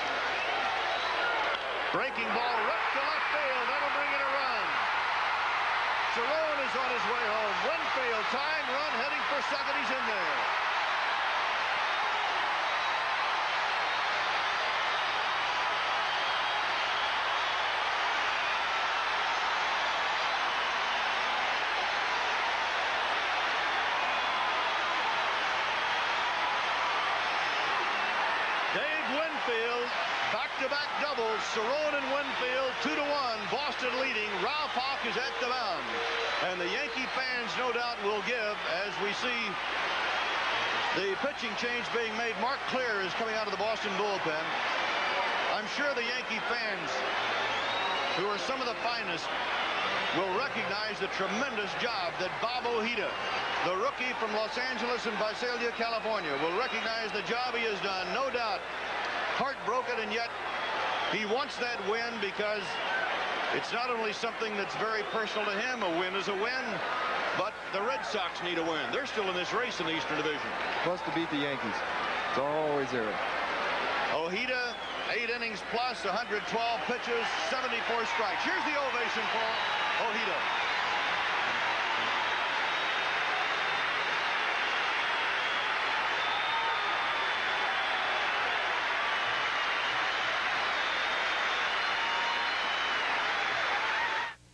Breaking ball ripped to left field. That'll bring in a run. Cerrone is on his way home. Winfield, tying run, heading for second. He's in there. Winfield, back-to-back doubles. Cerrone and Winfield, 2-1. Boston leading. Ralph Houk is at the mound. And the Yankee fans, no doubt, will give as we see the pitching change being made. Mark Clear is coming out of the Boston bullpen. I'm sure the Yankee fans, who are some of the finest, will recognize the tremendous job that Bob Ojeda, the rookie from Los Angeles and Visalia, California, will recognize the job he has done. No doubt. Heartbroken, and yet he wants that win because it's not only something that's very personal to him. A win is a win, but the Red Sox need a win. They're still in this race in the Eastern Division. Plus to beat the Yankees. It's always there. Ojeda, 8 innings plus, 112 pitches, 74 strikes. Here's the ovation for Ojeda.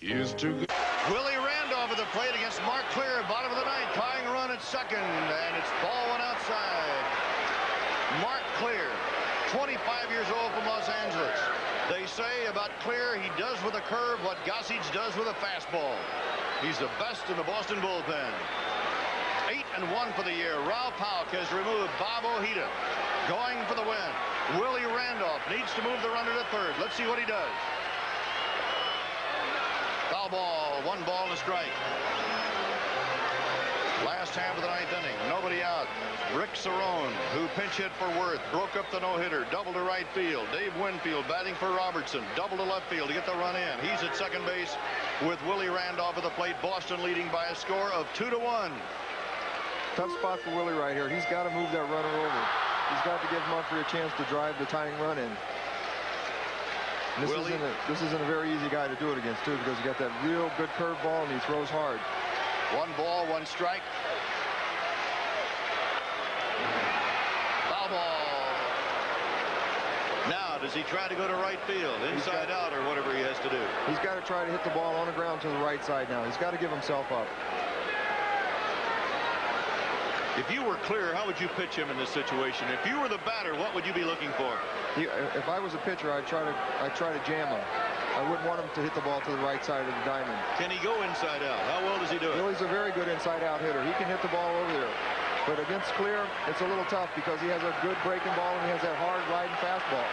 Is too good. Willie Randolph at the plate against Mark Clear, bottom of the 9th, tying run at second, and it's ball 1 outside. Mark Clear, 25 years old from Los Angeles. They say about Clear, he does with a curve what Gossage does with a fastball. He's the best in the Boston bullpen. 8-1 for the year. Ralph Houk has removed Bob Ojeda, going for the win. Willie Randolph needs to move the runner to third. Let's see what he does. Foul ball, 1 ball and a strike. Last half of the 9th inning, nobody out. Rick Cerrone, who pinch hit for Worth, broke up the no-hitter, double to right field. Dave Winfield batting for Robertson, double to left field to get the run in. He's at second base with Willie Randolph at the plate. Boston leading by a score of 2-1. Tough spot for Willie right here. He's got to move that runner over. He's got to give Mumphrey a chance to drive the tying run in. This isn't a very easy guy to do it against, too, because he got that real good curveball and he throws hard. 1 ball, 1 strike. Foul ball. Now, does he try to go to right field, inside out, or whatever he has to do? He's got to try to hit the ball on the ground to the right side now. He's got to give himself up. If you were Clear, how would you pitch him in this situation? If you were the batter, what would you be looking for? If I was a pitcher, I'd try to jam him. I wouldn't want him to hit the ball to the right side of the diamond. Can he go inside out? How well does he do it? Willie's a very good inside-out hitter. He can hit the ball over there. But against Clear, it's a little tough because he has a good breaking ball and he has that hard riding fastball.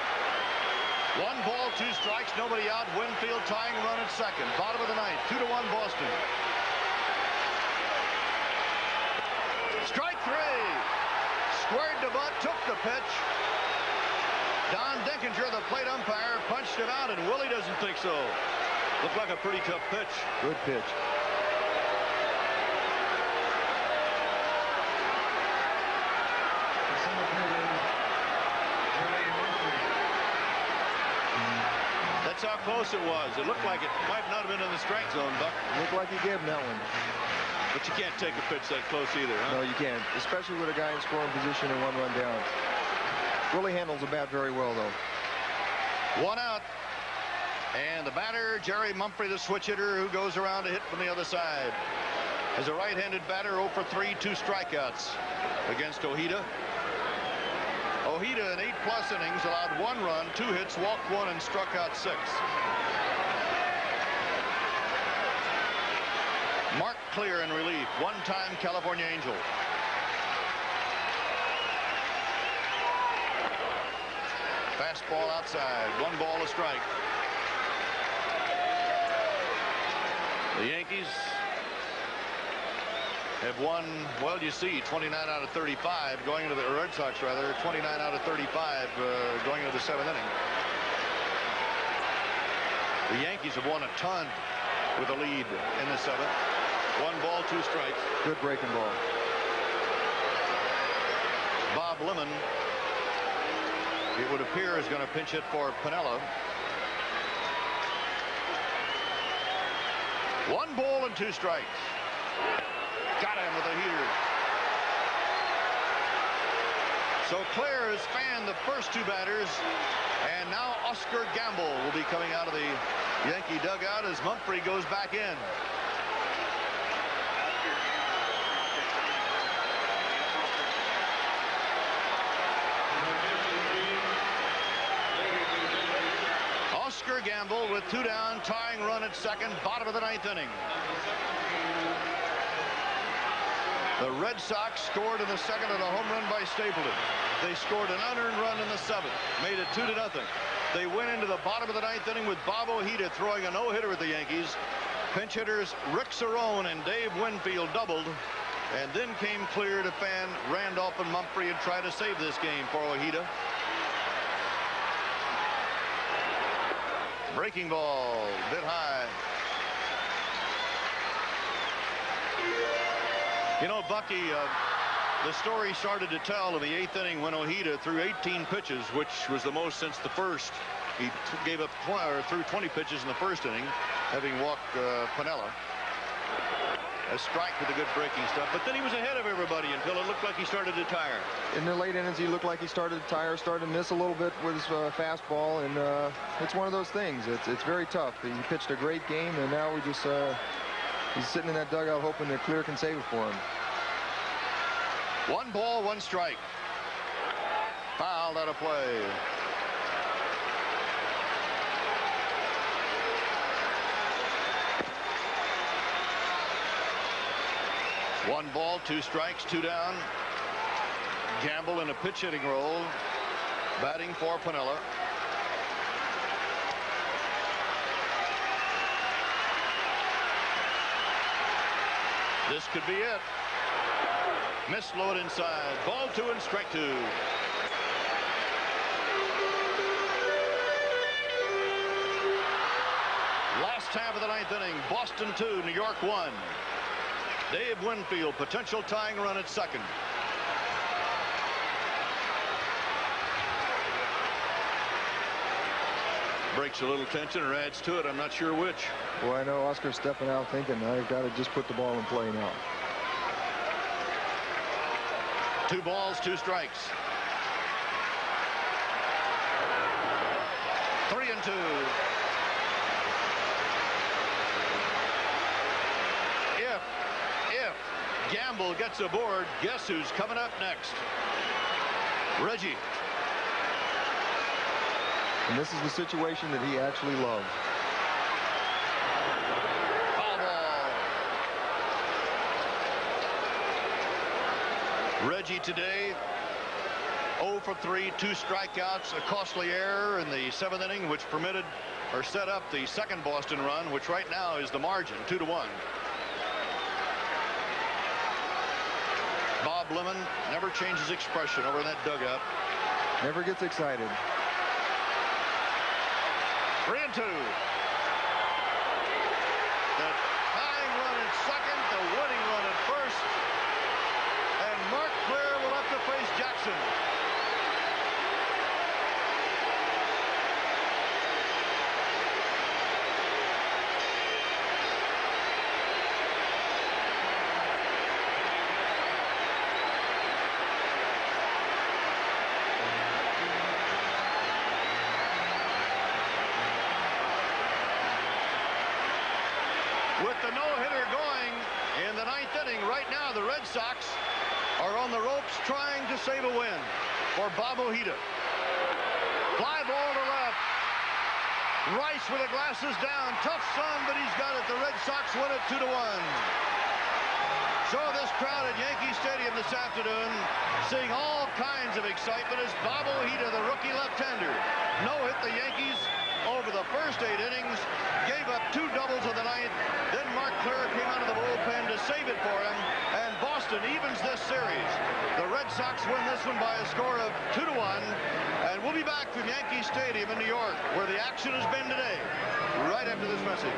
1 ball, 2 strikes, nobody out. Winfield tying run at second. Bottom of the 9th, 2-1 Boston. Strike 3. Squared to butt, took the pitch. Don Dinkinger, the plate umpire, punched him out, and Willie doesn't think so. Looked like a pretty tough pitch. Good pitch. That's how close it was. It looked like it might not have been in the strike zone, Buck. Looked like he gave him that one. But you can't take a pitch that close either, huh? No, you can't, especially with a guy in scoring position and 1 run down. Willie handles the bat very well, though. 1 out. And the batter, Jerry Mumphrey, the switch hitter, who goes around to hit from the other side. As a right-handed batter, 0 for 3, 2 strikeouts against Ojeda. Ojeda in 8+ innings allowed 1 run, 2 hits, walked 1, and struck out 6. Mark Clear in relief, 1-time California Angel. Fastball outside. 1 ball, a strike. The Yankees have won, well, you see, 29 out of 35 going into the Red Sox, rather, 29 out of 35 going into the 7th inning. The Yankees have won a ton with a lead in the 7th. 1 ball, 2 strikes. Good breaking ball. Bob Lemon, it would appear, is going to pinch hit for Piniella. 1 ball and 2 strikes. Got him with a heater. So Claire has fanned the first 2 batters, and now Oscar Gamble will be coming out of the Yankee dugout as Mumphrey goes back in. Oscar Gamble with 2 down, tying run at second, bottom of the 9th inning. The Red Sox scored in the 2nd on a home run by Stapleton. They scored an unearned run in the 7th, made it 2-0. They went into the bottom of the 9th inning with Bob Ojeda throwing a no-hitter at the Yankees. Pinch hitters Rick Cerrone and Dave Winfield doubled, and then came clear to fan Randolph and Mumphrey and try to save this game for Ojeda. Breaking ball, bit high. You know, Bucky, the story started to tell in the 8th inning when Ojeda threw 18 pitches, which was the most since the first. He gave up threw 20 pitches in the 1st inning, having walked Piniella. A strike with the good breaking stuff, but then he was ahead of everybody until it looked like he started to tire. In the late innings, he looked like he started to tire, started to miss a little bit with his fastball, and it's one of those things. It's very tough. He pitched a great game, and now we just he's sitting in that dugout hoping that Clear can save it for him. 1 ball, 1 strike. Fouled out of play. One ball, 2 strikes, 2 down. Gamble in a pitch hitting role, batting for Piniella. This could be it. Missed low it inside. Ball 2 and strike 2. Last half of the 9th inning. Boston 2, New York 1. Dave Winfield, potential tying run at second. Breaks a little tension or adds to it. I'm not sure which. Well, I know Oscar's stepping out thinking, I've got to just put the ball in play now. 2 balls, 2 strikes. 3-2. If Gamble gets aboard, guess who's coming up next? Reggie. And this is the situation that he actually loved. Foul ball. Reggie today 0 for 3, 2 strikeouts, a costly error in the 7th inning, which permitted or set up the second Boston run, which right now is the margin, 2-1. Bob Lemon never changes expression over in that dugout. Never gets excited. 3-2. The tying run at second, the winning run at first, and Mark Claire will have to face Jackson. With the no-hitter going in the 9th inning, right now the Red Sox are on the ropes trying to save a win for Bob Ojeda. Fly ball to left. Rice with the glasses down. Tough sun, but he's got it. The Red Sox win it 2-1. So this crowd at Yankee Stadium this afternoon seeing all kinds of excitement as Bob Ojeda, the rookie left-hander, no-hit the Yankees over the first 8 innings, gave up 2 doubles in the 9th. Then Mark Clare came out of the bullpen to save it for him, and Boston evens this series. The Red Sox win this one by a score of 2-1, and we'll be back from Yankee Stadium in New York, where the action has been today, right after this message.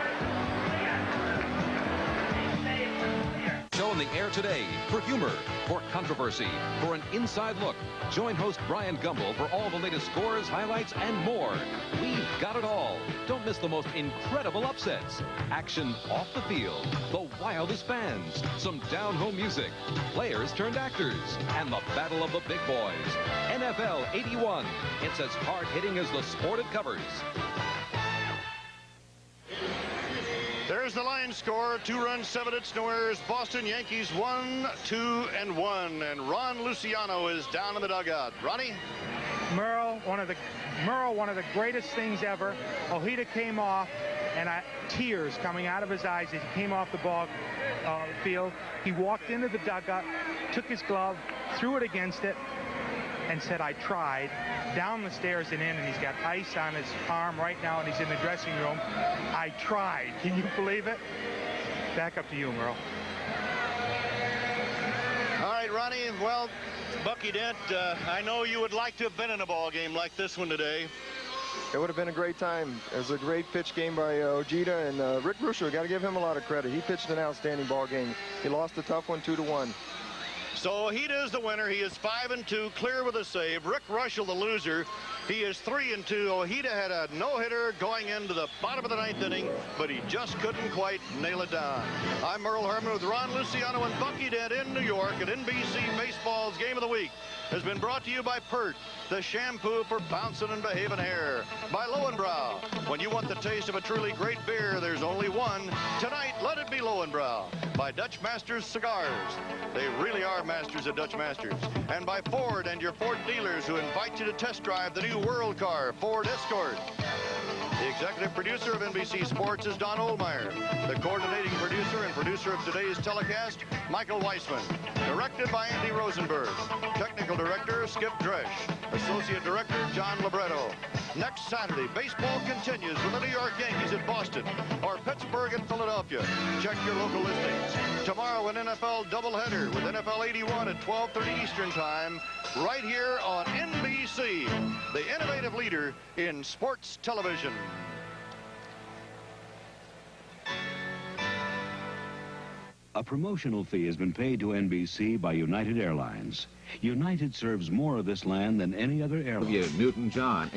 Show in the air today for humor, for controversy, for an inside look. Join host Brian Gumbel for all the latest scores, highlights, and more. We've got it all. Don't miss the most incredible upsets. Action off the field, the wildest fans, some down-home music, players turned actors, and the battle of the big boys. NFL 81. It's as hard-hitting as the sport it covers. There's the line score, 2 runs, 7 hits, no errors. Boston Yankees 1-2-1, and Ron Luciano is down in the dugout. Ronnie? Merle, one of the greatest things ever. Ojeda came off, and tears coming out of his eyes as he came off the ball field. He walked into the dugout, took his glove, threw it against it, and said, "I tried." Down the stairs and in, and he's got ice on his arm right now, and he's in the dressing room. "I tried." Can you believe it? Back up to you, Merle. All right, Ronnie. Well, Bucky Dent, I know you would like to have been in a ball game like this one today. It would have been a great time. It was a great pitch game by Ojeda, and Rick Ruscio, got to give him a lot of credit. He pitched an outstanding ball game. He lost a tough one, 2-1. So Ojeda is the winner. He is 5-2, clear with a save. Rick Ruscio, the loser, he is 3-2. Ojeda had a no-hitter going into the bottom of the 9th inning, but he just couldn't quite nail it down. I'm Merle Herman with Ron Luciano and Bucky Dent in New York, at NBC Baseball's Game of the Week has been brought to you by Pert, the shampoo for bouncing and behaving hair. By Lowenbrow. When you want the taste of a truly great beer, there's only one. Tonight, let it be Lowenbrow. By Dutch Masters Cigars. They really are masters of Dutch Masters. And by Ford and your Ford dealers who invite you to test drive the new World Car, Ford Escort. The executive producer of NBC Sports is Don Ohlmeyer. The coordinating producer and producer of today's telecast, Michael Weissman. Directed by Andy Rosenberg. Technical director, Skip Dresch. Associate director, John Libretto. Next Saturday, baseball continues with the New York Yankees at Boston or Pittsburgh and Philadelphia. Check your local listings. Tomorrow, an NFL doubleheader with NFL 81 at 12:30 Eastern Time, right here on NBC, the innovative leader in sports television. A promotional fee has been paid to NBC by United Airlines. United serves more of this land than any other airline. Newton John.